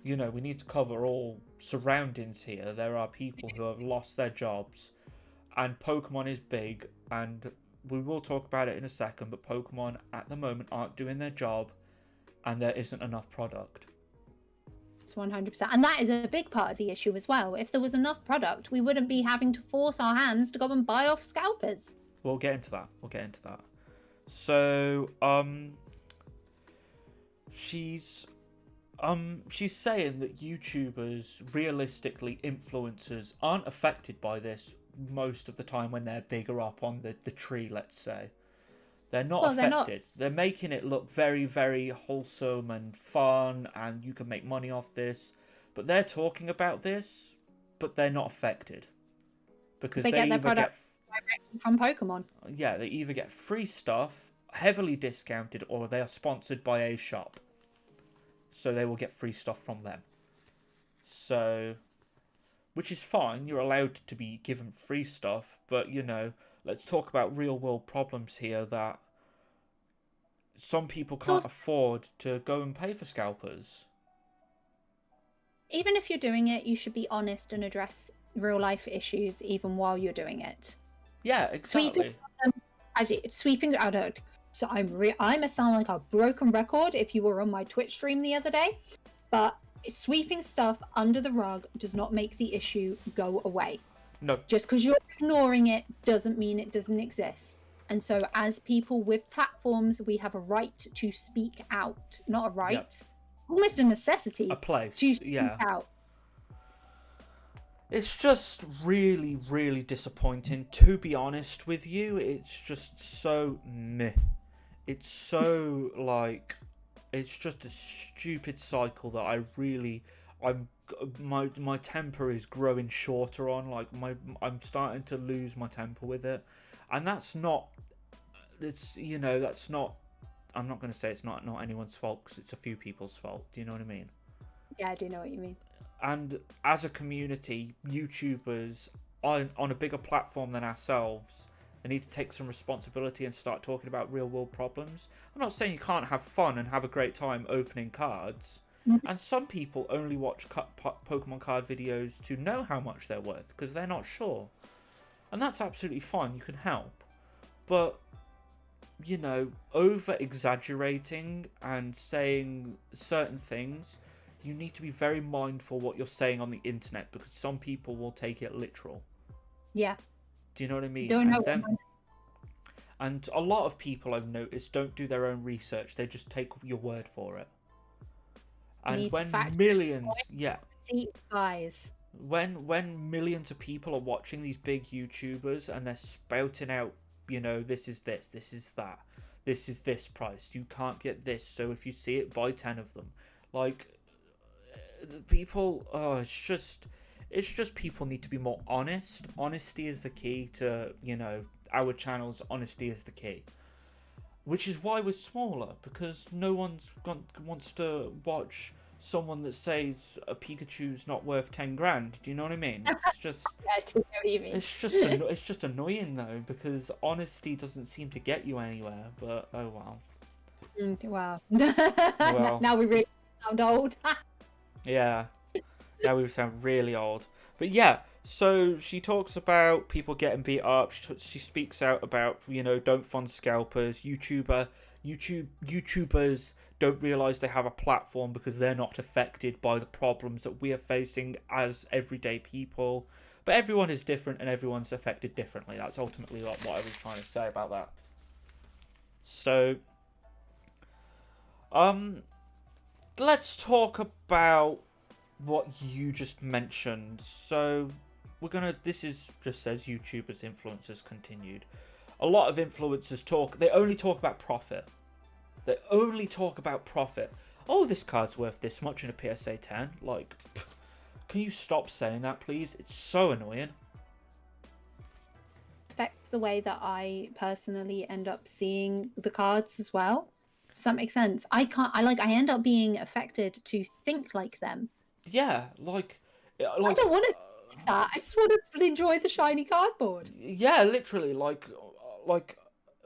we need to cover all surroundings here. There are people who have lost their jobs, and Pokemon is big, and we will talk about it in a second, but Pokemon at the moment aren't doing their job, and there isn't enough product. It's 100%. And that is a big part of the issue as well. If there was enough product, we wouldn't be having to force our hands to go and buy off scalpers. We'll get into that. So, she's saying that YouTubers, realistically, influencers, aren't affected by this most of the time when they're bigger up on the tree, let's say. They're not affected. They're making it look very, very wholesome and fun, and you can make money off this. But they're talking about this, but they're not affected. Because they get their product directly from Pokemon. Yeah, they either get free stuff, heavily discounted, or they are sponsored by a shop. So they will get free stuff from them. So... which is fine, you're allowed to be given free stuff, but, let's talk about real-world problems here that some people can't afford to go and pay for scalpers. Even if you're doing it, you should be honest and address real-life issues even while you're doing it. Yeah, exactly. So I'm a sound like a broken record if you were on my Twitch stream the other day, but sweeping stuff under the rug does not make the issue go away. No. Just because you're ignoring it doesn't mean it doesn't exist. And so as people with platforms, we have a right to speak out. Not a right, almost a necessity. A place. To speak out. It's just really, really disappointing, to be honest with you. It's just so meh. It's so, it's just a stupid cycle that my temper is growing shorter on. I'm starting to lose my temper with it, and that's not. I'm not going to say it's not anyone's fault, because it's a few people's fault. Do you know what I mean? Yeah, I do know what you mean. And as a community, YouTubers on a bigger platform than ourselves, they need to take some responsibility and start talking about real world problems. I'm not saying you can't have fun and have a great time opening cards. Mm-hmm. And some people only watch Pokemon card videos to know how much they're worth, because they're not sure. And that's absolutely fine, you can help. But, over exaggerating and saying certain things, you need to be very mindful what you're saying on the internet, because some people will take it literal. Yeah. Do you know what I mean? Don't know. And a lot of people I've noticed don't do their own research. They just take your word for it. And when millions, when millions of people are watching these big YouTubers and they're spouting out, this is this is that, this is this price, you can't get this, so if you see it, buy 10 of them. Like, people, it's just people need to be more honest. Honesty is the key to, our channels. Honesty is the key. Which is why we're smaller, because no one's wants to watch someone that says a Pikachu's not worth 10 grand. Do you know what I mean? It's just, I do know what you mean. it's just annoying though, because honesty doesn't seem to get you anywhere. But oh well. Wow. Well. Now we really sound old. Yeah. Now we sound really old. But yeah, so she talks about people getting beat up. She speaks out about, don't fund scalpers. YouTubers don't realise they have a platform because they're not affected by the problems that we are facing as everyday people. But everyone is different and everyone's affected differently. That's ultimately what I was trying to say about that. So, let's talk about what you just mentioned. So this just says YouTubers, influencers continued. A lot of influencers they only talk about profit. They only talk about profit. Oh, this card's worth this much in a PSA 10. Like, can you stop saying that, please? It's so annoying. Affects the way that I personally end up seeing the cards as well. Does that make sense? I end up being affected to think like them. Yeah, like I don't want to think that. I just want to enjoy the shiny cardboard. Yeah, literally, like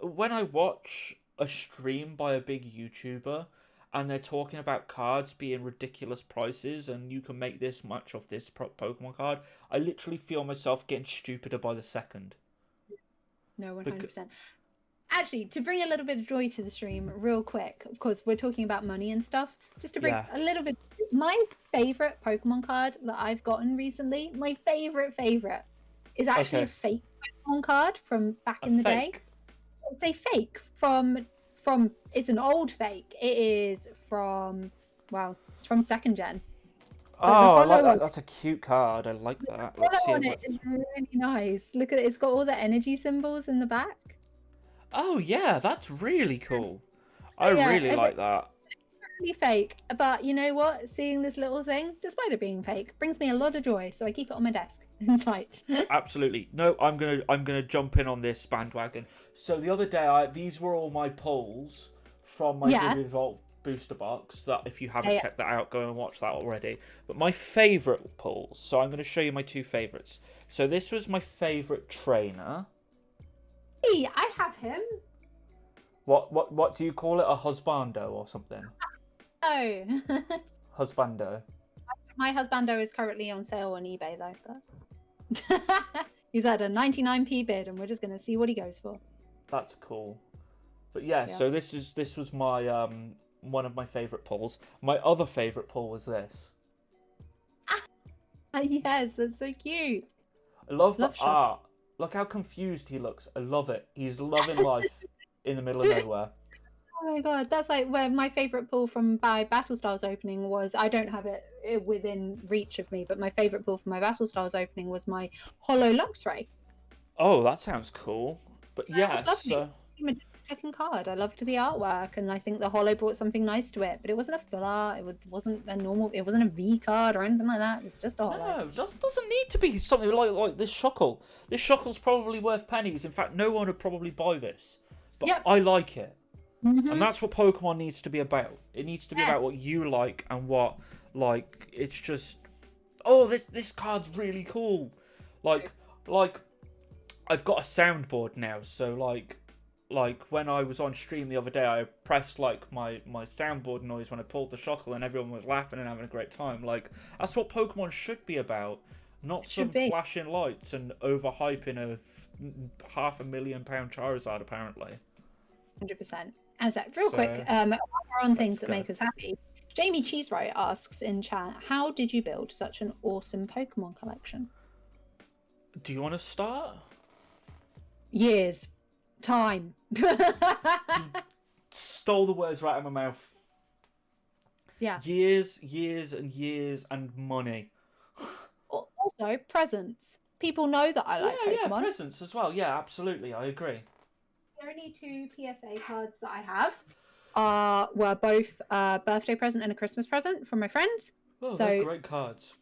when I watch a stream by a big YouTuber and they're talking about cards being ridiculous prices and you can make this much of this Pokemon card, I literally feel myself getting stupider by the second. No, 100%. Actually, to bring a little bit of joy to the stream real quick, of course, we're talking about money and stuff. Just to bring a little bit, my favorite Pokemon card that I've gotten recently, my favorite is actually a fake Pokemon card from back in the day. It's a fake from it's an old fake. It is from, it's from 2nd gen. Oh, I like that. That's a cute card. I like that. Let's see it. It's really nice. Look at it. It's got all the energy symbols in the back. Oh yeah, that's really cool. I really like that. It's really fake, but you know what? Seeing this little thing, despite it being fake, brings me a lot of joy. So I keep it on my desk in sight. Absolutely. No, I'm gonna jump in on this bandwagon. So the other day, these were all my polls from my Vivid booster box. That if you haven't checked that out, go and watch that already. But my favorite polls. So I'm going to show you my two favorites. So this was my favorite trainer. Hey, I have him. What do you call it? A husbando or something? Oh. Husbando. My husbando is currently on sale on eBay though. But... He's at a 99p bid, and we're just going to see what he goes for. That's cool. But yeah, so this was my one of my favorite pulls. My other favorite pull was this. Yes, that's so cute. I love the art. Look how confused he looks. I love it. He's loving life in the middle of nowhere. Oh my god, that's like where my favorite pull from my Battle Styles opening was. I don't have it within reach of me, but my favorite pull from my Battle Styles opening was my Holo Luxray. Oh, that sounds cool. But yeah, Second card. I loved the artwork, and I think the Holo brought something nice to it. But it wasn't a full art. It wasn't a normal. It wasn't a V card or anything like that. It was just a Holo. No, it doesn't need to be something like this Shuckle. This Shuckle's probably worth pennies. In fact, no one would probably buy this. But I like it. Mm-hmm. And that's what Pokemon needs to be about. It needs to be about what you like and what, like, it's just, oh, this card's really cool. Like, I've got a soundboard now, so, like when I was on stream the other day, I pressed, like, my soundboard noise when I pulled the Shuckle and everyone was laughing and having a great time. Like, that's what Pokemon should be about. Not some flashing lights and overhyping a £500,000 Charizard, apparently. 100%. And so, real quick, on things that make us happy. Jamie Cheesewright asks in chat, how did you build such an awesome Pokemon collection? Do you want to start? Years. Time. You stole the words right out of my mouth. Yeah. Years and years and money. Also, presents. People know that I like Pokemon. Yeah, presents as well. Yeah, absolutely. I agree. There are only 2 PSA cards that I have. were both a birthday present and a Christmas present from my friends. Oh, so they're great cards.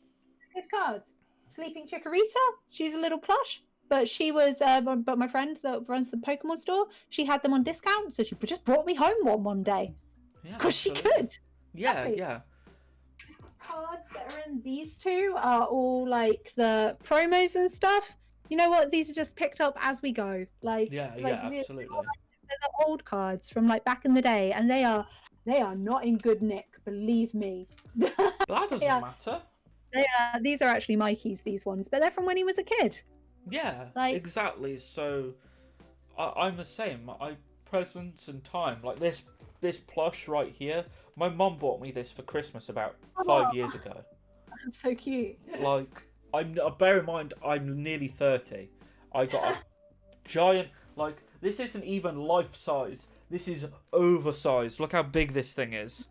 Good cards. Sleeping Chikorita, she's a little plush, but she was. But my friend that runs the Pokemon store, she had them on discount, so she just brought me home one day because she could. Yeah, Definitely. yeah. Cards that are in these two are all like the promos and stuff. You know what? These are just picked up as we go. Yeah, absolutely. They're the old cards from like back in the day, and they are not in good nick. Believe me. But that doesn't matter. These are actually Mikey's, these ones, but they're from when he was a kid. Yeah, exactly. So I'm the same. Presents and time. Like this plush right here. My mum bought me this for Christmas about 5 years ago. That's so cute. Like, bear in mind, I'm nearly 30. I got a giant, like, this isn't even life size. This is oversized. Look how big this thing is.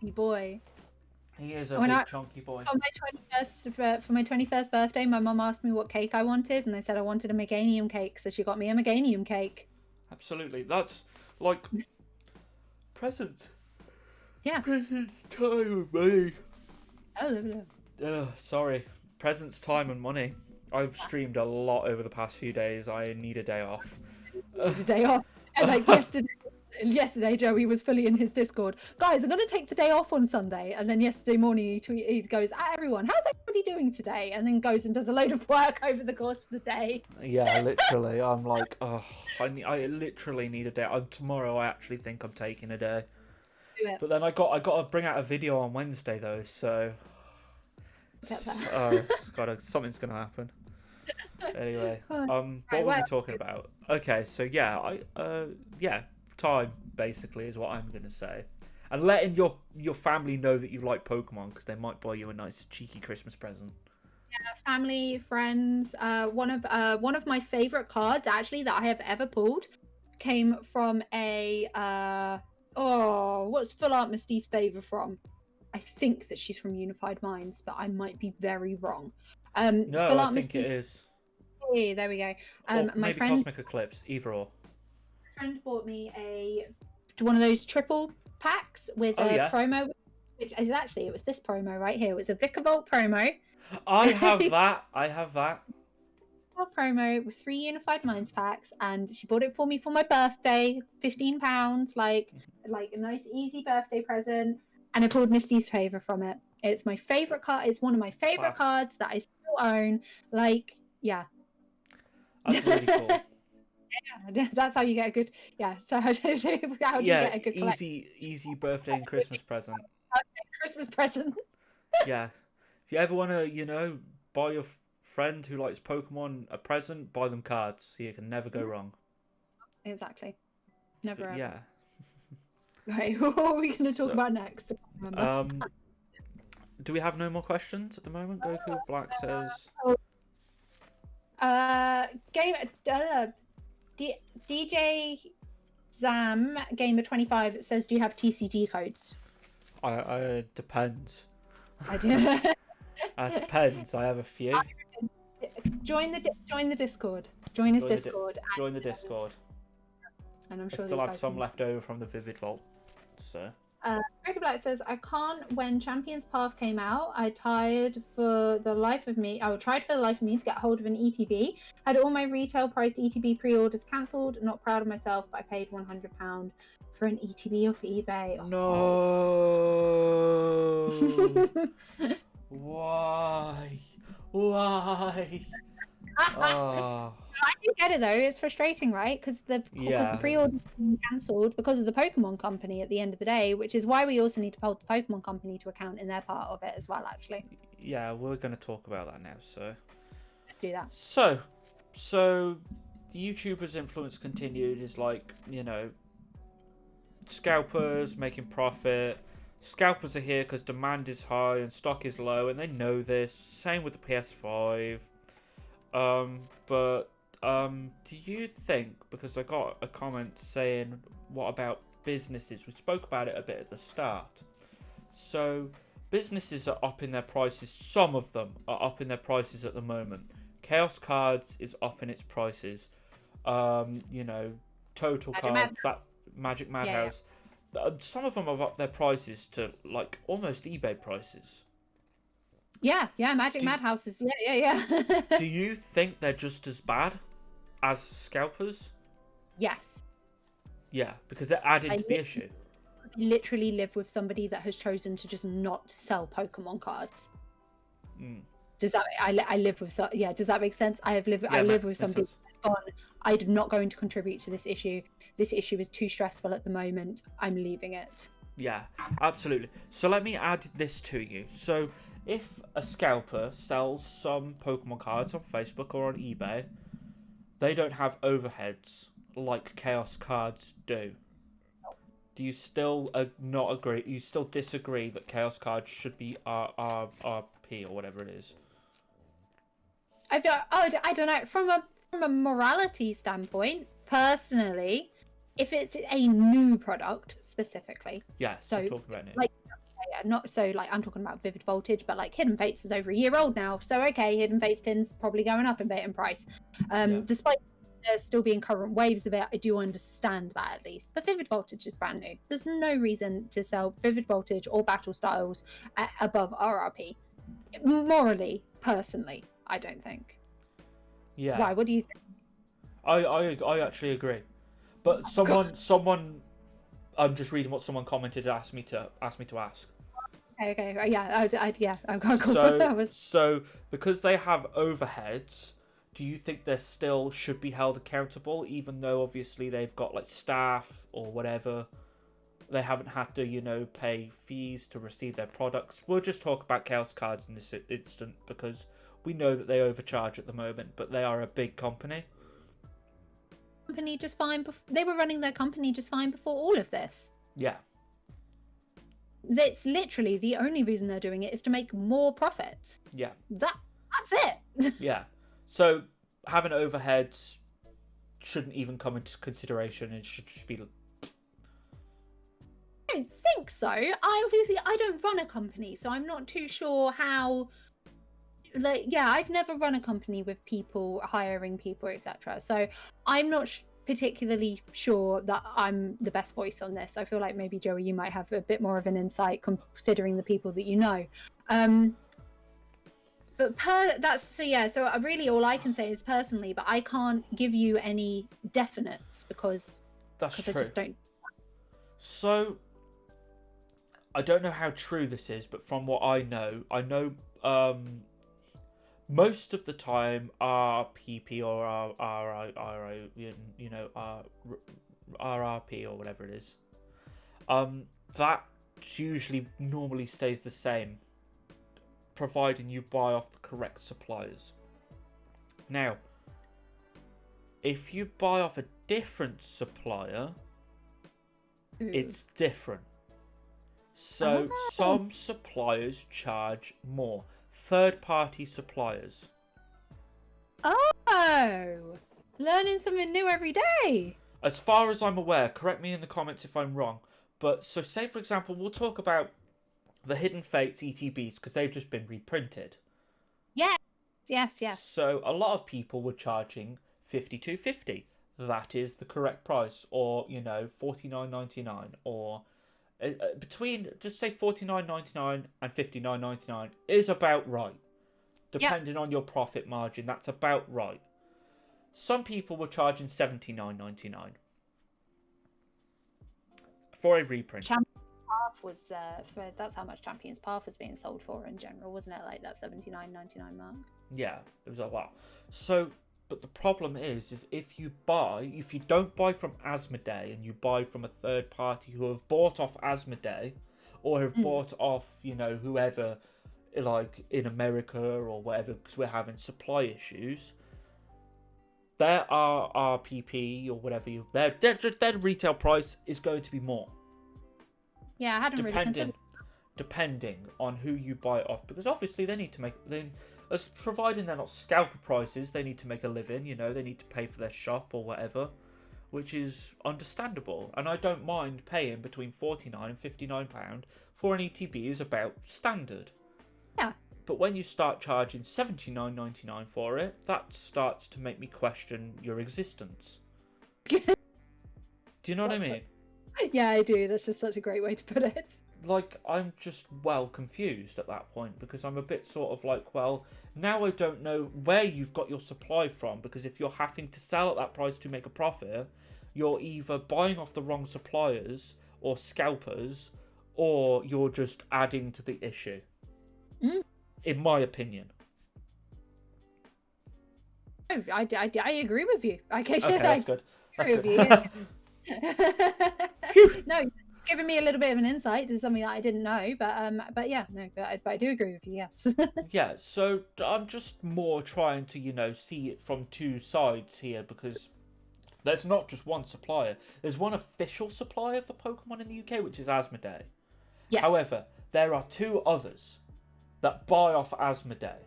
Boy. He is a big chunky boy. For my 21st birthday, my mum asked me what cake I wanted, and I said I wanted a Meganium cake, so she got me a Meganium cake. Absolutely. That's, like, presents. Yeah. Presents, time, and money. Oh, lovely. Sorry. Presents, time, and money. I've streamed a lot over the past few days. I need a day off. A day off. And like yesterday, Joey was fully in his Discord. Guys, I'm going to take the day off on Sunday. And then yesterday morning, he goes, everyone, how's everybody doing today? And then goes and does a load of work over the course of the day. Yeah, literally. I'm like, I literally need a day. Tomorrow, I actually think I'm taking a day. Do it. But then I got to bring out a video on Wednesday though, so something's gonna happen. Anyway, what were we talking about? Okay, so yeah, time basically is what I'm gonna say, and letting your family know that you like Pokemon because they might buy you a nice cheeky Christmas present. Yeah, family, friends. One of my favorite cards actually that I have ever pulled came from a what's Full Art Misty's favor from? I think that she's from Unified Minds, but I might be very wrong. No, Full I Art think Misty... it is. Hey, there we go. Or my maybe friend Cosmic Eclipse, either or. My friend bought me one of those triple packs with promo, which is actually, it was this promo right here. It was a Vikavolt promo. I have that. Promo with 3 Unified Minds packs, and she bought it for me for my birthday. £15, like a nice easy birthday present. And I pulled Misty's favor from it. It's my favorite card. It's one of my favorite cards that I still own. Like, yeah. That's really cool. Yeah, that's how you get a good. Yeah. So how do you get a good easy birthday and Christmas present. Christmas present. Yeah. If you ever want to, buy your friend who likes Pokemon a present, buy them cards. So you can never go wrong. Exactly. Never ever. Yeah. Right, what are we going to talk about next? Do we have no more questions at the moment? Goku Black says. DJ Zam Gamer 25 says, "Do you have TCG codes?" I depends. I do. It depends. I have a few. Join the Discord. Join his Discord. Join the Discord. And I'm sure I still have some left over from the Vivid Vault. So. Ricky Black says, "I can't. When Champions Path came out, I tried for the life of me to get hold of an ETB. Had all my retail priced ETB pre-orders cancelled. Not proud of myself, but I paid £100 for an ETB off eBay." Oh. No. Why? Oh. I do get it though. It's frustrating, right? Because the pre-order cancelled because of the Pokemon Company at the end of the day, which is why we also need to hold the Pokemon Company to account in their part of it as well. Actually. Yeah, we're going to talk about that now. So. Let's do that. So the YouTubers' influence continued. Is like scalpers making profit. Scalpers are here because demand is high and stock is low, and they know this. Same with the PS5. Do you think, because I got a comment saying, what about businesses? We spoke about it a bit at the start. So, businesses are upping their prices. Some of them are upping their prices at the moment. Chaos Cards is upping its prices. Total Cards, that Magic Madhouse. some of them have upped their prices to like almost eBay prices. Yeah, Magic Madhouses. Yeah. Do you think they're just as bad as scalpers? Yes. Yeah, because they're adding to the issue. I literally live with somebody that has chosen to just not sell Pokemon cards. Does that? I live with. Yeah. Does that make sense? I live with somebody that's gone. I'm not going to contribute to this issue. This issue is too stressful at the moment. I'm leaving it. Yeah, absolutely. So let me add this to you. So if a scalper sells some Pokemon cards on Facebook or on eBay, they don't have overheads like Chaos cards do. Do you still not agree? You still disagree that Chaos cards should be RRP or whatever it is? I don't know. From a morality standpoint, personally, if it's a new product specifically. Yeah, so talking about new. Like, yeah, not so like I'm talking about Vivid Voltage, but like Hidden Fates is over a year old now. So okay, Hidden Fates tin's probably going up in price. Despite there still being current waves of it, I do understand that at least. But Vivid Voltage is brand new. There's no reason to sell Vivid Voltage or Battle Styles above RRP. Morally, personally, I don't think. Yeah. Why? What do you think? I actually agree. But someone I'm just reading what someone commented and asked me to ask. Okay. Yeah. So because they have overheads, do you think they still should be held accountable, even though obviously they've got like staff or whatever? They haven't had to, pay fees to receive their products. We'll just talk about Chaos cards in this instant because we know that they overcharge at the moment, but they are a big company. Company just fine. They were running their company just fine before all of this. Yeah. It's literally the only reason they're doing it is to make more profit. Yeah. That's it. Yeah. So having overheads shouldn't even come into consideration. It should just be. I don't think so. I don't run a company, so I'm not too sure how. I've never run a company with people hiring people, etc. So I'm not particularly sure that I'm the best voice on this. I feel like maybe Joey, you might have a bit more of an insight considering the people that you know. So really all I can say is personally, but I can't give you any definites because that's true. I just don't. So I don't know how true this is, but from what I know most of the time RPP or RRP or whatever it is, that usually normally stays the same, providing you buy off the correct suppliers. Now, if you buy off a different supplier, it's different. So some suppliers charge more. Third-party suppliers. Oh, learning something new every day. As far as I'm aware, correct me in the comments if I'm wrong, but so say for example, we'll talk about the Hidden Fates ETBs because they've just been reprinted. Yes. So a lot of people were charging $52.50. That is the correct price, or $49.99, or between just say $49.99 and $59.99 is about right, depending on your profit margin. That's about right. Some people were charging $79.99 for a reprint. Champions Path was that's how much Champions Path was being sold for in general, wasn't it? Like that $79.99 mark. Yeah, it was a lot. So, but the problem is if you don't buy from Asmodee and you buy from a third party who have bought off Asmodee or have bought off, whoever, like in America or whatever, because we're having supply issues, their RRPP or whatever, their retail price is going to be more. Yeah, I hadn't really considered. Depending on who you buy it off, because obviously they need to make as providing they're not scalper prices, they need to make a living, they need to pay for their shop or whatever, which is understandable. And I don't mind paying between £49 and £59 for an ETB is about standard. Yeah. But when you start charging $79.99 for it, that starts to make me question your existence. Do you know what I mean? Yeah, I do. That's just such a great way to put it. Like, I'm just confused at that point, because I'm a bit sort of like, well, now I don't know where you've got your supply from, because if you're having to sell at that price to make a profit, you're either buying off the wrong suppliers or scalpers, or you're just adding to the issue. In my opinion. I agree with you. Okay, that's good. That's good. No, giving me a little bit of an insight to something that I didn't know, but yeah, no, but I do agree with you. Yes. Yeah, so I'm just more trying to see it from two sides here, because there's not just one supplier. There's one official supplier for Pokemon in the UK, which is Asmodee. Yes. However, there are two others that buy off Asmodee.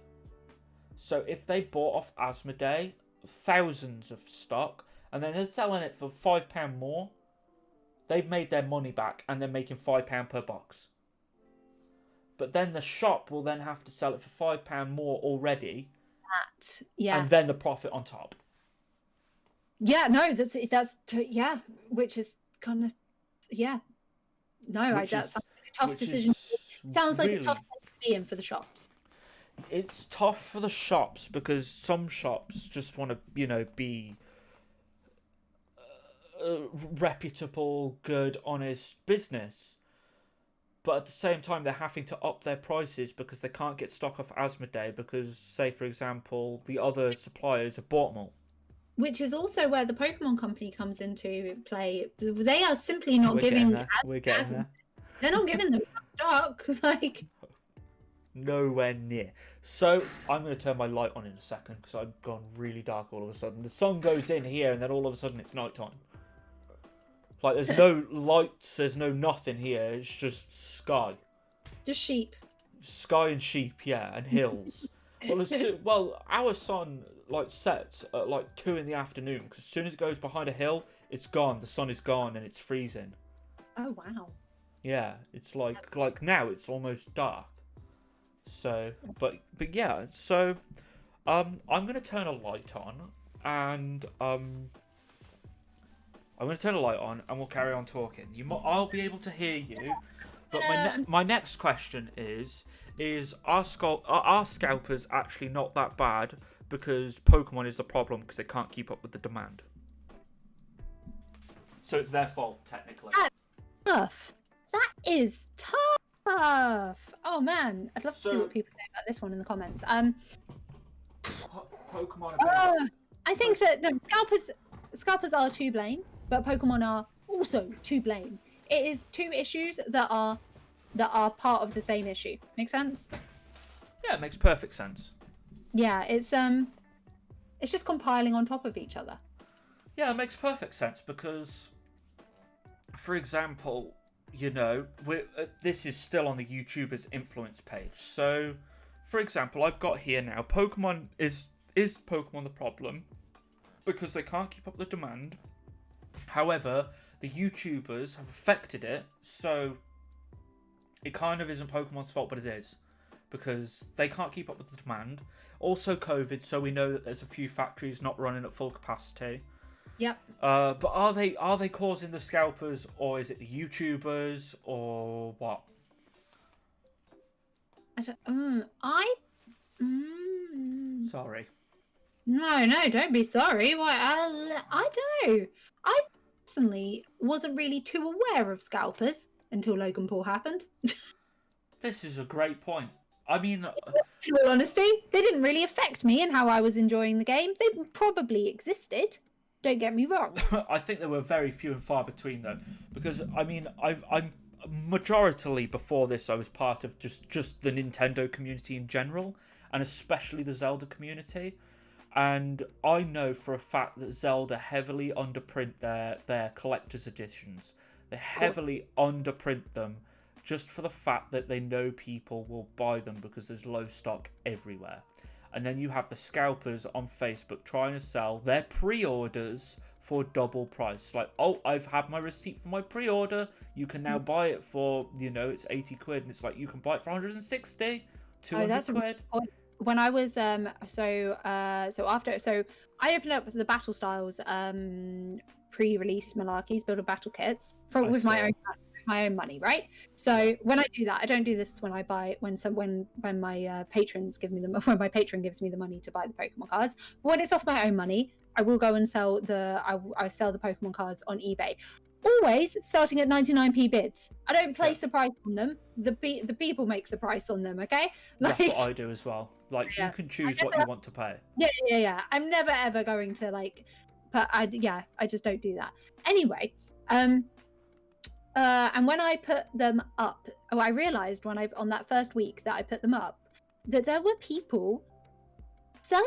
So if they bought off Asmodee thousands of stock and then they're selling it for £5 more, they've made their money back and they're making £5 per box. But then the shop will then have to sell it for £5 more already. And then the profit on top. Yeah, no, that's which is kind of No, that's a tough decision. Sounds like a tough place to be in for the shops. It's tough for the shops because some shops just want to, be reputable, good, honest business. But at the same time, they're having to up their prices because they can't get stock off Asmodee because, say, for example, the other suppliers have bought them all. Which is also where the Pokemon Company comes into play. They are simply not giving... We're getting there. They're not giving them stock. Nowhere near. So I'm going to turn my light on in a second because I've gone really dark all of a sudden. The sun goes in here and then all of a sudden it's nighttime. Like, there's no lights, there's no nothing here. It's just sky. Just sheep. Sky and sheep, yeah, and hills. Well, our sun sets at 2 in the afternoon because as soon as it goes behind a hill, it's gone. The sun is gone and it's freezing. Oh wow. Yeah, it's like now it's almost dark. So, but yeah, so I'm gonna turn a light on and we'll carry on talking. I'll be able to hear you, but my next question is are scalpers actually not that bad because Pokemon is the problem because they can't keep up with the demand? So it's their fault technically. That's tough. That is tough. Oh man, I'd love to see what people say about this one in the comments. Pokemon. I think that scalpers are to blame, but Pokemon are also to blame. It is two issues that are part of the same issue. Make sense? Yeah, it makes perfect sense. Yeah, it's just compiling on top of each other. Yeah, it makes perfect sense because, for example, this is still on the YouTubers influence page. So, for example, I've got here now, Pokemon is Pokemon the problem because they can't keep up the demand. However, the YouTubers have affected it, so it kind of isn't Pokemon's fault, but it is because they can't keep up with the demand. Also, COVID, so we know that there's a few factories not running at full capacity. Yep. But are they causing the scalpers, or is it the YouTubers, or what? Sorry. No, don't be sorry. Why? I don't know. I personally wasn't really too aware of scalpers until Logan Paul happened. This is a great point. I mean, in all honesty, they didn't really affect me and how I was enjoying the game. They probably existed. Don't get me wrong. I think there were very few and far between though, because I mean, I'm majoritarily before this I was part of just the Nintendo community in general, and especially the Zelda community, and I know for a fact that Zelda heavily underprint their collector's editions. They heavily underprint them just for the fact that they know people will buy them because there's low stock everywhere. And then you have the scalpers on Facebook trying to sell their pre-orders for double price. Like, oh, I've had my receipt for my pre-order. You can now buy it for, it's 80 quid. And it's like, you can buy it for 160, 200 quid. When I was, I opened up the Battle Styles pre-release malarkeys, build a battle kits with my own money, right? So when I do that, I don't do this when I buy when my patrons give me the when my patron gives me the money to buy the Pokemon cards. But when it's off my own money, I will go and sell I sell the Pokemon cards on eBay. Always starting at 99p bids. I don't place a price on them. The people make the price on them, okay? Like, that's what I do as well. Like, you can choose what you want to pay. Yeah. I'm never ever going to like, but I just don't do that. Anyway, and when I put them up, I realized on that first week that I put them up, that there were people selling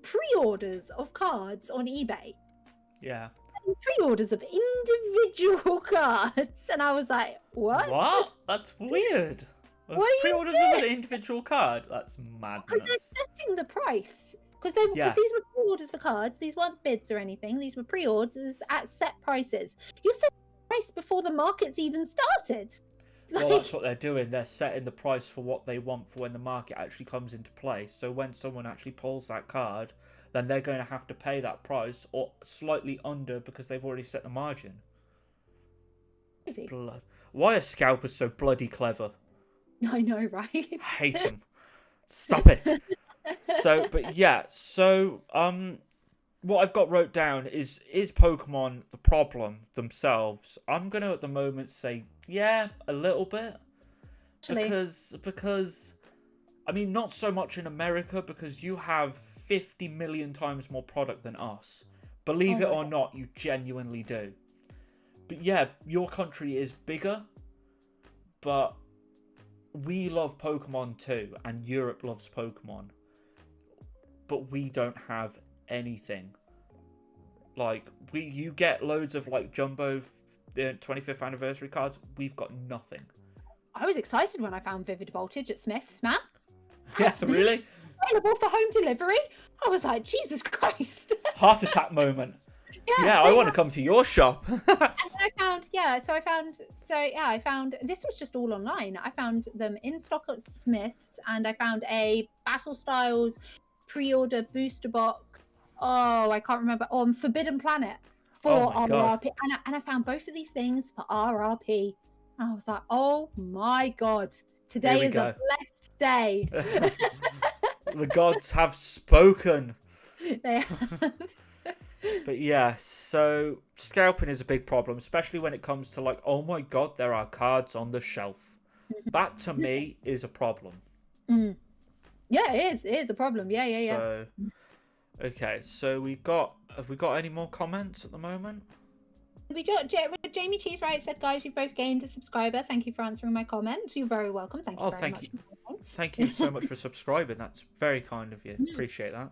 pre-orders of cards on eBay. Yeah. Pre-orders of individual cards, and I was like, what? That's weird. Pre-orders of an individual card? That's madness. Because they're setting the price. Because these were pre-orders for cards. These weren't bids or anything. These were pre-orders at set prices. You're setting the price before the market's even started. Well, that's what they're doing. They're setting the price for what they want for when the market actually comes into play. So when someone actually pulls that card, then they're going to have to pay that price or slightly under because they've already set the margin. Blood. Why are scalpers so bloody clever? I know, right? I hate them. Stop it. So what I've got wrote down is Pokemon the problem themselves? I'm going to at the moment say, yeah, a little bit. Actually. Because, I mean, not so much in America because you have 50 million times more product than us. Believe it or not, you genuinely do. But yeah, your country is bigger, but we love Pokemon too, and Europe loves Pokemon. But we don't have anything. Like, you get loads of like jumbo 25th anniversary cards. We've got nothing. I was excited when I found Vivid Voltage at Smith's, man. Yes, really? Available for home delivery. I was like, Jesus Christ. Heart attack moment. Yeah, I want to come to your shop. And I found this was just all online. I found them in stock at Smith's, and I found a Battle Styles pre-order booster box. Oh, I can't remember. On Forbidden Planet for RRP. And I found both of these things for RRP. And I was like, oh my God. Today is a blessed day. The gods have spoken. They have. But yeah, so scalping is a big problem, especially when it comes to like, oh my God, there are cards on the shelf. That to me is a problem. Mm. Yeah, it is a problem. Yeah. So, okay, so have we got any more comments at the moment? We got Jamie Cheese Right said, guys, you've both gained a subscriber. Thank you for answering my comment. You're very welcome. Thank you very much. Thank you so much for subscribing. That's very kind of you. Appreciate that.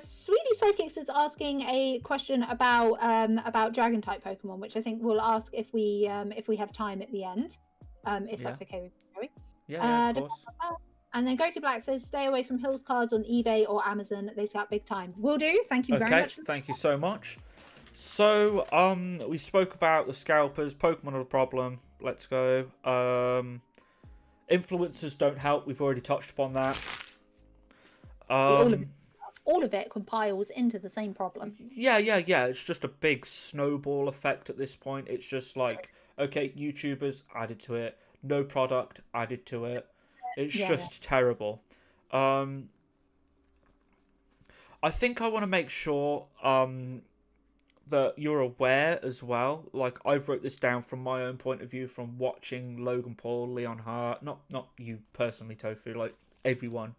Sweetie Psychics is asking a question about Dragon type Pokemon, which I think we'll ask if we have time at the end. That's okay with you. Yeah, of course. And then Goku Black says, stay away from Hills cards on eBay or Amazon. They scalp big time. Will do. Thank you very much. Thank you so much. So, we spoke about the scalpers. Pokemon are the problem. Let's go. Influencers don't help. We've already touched upon that. All of it compiles into the same problem. Yeah. It's just a big snowball effect at this point. It's just like, okay, YouTubers added to it. No product added to it. It's just terrible. I think I want to make sure that you're aware as well. Like, I've wrote this down from my own point of view, from watching Logan Paul, Leon Hart, not you personally, Tofu, like everyone.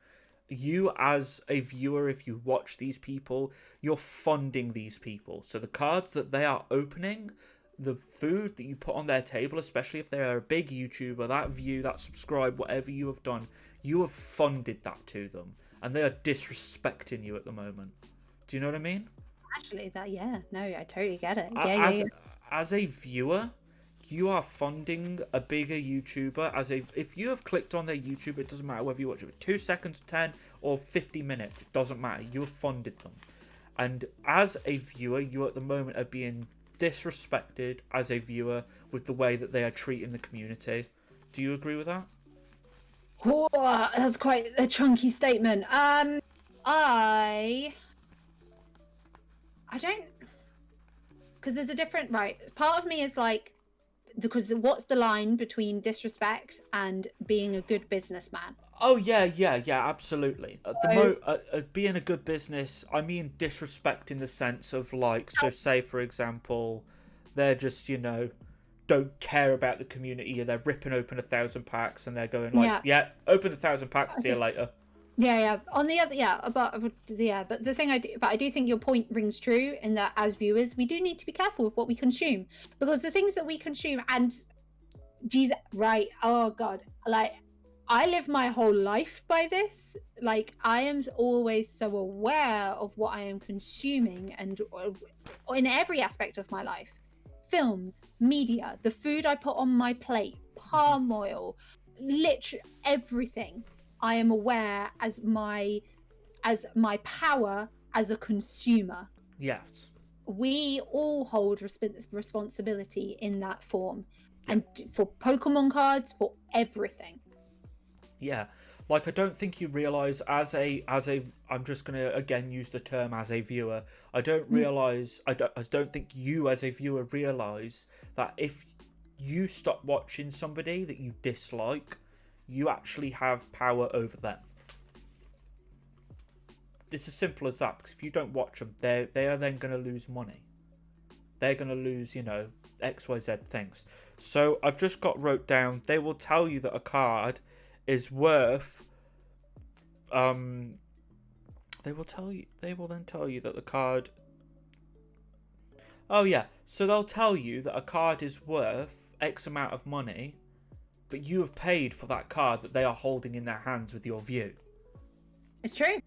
You as a viewer, if you watch these people, you're funding these people. So the cards that they are opening, the food that you put on their table, especially if they're a big YouTuber, that view, that subscribe, whatever you have done, you have funded that to them. And they are disrespecting you at the moment. Do you know what I mean? Actually, I totally get it. As a viewer, you are funding a bigger YouTuber. If you have clicked on their YouTube, it doesn't matter whether you watch it for 2 seconds, 10 or 50 minutes. It doesn't matter. You have funded them. And as a viewer, you at the moment are being disrespected as a viewer with the way that they are treating the community. Do you agree with that? Oh, that's quite a chunky statement. I don't, because there's a different, right, part of me is like, because what's the line between disrespect and being a good businessman? Oh yeah, absolutely. Being a good business, I mean disrespect in the sense of like, so say for example, they're just, you know, don't care about the community, and they're ripping open 1,000 packs, and they're going like, yeah open 1,000 packs, see you later. Yeah. On the other, but the thing I do think your point rings true in that as viewers, we do need to be careful with what we consume, because the things that we consume, and Jesus, right? Oh God, like I live my whole life by this. Like I am always so aware of what I am consuming, and in every aspect of my life, films, media, the food I put on my plate, palm oil, literally everything. I am aware as my power as a consumer. Yes. We all hold responsibility in that form, and for Pokemon cards, for everything. Yeah, like I don't think you realize as a I'm just gonna again use the term as a viewer. I don't realize I don't think you as a viewer realize that if you stop watching somebody that you dislike, you actually have power over them. It's as simple as that, because if you don't watch them, they are then going to lose money. They're going to lose, you know, XYZ things. So I've just wrote down, they will tell you that a card is worth they will then tell you that the card, oh yeah, so they'll tell you that a card is worth X amount of money, but you have paid for that card that they are holding in their hands with your view. It's true.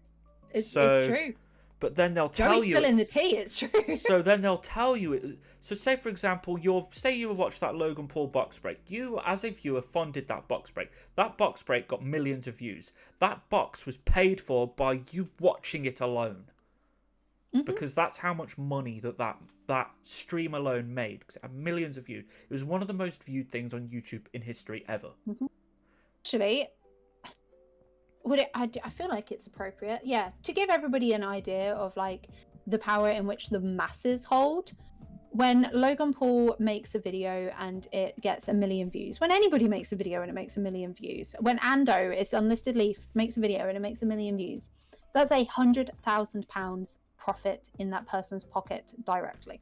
It's true. But then they'll tell you. Spilling the tea. It's true. So then they'll tell you. So say for example, you watch that Logan Paul box break. You as a viewer funded that box break. That box break got millions of views. That box was paid for by you watching it alone. Because that's how much money that stream alone made, because it had millions of views. It was one of the most viewed things on YouTube in history ever. Actually, I feel like it's appropriate, to give everybody an idea of like the power in which the masses hold. When Logan Paul makes a video and it gets 1 million views, when anybody makes a video and it makes 1 million views, when Ando, it's Unlisted Leaf, makes a video and it makes 1 million views, that's £100,000 profit in that person's pocket directly.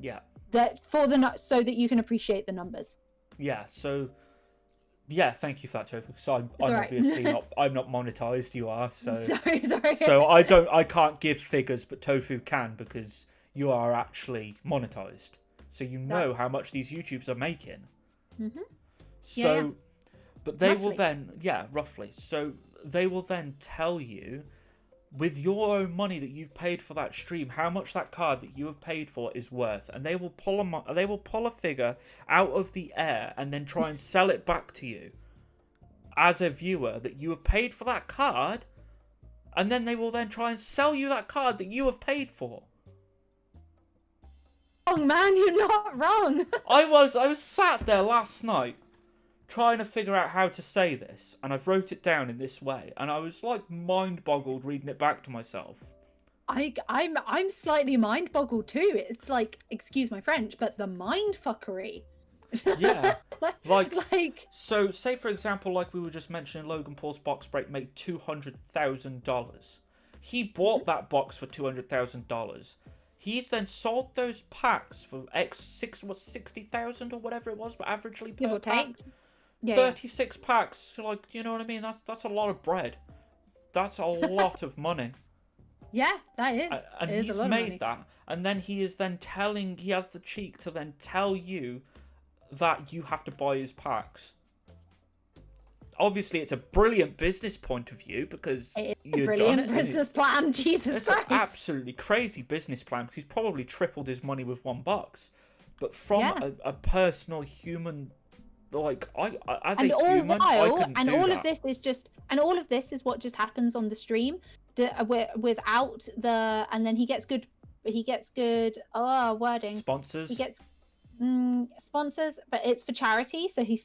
Yeah. So that you can appreciate the numbers. Yeah. So, yeah. Thank you for that, Tofu. Because I'm obviously not. I'm not monetized. You are. So. Sorry. So I can't give figures, but Tofu can, because you are actually monetized. So you know how much these YouTubers are making. So, but they will then, roughly. So they will then tell you, with your own money that you've paid for that stream, how much that card that you have paid for is worth, and they will pull a figure out of the air and then try and sell it back to you as a viewer that you have paid for that card, and then they will then try and sell you that card that you have paid for. Oh man, you're not wrong. I was sat there last night trying to figure out how to say this, and I've wrote it down in this way, and I was like mind boggled reading it back to myself. I'm slightly mind boggled too. It's like, excuse my French, but the mind fuckery. Yeah. like so say for example, like we were just mentioning, Logan Paul's box break made $200,000. He bought that box for $200,000. He's then sold those packs for 60,000 or whatever it was, but averagely per pack. 36 packs, like, you know what I mean? That's a lot of bread. That's a lot of money. Yeah, that is. And he's made that, and then he has the cheek to then tell you that you have to buy his packs. Obviously, it's a brilliant business point of view, because it's a brilliant business plan. Jesus Christ, it's an absolutely crazy business plan, because he's probably tripled his money with $1. But from a personal human. Like all of this is what just happens on the stream, without the, and then he gets good wording, sponsors. He gets sponsors, but it's for charity, so he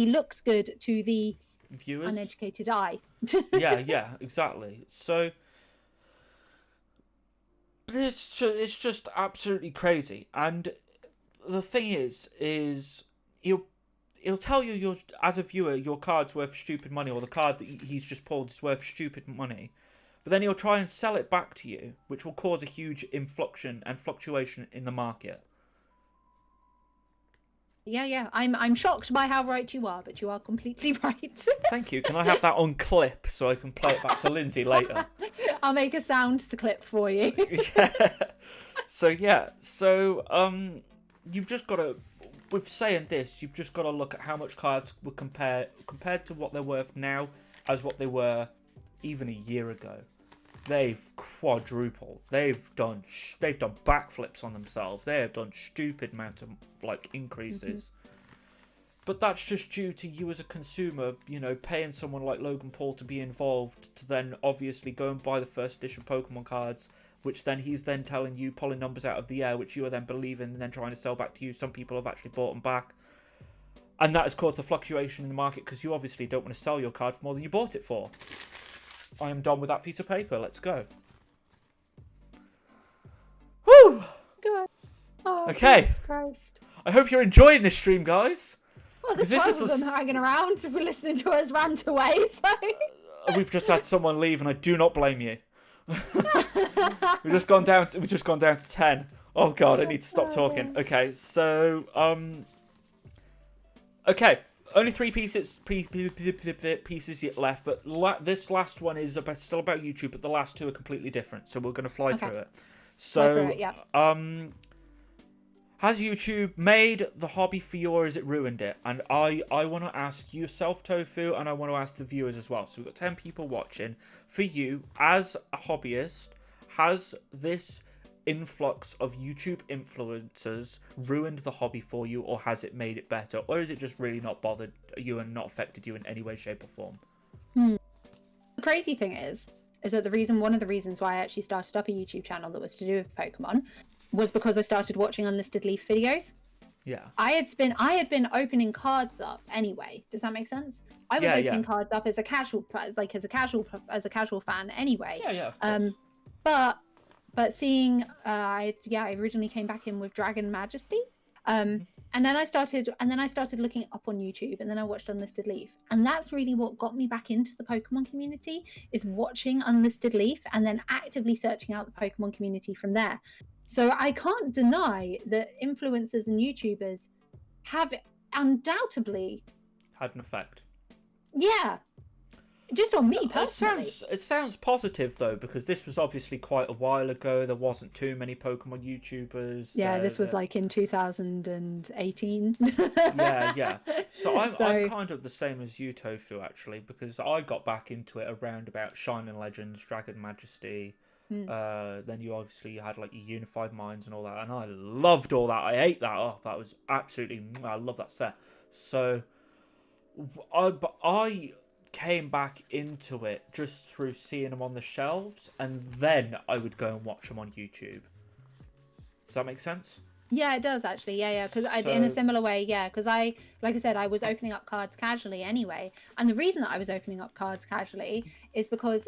looks good to the viewers, uneducated eye. yeah, exactly. So It's just absolutely crazy. And the thing is he'll tell you as a viewer your card's worth stupid money, or the card that he's just pulled is worth stupid money. But then he'll try and sell it back to you, which will cause a huge inflection and fluctuation in the market. Yeah. I'm shocked by how right you are, but you are completely right. Thank you. Can I have that on clip so I can play it back to Lindsay later? I'll make a sound to the clip for you. Yeah. So you've just got to, with saying this, you've just got to look at how much cards were compared to what they're worth now as what they were even a year ago. They've quadrupled. They've done backflips on themselves. They have done stupid amount of increases. But that's just due to you as a consumer, paying someone like Logan Paul to be involved, to then obviously go and buy the first edition Pokemon cards, which then he's then telling you, pulling numbers out of the air, which you are then believing and then trying to sell back to you. Some people have actually bought them back. And that has caused a fluctuation in the market because you obviously don't want to sell your card for more than you bought it for. I am done with that piece of paper. Let's go. Woo! God. Oh, okay. Jesus Christ. I hope you're enjoying this stream, guys. Well, there's 12 of them hanging around. We're listening to us rant away, so... We've just had someone leave, and I do not blame you. We've just gone down to 10. Oh God, I need to stop talking. Okay, so okay. Only 3 pieces yet left, but this last one is still about YouTube, but the last 2 are completely different, so we're going to fly through it. So, has YouTube made the hobby for you, or has it ruined it? And I want to ask yourself, Tofu, and I want to ask the viewers as well. So we've got 10 people watching. For you, as a hobbyist, has this influx of YouTube influencers ruined the hobby for you, or has it made it better, or is it just really not bothered you and not affected you in any way, shape or form? The crazy thing is that one of the reasons why I actually started up a YouTube channel that was to do with Pokemon was because I started watching Unlisted Leaf videos. Yeah, I had been opening cards up anyway. Does that make sense? I was opening cards up as a casual fan anyway. But seeing, I originally came back in with Dragon Majesty, and then I started looking up on YouTube, and then I watched Unlisted Leaf, and that's really what got me back into the Pokemon community, is watching Unlisted Leaf and then actively searching out the Pokemon community from there. So I can't deny that influencers and YouTubers have undoubtedly had an effect. Yeah. Just on me personally. It sounds positive though, because this was obviously quite a while ago. There wasn't too many Pokemon YouTubers. Yeah, this was like in 2018. yeah. So I'm kind of the same as you, Tofu, actually, because I got back into it around about Shining Legends, Dragon Majesty. Then you obviously had like your Unified Minds and all that, and I loved all that. I ate that up. That was absolutely, I love that set. So I came back into it just through seeing them on the shelves, and then I would go and watch them on YouTube. Does that make sense? Yeah, it does actually. Yeah. Because in a similar way, yeah. Because like I said, I was opening up cards casually anyway, and the reason that I was opening up cards casually is because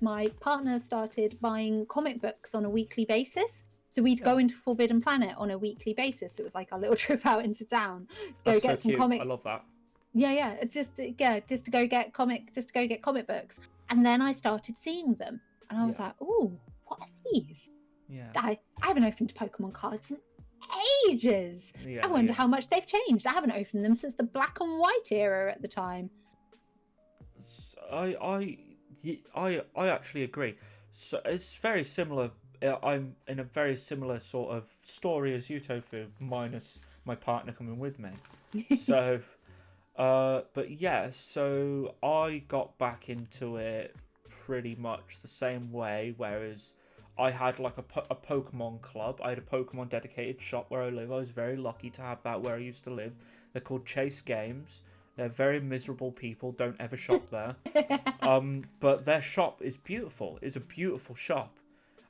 my partner started buying comic books on a weekly basis. So we'd go into Forbidden Planet on a weekly basis. It was like our little trip out into town to go get some comic. I love that. Yeah. Just to go get comic books, and then I started seeing them, and I was like, "Oh, what are these?" Yeah. I haven't opened Pokemon cards in ages. I wonder how much they've changed. I haven't opened them since the black and white era at the time. I actually agree. So it's very similar. I'm in a very similar sort of story as you, Tofu, minus my partner coming with me. So, but yeah, so I got back into it pretty much the same way, whereas I had like a Pokemon club. I had a Pokemon dedicated shop where I live. I was very lucky to have that where I used to live. They're called Chase Games. They're very miserable people. Don't ever shop there. But their shop is beautiful. It's a beautiful shop.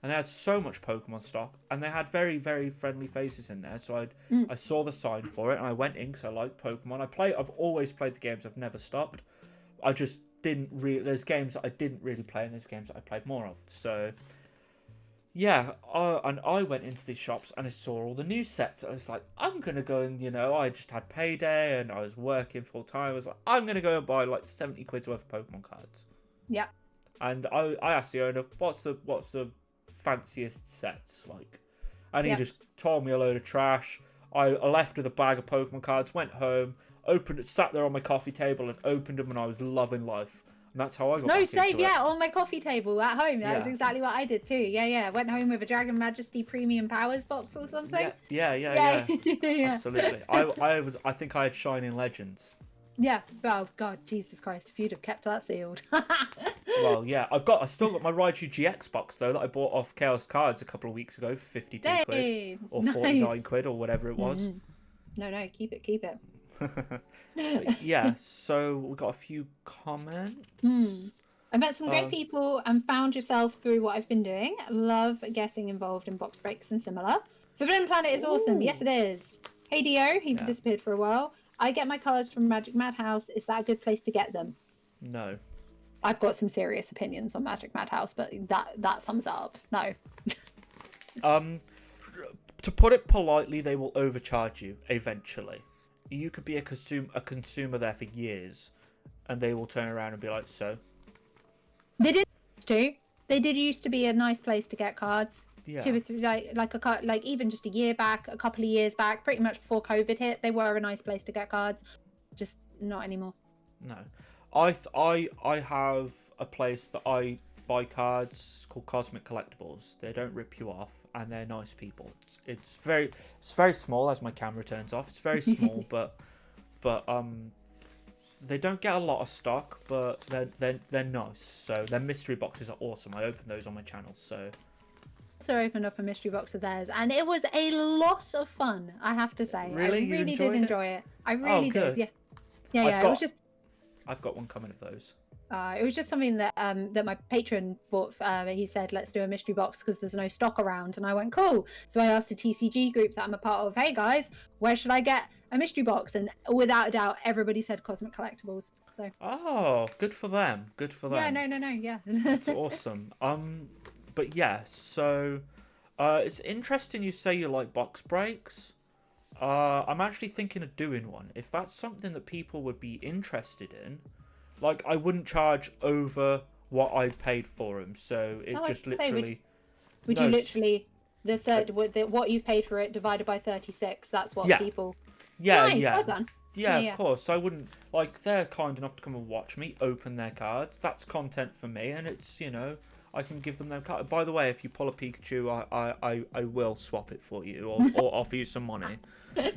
And they had so much Pokemon stock. And they had very, very friendly faces in there. So I saw the sign for it. And I went in because I like Pokemon. I've always played the games. I've never stopped. I just didn't really... There's games that I didn't really play. And there's games that I played more of. So... Yeah, and I went into these shops and I saw all the new sets. I was like, I'm gonna go and I just had payday and I was working full time. I was like, I'm gonna go and buy like 70 quid's worth of Pokemon cards. Yeah. And I asked the owner, what's the fanciest sets like? And he just told me a load of trash. I left with a bag of Pokemon cards, went home, opened it, sat there on my coffee table and opened them, and I was loving life. And that's how I got back into it. Yeah, on my coffee table at home. That was exactly what I did too. Yeah. Went home with a Dragon Majesty Premium Powers box or something. Yeah. Absolutely. I think I had Shining Legends. Yeah. Oh God, Jesus Christ! If you'd have kept that sealed. Well, yeah. I still got my Raichu GX box though that I bought off Chaos Cards a couple of weeks ago, 52 quid or 49 quid or whatever it was. No, keep it. Yeah, so we got a few comments. I met some great people and found yourself through what I've been doing. Love getting involved in box breaks and similar. Forbidden Planet is awesome. Yes, it is. Hey Dio, he disappeared for a while. I get my cards from Magic Madhouse. Is that a good place to get them? No. I've got some serious opinions on Magic Madhouse, but that sums it up. No. To put it politely, they will overcharge you eventually. You could be a consumer there for years, and they will turn around and be like, so. They did used to. They did used to be a nice place to get cards. Yeah. 2 or 3, like even just a year back, a couple of years back, pretty much before COVID hit, they were a nice place to get cards. Just not anymore. No, I have a place that I buy cards. It's called Cosmic Collectibles. They don't rip you off, and they're nice people. It's very small as my camera turns off. It's very small, but they don't get a lot of stock, but they're nice. So their mystery boxes are awesome. I open those on my channel. So opened up a mystery box of theirs, and it was a lot of fun. I have to say, really? I really did enjoy it. I really did. Yeah. It was just. I've got one coming of those. It was just something that that my patron bought. He said, let's do a mystery box because there's no stock around. And I went, cool. So I asked a TCG group that I'm a part of, hey guys, where should I get a mystery box? And without a doubt, everybody said Cosmic Collectibles. So. Oh, good for them. Good for them. Yeah, no, yeah. That's awesome. But yeah, so it's interesting you say you like box breaks. I'm actually thinking of doing one. If that's something that people would be interested in, like I wouldn't charge over what I paid for them. So it just literally. Would you literally what you paid for it divided by 36? That's what people. Yeah, nice, yeah. Well done. Yeah, of course. I wouldn't like. They're kind enough to come and watch me open their cards. That's content for me, and it's I can give them their card. By the way, if you pull a Pikachu, I will swap it for you or offer you some money.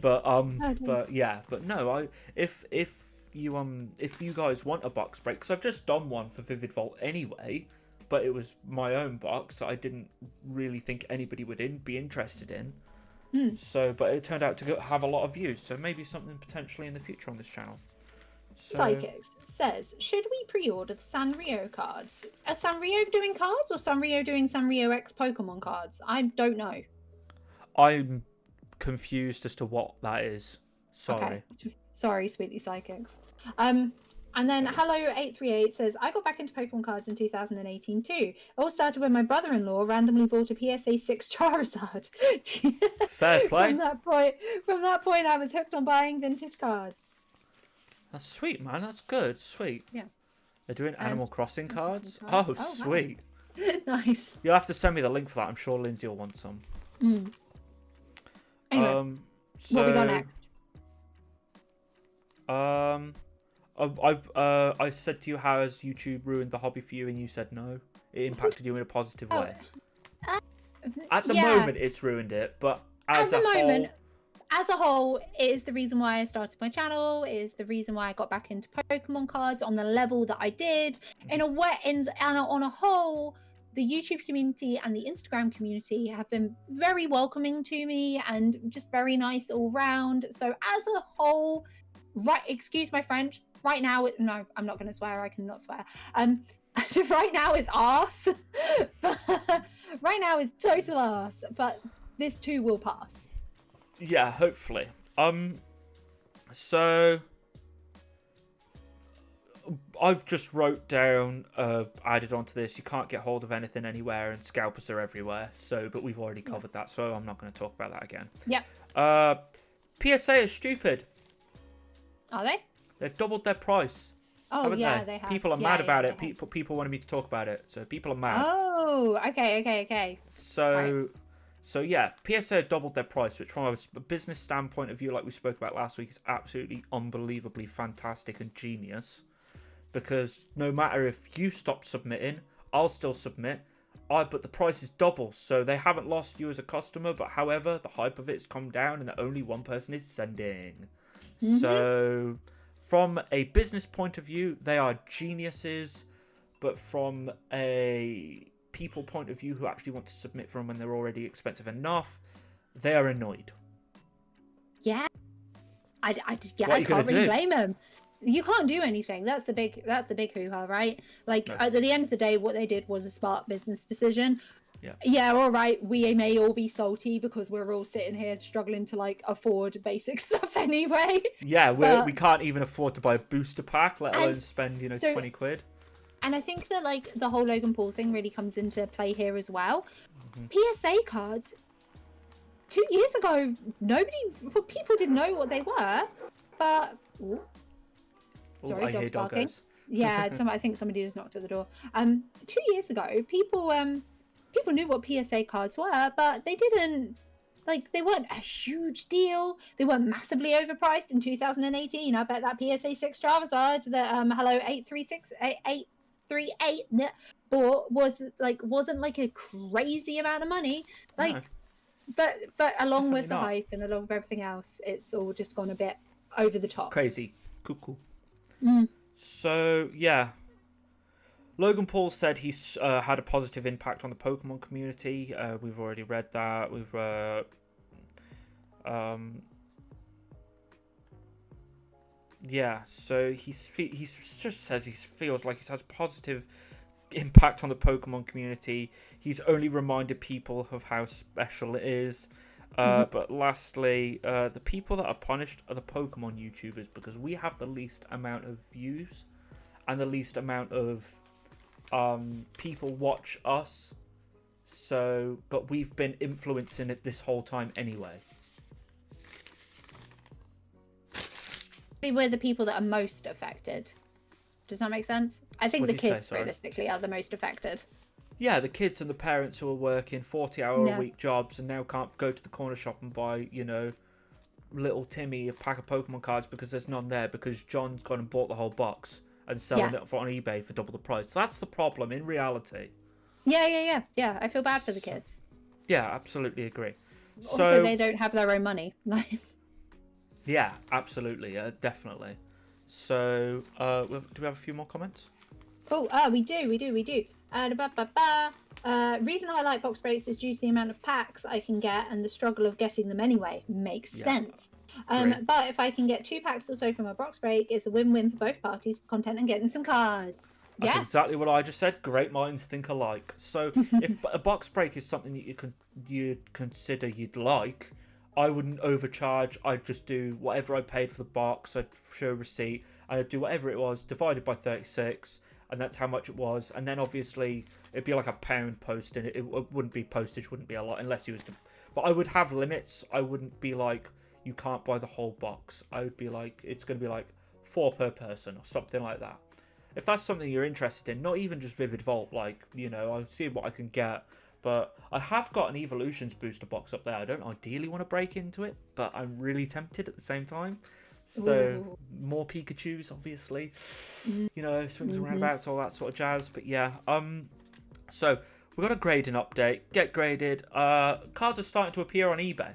But no, if you guys want a box break, because I've just done one for Vivid Vault anyway, but it was my own box. I didn't really think anybody would be interested in. So, but it turned out to have a lot of views. So maybe something potentially in the future on this channel. So... Psychics says, should we pre-order the Sanrio cards? Are Sanrio doing cards or Sanrio doing Sanrio X Pokemon cards? I don't know. I'm confused as to what that is. Sorry. Okay. Sorry, sweetly Psychics. And then Hello838 says, I got back into Pokemon cards in 2018 too. It all started when my brother-in-law randomly bought a PSA 6 Charizard. Fair play. From that point, I was hooked on buying vintage cards. That's sweet, man. That's good. Sweet. Yeah. They're doing Animal Crossing cards? Oh, sweet. Nice. You'll have to send me the link for that. I'm sure Lindsay will want some. Anyway, what we got next? I said to you, how has YouTube ruined the hobby for you? And you said no. It impacted you in a positive way. At the moment, it's ruined it, but as a whole, it is the reason why I started my channel. It is the reason why I got back into Pokemon cards on the level that I did. On a whole, the YouTube community and the Instagram community have been very welcoming to me and just very nice all round. So as a whole, excuse my French. Right now, no, I'm not going to swear. I cannot swear. Right now is arse. Right now is total arse. But this too will pass. Yeah, hopefully. So I've just wrote down, added onto this, you can't get hold of anything anywhere and scalpers are everywhere. But we've already covered that, so I'm not going to talk about that again. Yep. PSA is stupid. Are they? They've doubled their price. Oh, yeah, they have. People are mad about it. People wanted me to talk about it, so people are mad. Oh, okay. So yeah, PSA have doubled their price, which from a business standpoint of view, like we spoke about last week, is absolutely unbelievably fantastic and genius. Because no matter if you stop submitting, I'll still submit. But the price is double, so they haven't lost you as a customer. But however, the hype of it's come down, and that only one person is sending. Mm-hmm. So, from a business point of view, they are geniuses. But from a people point of view who actually want to submit from when they're already expensive enough, they are annoyed. Yeah, I can't really blame them. You can't do anything. That's the big hoo-ha, right? Like, no. At the end of the day, what they did was a smart business decision. Yeah, all right, we may all be salty because we're all sitting here struggling to, like, afford basic stuff anyway. Yeah, we can't even afford to buy a booster pack, let alone spend, 20 quid. And I think that, like, the whole Logan Paul thing really comes into play here as well. Mm-hmm. PSA cards, 2 years ago, people didn't know what they were, but... Ooh. Sorry, dog's barking. Yeah, I think somebody just knocked at the door. 2 years ago, people knew what PSA cards were, but they didn't, like, they weren't a huge deal. They weren't massively overpriced in 2018. I bet that PSA 6 Charizard that Hello 838 bought wasn't like a crazy amount of money. Like, no. but along with the hype and along with everything else, it's all just gone a bit over the top. Crazy. Cool. So, yeah. Logan Paul said he's had a positive impact on the Pokemon community. We've already read that. We've... yeah, so he just says he feels like he's had a positive impact on the Pokemon community. He's only reminded people of how special it is. But lastly, the people that are punished are the Pokemon YouTubers, because we have the least amount of views and the least amount of people watch us. But we've been influencing it this whole time anyway. We're the people that are most affected. Does that make sense? I think the kids realistically are the most affected. Yeah, the kids and the parents who are working 40-hour-a-week jobs and now can't go to the corner shop and buy, little Timmy a pack of Pokemon cards because there's none there because John's gone and bought the whole box and selling it on eBay for double the price. That's the problem in reality. Yeah. I feel bad for the kids. Yeah, absolutely agree. Also, they don't have their own money. Yeah, absolutely. Definitely. So, do we have a few more comments? Oh, we do. Reason I like box breaks is due to the amount of packs I can get and the struggle of getting them anyway. Makes sense. But if I can get 2 packs or so from a box break, it's a win-win for both parties for content and getting some cards. That's exactly what I just said. Great minds think alike. So if a box break is something that you'd consider you'd like, I wouldn't overcharge. I'd just do whatever I paid for the box. I'd show a receipt. I'd do whatever it was, divided by 36. And that's how much it was. And then obviously it'd be like £1 posting. It wouldn't be postage, wouldn't be a lot unless you was but I would have limits. I wouldn't be like, you can't buy the whole box. I would be like, it's going to be like 4 per person or something like that. If that's something you're interested in, not even just Vivid Vault, like, I'll see what I can get. But I have got an Evolutions booster box up there. I don't ideally want to break into it, but I'm really tempted at the same time. So, more Pikachus, obviously. Swings and roundabouts, all that sort of jazz. But yeah, so we've got a grading update. Get graded. Cards are starting to appear on eBay.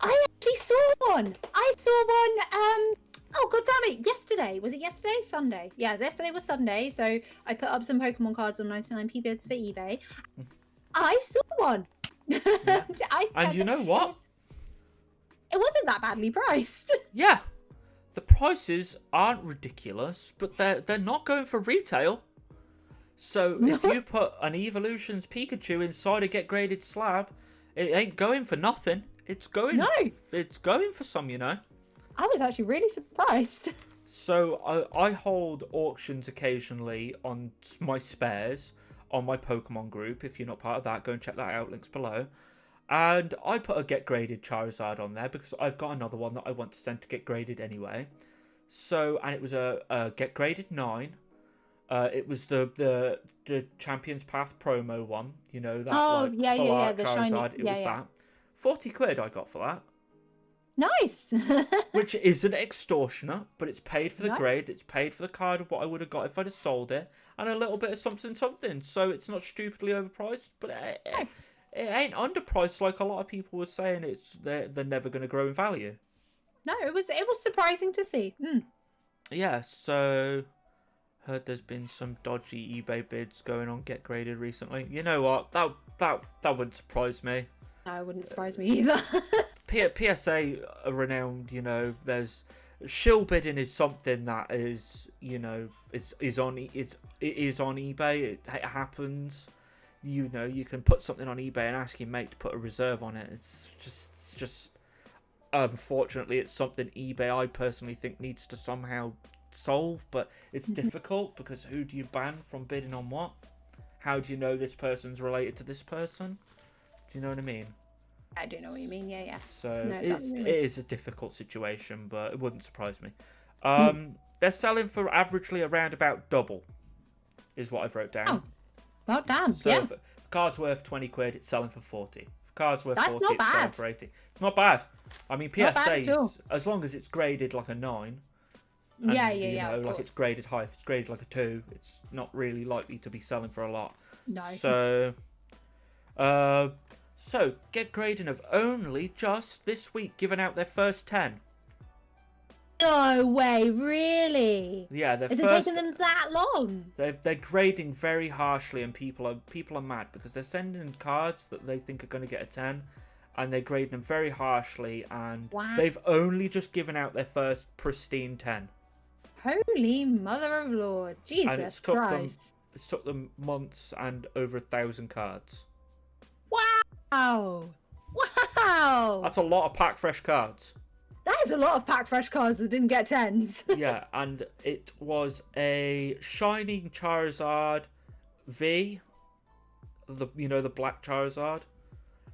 I actually saw one. Oh, god damn it. Yesterday. Was it yesterday? Sunday. Yeah, yesterday was Sunday. So I put up some Pokemon cards on 99p bids for eBay. I saw one. Yeah. And you know what? It wasn't that badly priced. Yeah. The prices aren't ridiculous, but they're not going for retail. So if you put an Evolutions Pikachu inside a Get Graded slab, it ain't going for nothing. It's going for some, I was actually really surprised. So I hold auctions occasionally on my spares on my Pokemon group. If you're not part of that, go and check that out. Links below. And I put a get graded Charizard on there because I've got another one that I want to send to get graded anyway. So, and it was a get graded 9. It was the Champions Path promo one. You know, that full art the Charizard. shiny. It was that. 40 quid I got for that. Nice. Which isn't extortionate, but it's paid for the grade. It's paid for the card of what I would have got if I'd have sold it. And a little bit of something. So it's not stupidly overpriced, but it ain't underpriced like a lot of people were saying. They're never going to grow in value. No, it was surprising to see. Yeah, so heard there's been some dodgy eBay bids going on get graded recently. You know what? That wouldn't surprise me. No, it wouldn't surprise me either. PSA are renowned, you know, there's shill bidding is something that is, you know, is on eBay. It happens. You know, you can put something on eBay and ask your mate to put a reserve on it. It's just unfortunately it's something eBay I personally think needs to somehow solve, but it's difficult because who do you ban from bidding on what? How do you know this person's related to this person? Do you know what I mean? I do know what you mean. Yeah. So no, it is a difficult situation, but it wouldn't surprise me. They're selling for averagely around about double, is what I've wrote down. Oh, well, damn. So yeah. if the card's worth 20 quid, it's selling for 40. If the card's worth That's 40, not it's selling bad. for 80. It's not bad. I mean, PSA's, all. as long as it's graded like a 9. And, yeah. You know, like it's graded high. If it's graded like a 2, it's not really likely to be selling for a lot. No. So, Get Grading have only just this week given out their first 10. No way, really? Yeah, Is it taking them that long? They're grading very harshly, and people are mad because they're sending cards that they think are going to get a 10, and they're grading them very harshly, and they've only just given out their first pristine 10. Holy Mother of Lord, Jesus and it took them months and over 1,000 cards. Wow! That's a lot of pack fresh cards. That is a lot of pack fresh cards that didn't get 10s. Yeah, and it was a Shining Charizard V, the black Charizard,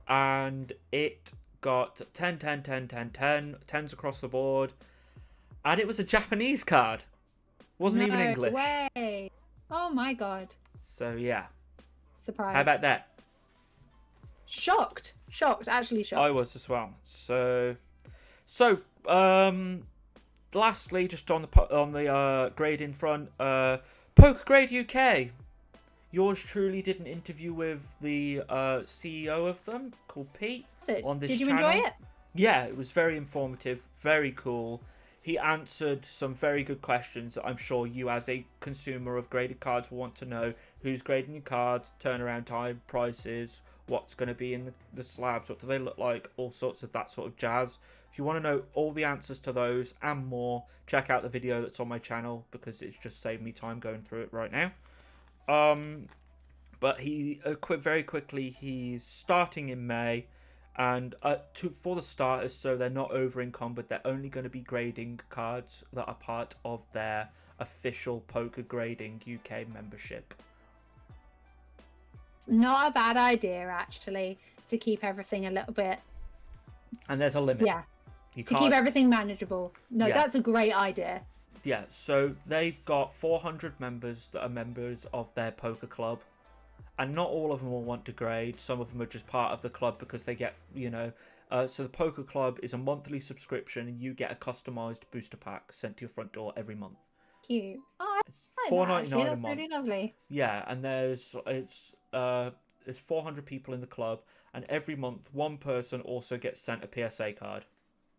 and it got 10, 10, 10, 10, 10, 10s across the board, and it was a Japanese card. Wasn't even English. No way! Oh my god. So yeah. Surprised. How about that? Shocked, actually shocked. I was as well. So, lastly, just on the grading front, PokeGrade UK. Yours truly did an interview with the CEO of them, called Pete, on this channel. Did you enjoy it? Yeah, it was very informative, very cool. He answered some very good questions that I'm sure you, as a consumer of graded cards, will want to know. Who's grading your cards, turnaround time, prices, what's going to be in the slabs, what do they look like, all sorts of that sort of jazz. If you want to know all the answers to those and more, check out the video that's on my channel because it's just saved me time going through it right now. But he very quickly, he's starting in May, and for the starters, so they're not over encumbered, they're only going to be grading cards that are part of their official Poker Grading UK membership. Not a bad idea, actually, to keep everything a little bit. And there's a limit. Yeah. To keep everything manageable. No, that's a great idea. Yeah, so they've got 400 members that are members of their poker club. And not all of them will want to grade. Some of them are just part of the club because they get, so the poker club is a monthly subscription and you get a customized booster pack sent to your front door every month. Cute. Oh, it's $4.99 a month. That's really lovely. Yeah, and there's 400 people in the club, and every month one person also gets sent a PSA card.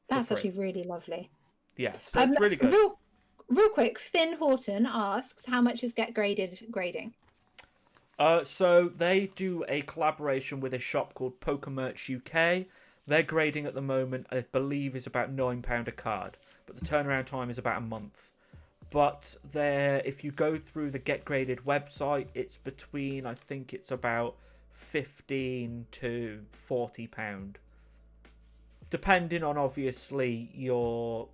That's actually really lovely. Yeah, so it's really good. Real quick, Finn Horton asks, how much is Get Graded grading? So they do a collaboration with a shop called Pokemerch UK. Their grading at the moment, I believe, is about £9 a card, but the turnaround time is about a month. But if you go through the Get Graded website, it's between, I think it's about £15 to £40, depending on obviously your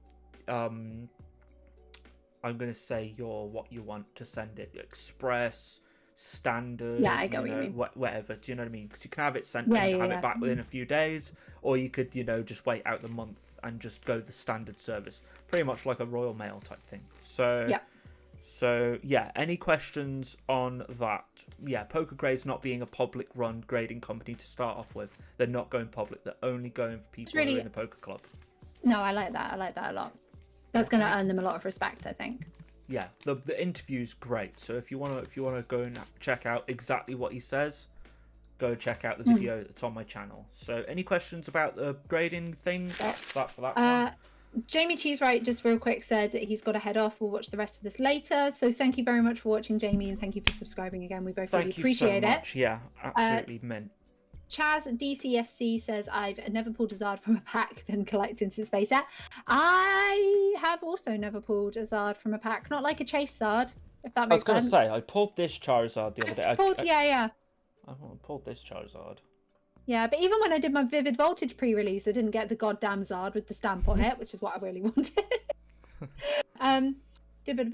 I'm going to say what you want to send it. Express, standard, yeah, I get what you mean. Whatever. Do you know what I mean? Because you can have it sent and have it back within a few days, or you could, just wait out the month and just go the standard service. Pretty much like a Royal Mail type thing. So yeah, any questions on that? Yeah, PokeGrade's not being a public run grading company to start off with. They're not going public. They're only going for people who are in the Poke Club. No, I like that. I like that a lot. That's going to earn them a lot of respect, I think. Yeah, the interview's great. So if you want to go and check out exactly what he says, go check out the video that's on my channel. So any questions about the grading thing? That's that for that one. Jamie Cheesewright just real quick said that he's got to head off. We'll watch the rest of this later. So thank you very much for watching, Jamie, and thank you for subscribing again. We both really appreciate it. Yeah, absolutely mint. Chaz DCFC says, I've never pulled a Zard from a pack, been collecting since base set. I have also never pulled a Zard from a pack, not like a chase Zard, if that makes sense. I was going to say, I pulled this Charizard the other day. I pulled this Charizard. Yeah, but even when I did my Vivid Voltage pre-release, I didn't get the goddamn Zard with the stamp on it, which is what I really wanted. Goku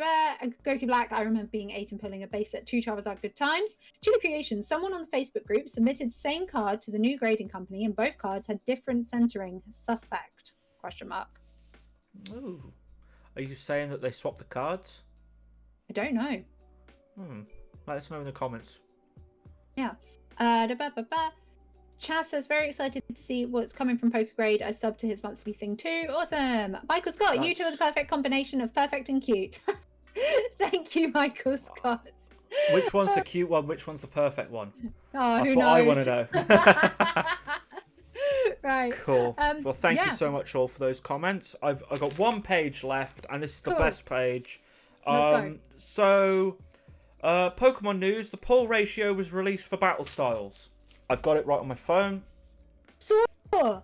Black, I remember being 8 and pulling a base at 2 Charizard good times. Chili Creations, someone on the Facebook group submitted same card to the new grading company and both cards had different centering. Suspect? ? Ooh. Are you saying that they swapped the cards? I don't know. Let us know in the comments. Yeah. Chaz says, very excited to see what's coming from PokeGrade. I subbed to his monthly thing too. Awesome. Michael Scott, you two are the perfect combination of perfect and cute. Thank you, Michael Scott. Which one's the cute one? Which one's the perfect one? Oh, That's who what knows? I want to know. Right. Cool. Well, thank you so much all for those comments. I've got one page left, and this is the best page. Let's go. So, Pokemon news. The pull ratio was released for Battle Styles. I've got it right on my phone. Did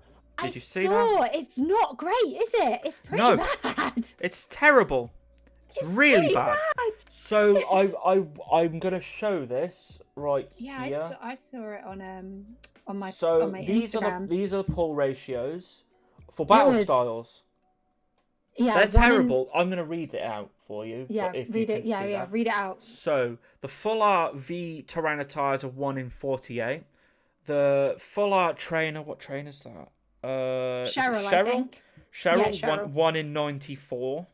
you see that? It's not great, is it? It's pretty bad. It's terrible. It's really bad. So I'm gonna show this right here. Yeah, I saw it on my these Instagram. These are the pull ratios for Battle Styles. Yeah, they're terrible. I'm gonna read it out for you. Yeah, read it. Yeah, read it out. So the full art V Tyranitar is a 1 in 48. The full art trainer, what trainer is that? Cheryl, I think. Cheryl, 1 in 94.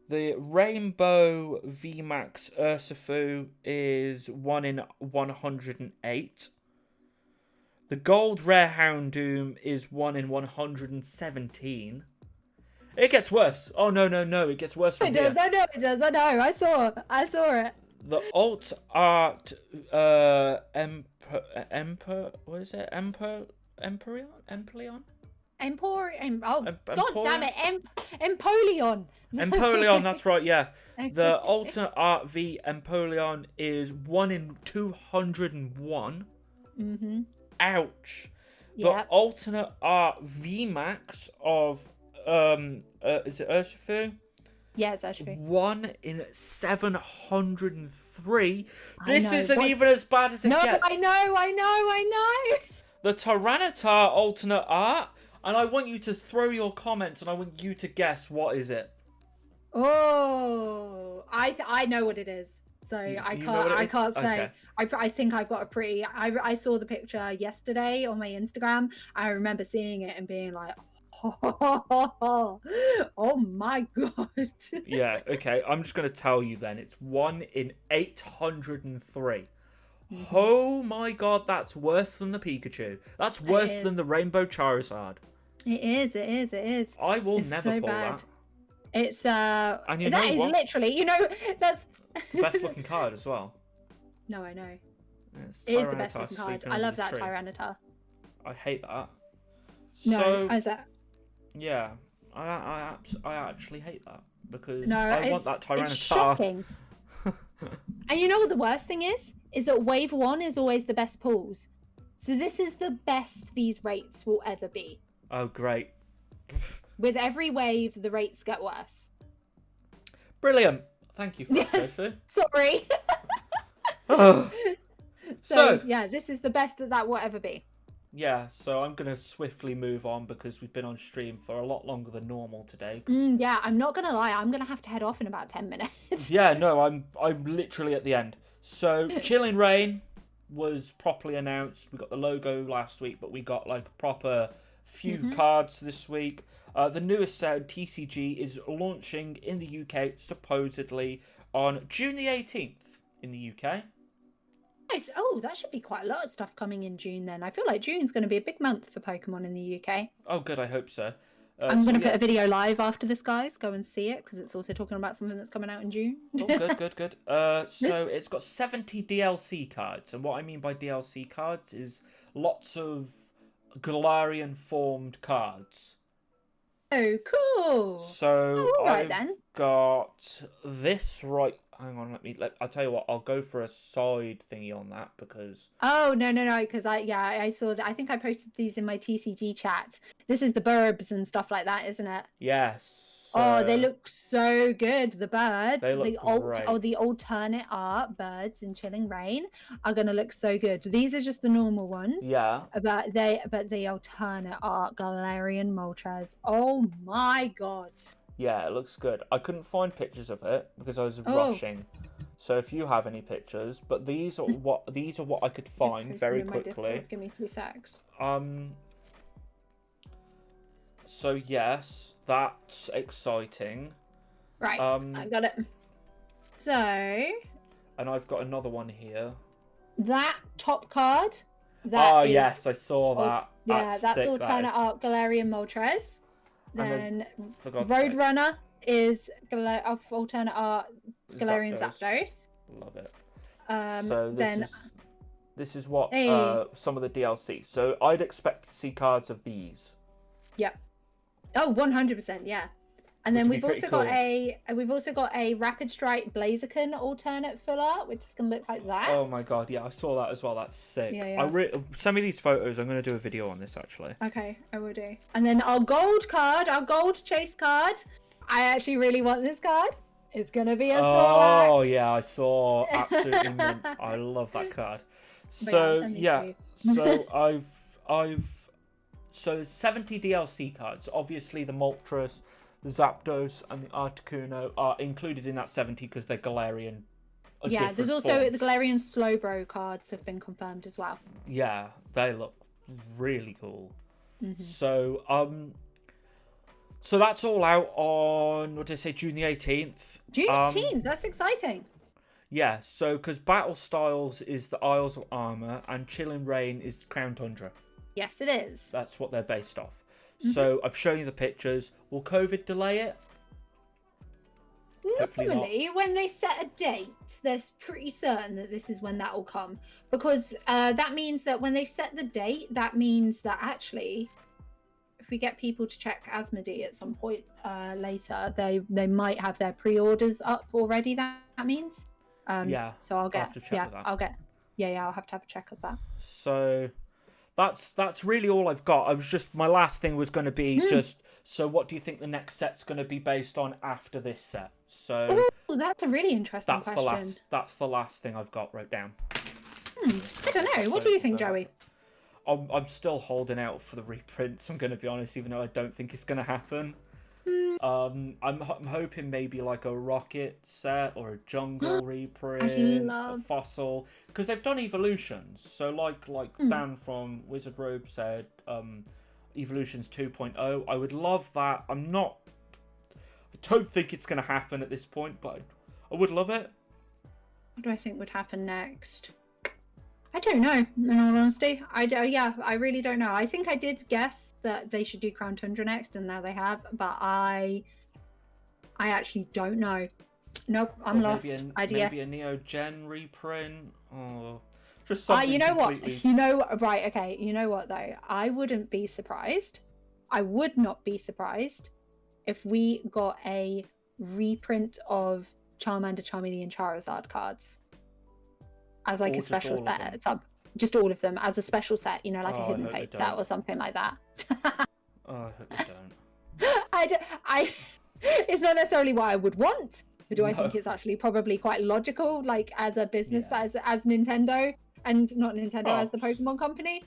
The Rainbow VMAX Urshifu is 1 in 108. The Gold Rare Houndoom is 1 in 117. It gets worse. Oh, no. It gets worse from here. I know it does. I know. I saw it. The Alt Art what is it? Empoleon? God damn it. Empoleon. Empoleon, that's right, yeah. The Alternate Art V Empoleon is 1 in 201. Mm-hmm. Ouch. The Alternate Art VMAX of is it Urshifu? Yeah, it's Urshifu. 1 in 703. This isn't even as bad as it gets. No, I know. The Tyranitar alternate art, and I want you to throw your comments, and I want you to guess what is it. Oh, I know what it is. So I can't say. Okay. I think I've got a pretty. I saw the picture yesterday on my Instagram. I remember seeing it and being like, oh my god. Yeah. Okay. I'm just gonna tell you then. It's 1 in 803. Mm-hmm. Oh my god, that's worse than the Pikachu. That's worse than the Rainbow Charizard. It is. I will never pull that. It's and you that is what? Literally, that's it's the best looking card as well. No, I know. It is the best looking card. I love that Tyranitar. I hate that. No, is that? Yeah, I actually hate that because no, I want that Tyranitar. It's shocking. And you know what the worst thing is? Is that wave 1 is always the best pulls. So this is the best these rates will ever be. Oh, great. With every wave, the rates get worse. Brilliant. Thank you for that, Tofu. Sorry. So, yeah, this is the best that will ever be. Yeah, so I'm going to swiftly move on because we've been on stream for a lot longer than normal today. Yeah, I'm not going to lie. I'm going to have to head off in about 10 minutes. Yeah, no, I'm literally at the end. So, Chilling Reign was properly announced. We got the logo last week, but we got like a proper few cards this week. The newest set, TCG, is launching in the UK supposedly on June the 18th in the UK. Nice. Oh, that should be quite a lot of stuff coming in June then. I feel like June's going to be a big month for Pokemon in the UK. Oh, good. I hope so. I'm going to put a video live after this, guys. Go and see it because it's also talking about something that's coming out in June. Oh, good. So it's got 70 DLC cards. And what I mean by DLC cards is lots of Galarian formed cards. Oh, cool. So I've got this right. Hang on, I'll tell you what. I'll go for a side thingy on that because. Oh no! Because I saw that. I think I posted these in my TCG chat. This is the burbs and stuff like that, isn't it? Yes. Oh, they look so good. The birds, they look great. The alternate art birds in Chilling Reign are gonna look so good. These are just the normal ones. Yeah. But the alternate art Galarian Moltres. Oh my god. Yeah, it looks good. I couldn't find pictures of it because I was rushing. So if you have any pictures, but these are what I could find very quickly. Give me 2 secs. So yes, that's exciting. Right, I got it. So. And I've got another one here. That top card. Yes, I saw that. Yeah, that's alternate art Galarian Moltres. Then Roadrunner is alternate art Galarian Zapdos. Love it. So this is what some of the DLC. So I'd expect to see cards of these. Yep. Oh, 100%. Yeah. And then we've also got a Rapid Strike Blaziken alternate full art, which is going to look like that. Oh my god, yeah, I saw that as well. That's sick. Yeah. Send me these photos. I'm going to do a video on this actually. Okay, I will do. And then our gold chase card. I actually really want this card. It's going to be a Snorlax. Oh yeah, I saw. Absolutely mint. I love that card. So so 70 DLC cards. Obviously the Moltres, the Zapdos and the Articuno are included in that 70 because they're Galarian. Yeah, there's also the Galarian Slowbro cards have been confirmed as well. Yeah, they look really cool. So so that's all out on June the 18th. June 18th, that's exciting. Yeah, so because Battle Styles is the Isles of Armor and Chilling Reign is Crown Tundra. Yes, it is. That's what they're based off. So I've shown you the pictures. Will COVID delay it? Normally, when they set a date, they're pretty certain that this is when that will come. Because that means that when they set the date, that means that actually, if we get people to check Asmodee at some point later, they might have their pre-orders up already. That means. Yeah. So I'll have to check that. I'll have to have a check of that. So that's really all I've got. My last thing was going to be so what do you think the next set's going to be based on after this set? So that's a really interesting question. That's the last thing I've got wrote down. I don't know. What do you think, Joey? I'm still holding out for the reprints. I'm going to be honest, even though I don't think it's going to happen. I'm hoping maybe like a Rocket set or a Jungle reprint, a Fossil, because they've done evolutions. So like Dan from Wizard Robe said, Evolutions 2.0. I would love that. I don't think it's going to happen at this point, but I would love it. What do I think would happen next? I don't know, in all honesty. I really don't know. I think I did guess that they should do Crown Tundra next, and now they have, but I actually don't know. Nope, I'm lost. Maybe a Neo Gen reprint, or just something you know completely... what? Right, okay. You know what, though? I wouldn't be surprised. I would not be surprised if we got a reprint of Charmander, Charmeleon, Charizard cards. As like a special set. Just all of them as a special set, like a Hidden Fate set or something like that. I hope they don't. It's not necessarily what I would want, but do I think it's actually probably quite logical, like as a business, but as Nintendo, and not Nintendo, as the Pokemon company?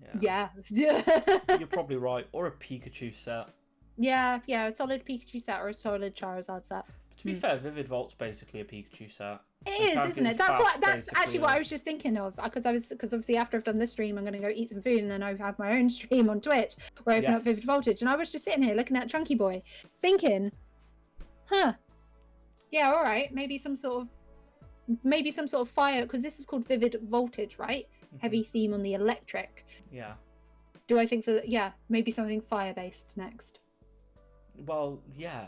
Yeah. Yeah. You're probably right. Or a Pikachu set. Yeah, a solid Pikachu set or a solid Charizard set. But to be fair, Vivid Volt's basically a Pikachu set. It is, isn't it? That's actually what I was just thinking of, because obviously after I've done this stream, I'm going to go eat some food, and then I have my own stream on Twitch where I open up Vivid Voltage, and I was just sitting here looking at Chunky Boy, thinking, yeah, all right, maybe some sort of fire, because this is called Vivid Voltage, right? Heavy theme on the electric. Yeah. Do I think that? Yeah, maybe something fire based next. Well, yeah,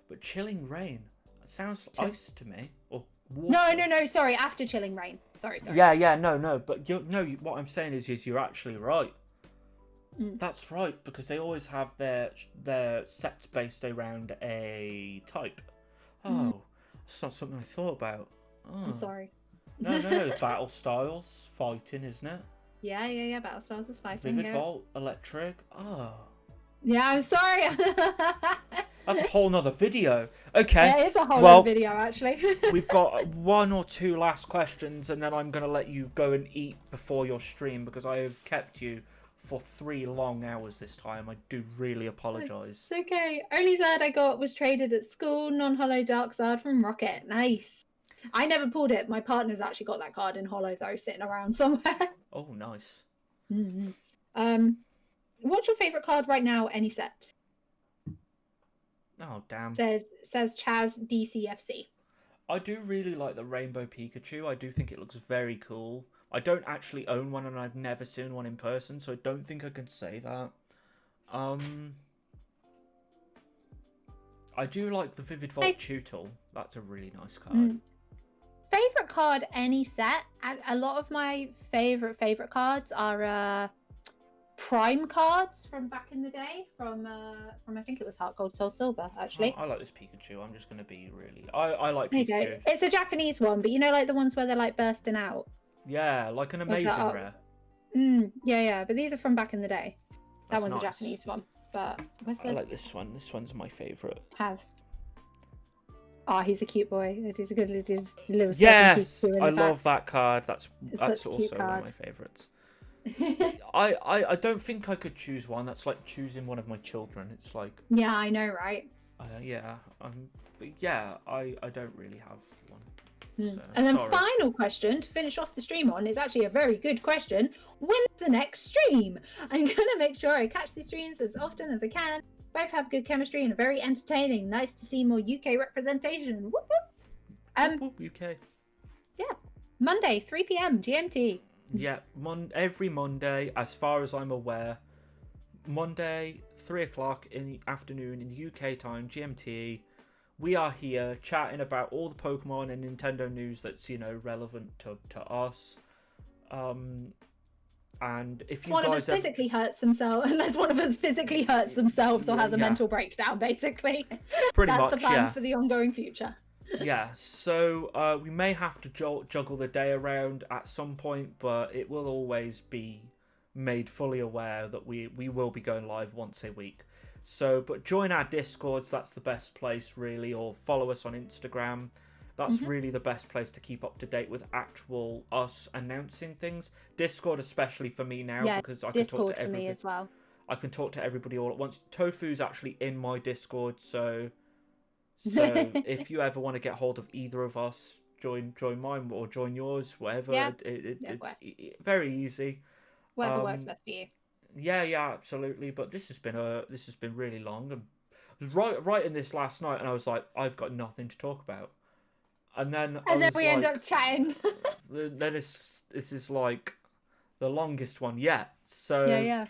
but Chilling Rain sounds ice to me. Or water. No. Sorry, after Chilling Rain. Sorry. Yeah. No. But what I'm saying is you're actually right. That's right, because they always have their sets based around a type. Oh, that's not something I thought about. Oh. I'm sorry. No. Battle styles, fighting, isn't it? Yeah. Battle styles is fighting. Vivid Volt, electric. Oh. Yeah, I'm sorry. That's a whole nother video. Okay. Yeah, it's a whole other video, actually. We've got one or two last questions, and then I'm going to let you go and eat before your stream, because I have kept you for 3 long hours this time. I do really apologise. It's okay. Only Zard I got was traded at school. Non-holo Dark Zard from Rocket. Nice. I never pulled it. My partner's actually got that card in holo, though, sitting around somewhere. Oh, nice. What's your favourite card right now, any set? Oh, damn. Says Chaz DCFC. I do really like the Rainbow Pikachu. I do think it looks very cool. I don't actually own one, and I've never seen one in person, so I don't think I can say that. I do like the Vivid Volt Tootle. That's a really nice card. Favorite card, any set? A lot of my favorite cards are Prime cards from back in the day, from I think it was Heart Gold Soul Silver, actually. I like this Pikachu. I'm just gonna be really. I like there Pikachu. You go. It's a Japanese one, but you know, like the ones where they're like bursting out. Yeah, like an amazing rare. Yeah. But these are from back in the day. That one's nice. a Japanese one. But I like this one. This one's my favorite. Oh, he's a cute boy. It is a good little. Yes, I love that card. That's also one of my favorites. I don't think I could choose one. That's like choosing one of my children. It's like. Yeah, I know, right? Yeah. But yeah, I don't really have one. So, and then final question to finish off the stream on is actually a very good question. When's the next stream? I'm gonna make sure I catch these streams as often as I can. Both have good chemistry and are very entertaining. Nice to see more UK representation. Whoop, whoop. UK. Yeah, Monday 3 p.m. GMT. Yeah, every Monday, as far as I'm aware. Monday 3 o'clock in the afternoon in the UK time GMT. We are here chatting about all the Pokemon and Nintendo news that's, relevant to us. And if you one of us physically hurts themselves, unless one of us physically hurts themselves or has a mental breakdown, basically. Pretty much, that's the plan for the ongoing future. Yeah, so we may have to juggle the day around at some point, but it will always be made fully aware that we will be going live once a week. So, but join our Discords, that's the best place really, or follow us on Instagram. That's really the best place to keep up to date with actual us announcing things. Discord especially for me now, because I can talk to everybody. For me as well. I can talk to everybody all at once. Tofu's actually in my Discord, so if you ever want to get hold of either of us, join mine or join yours, whatever. Yeah. It's very easy. Whatever works best for you. Yeah, absolutely. But this has been really long, and I was writing this last night, and I was like, I've got nothing to talk about, and then we end up chatting. Then this is like the longest one yet. So yeah.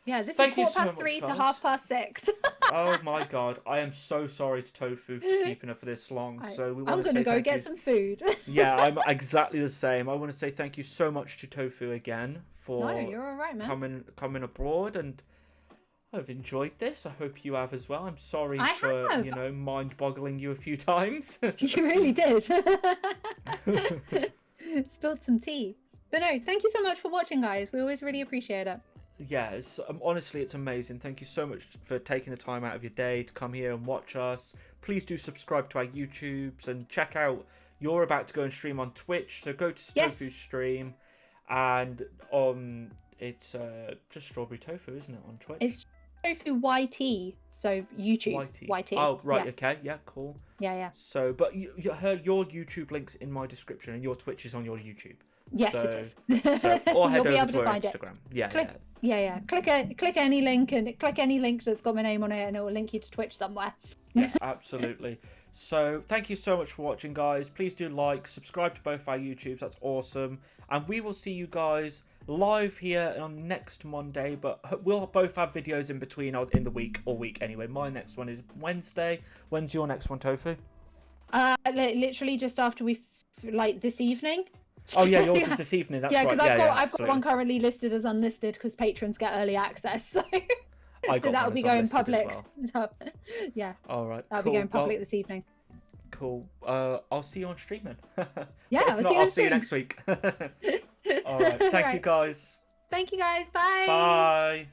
This is 3:15 to 6:30. Oh my god, I am so sorry to Tofu for keeping her for this long. So I'm gonna go get some food. Yeah, I'm exactly the same. I want to say thank you so much to Tofu again for you're all right, man. coming abroad, and I've enjoyed this. I hope you have as well. I'm sorry for mind-boggling you a few times. You really did. Spilled some tea. But no, thank you so much for watching, guys. We always really appreciate it. Yeah, honestly, it's amazing. Thank you so much for taking the time out of your day to come here and watch us. Please do subscribe to our YouTubes and check out. You're about to go and stream on Twitch, so go to Tofu's stream and it's just strawberry tofu, isn't it, on Twitch? It's tofu YT, so YouTube YT. Oh, right, okay, yeah, cool. Yeah. So, but your YouTube link's in my description, and your Twitch is on your YouTube. Yes, it is. So, or head You'll over be able to to our find Instagram. It. Yeah. Click any link that's got my name on it, and it will link you to Twitch somewhere. Yeah, absolutely. So thank you so much for watching, guys. Please do like, subscribe to both our YouTubes. That's awesome. And we will see you guys live here on next Monday, but we'll both have videos in between in the week, all week anyway. My next one is Wednesday. When's your next one, Tofu? Literally just after this evening. Oh yeah, yours is this evening. That's right. Because I've got one currently listed as unlisted because patrons get early access. So, that will be going public. Well. Yeah. All right. That'll be going public this evening. Cool. I'll see you on streaming. Yeah, I'll see you next week. All right. Thank you, guys. Thank you, guys. Bye. Bye.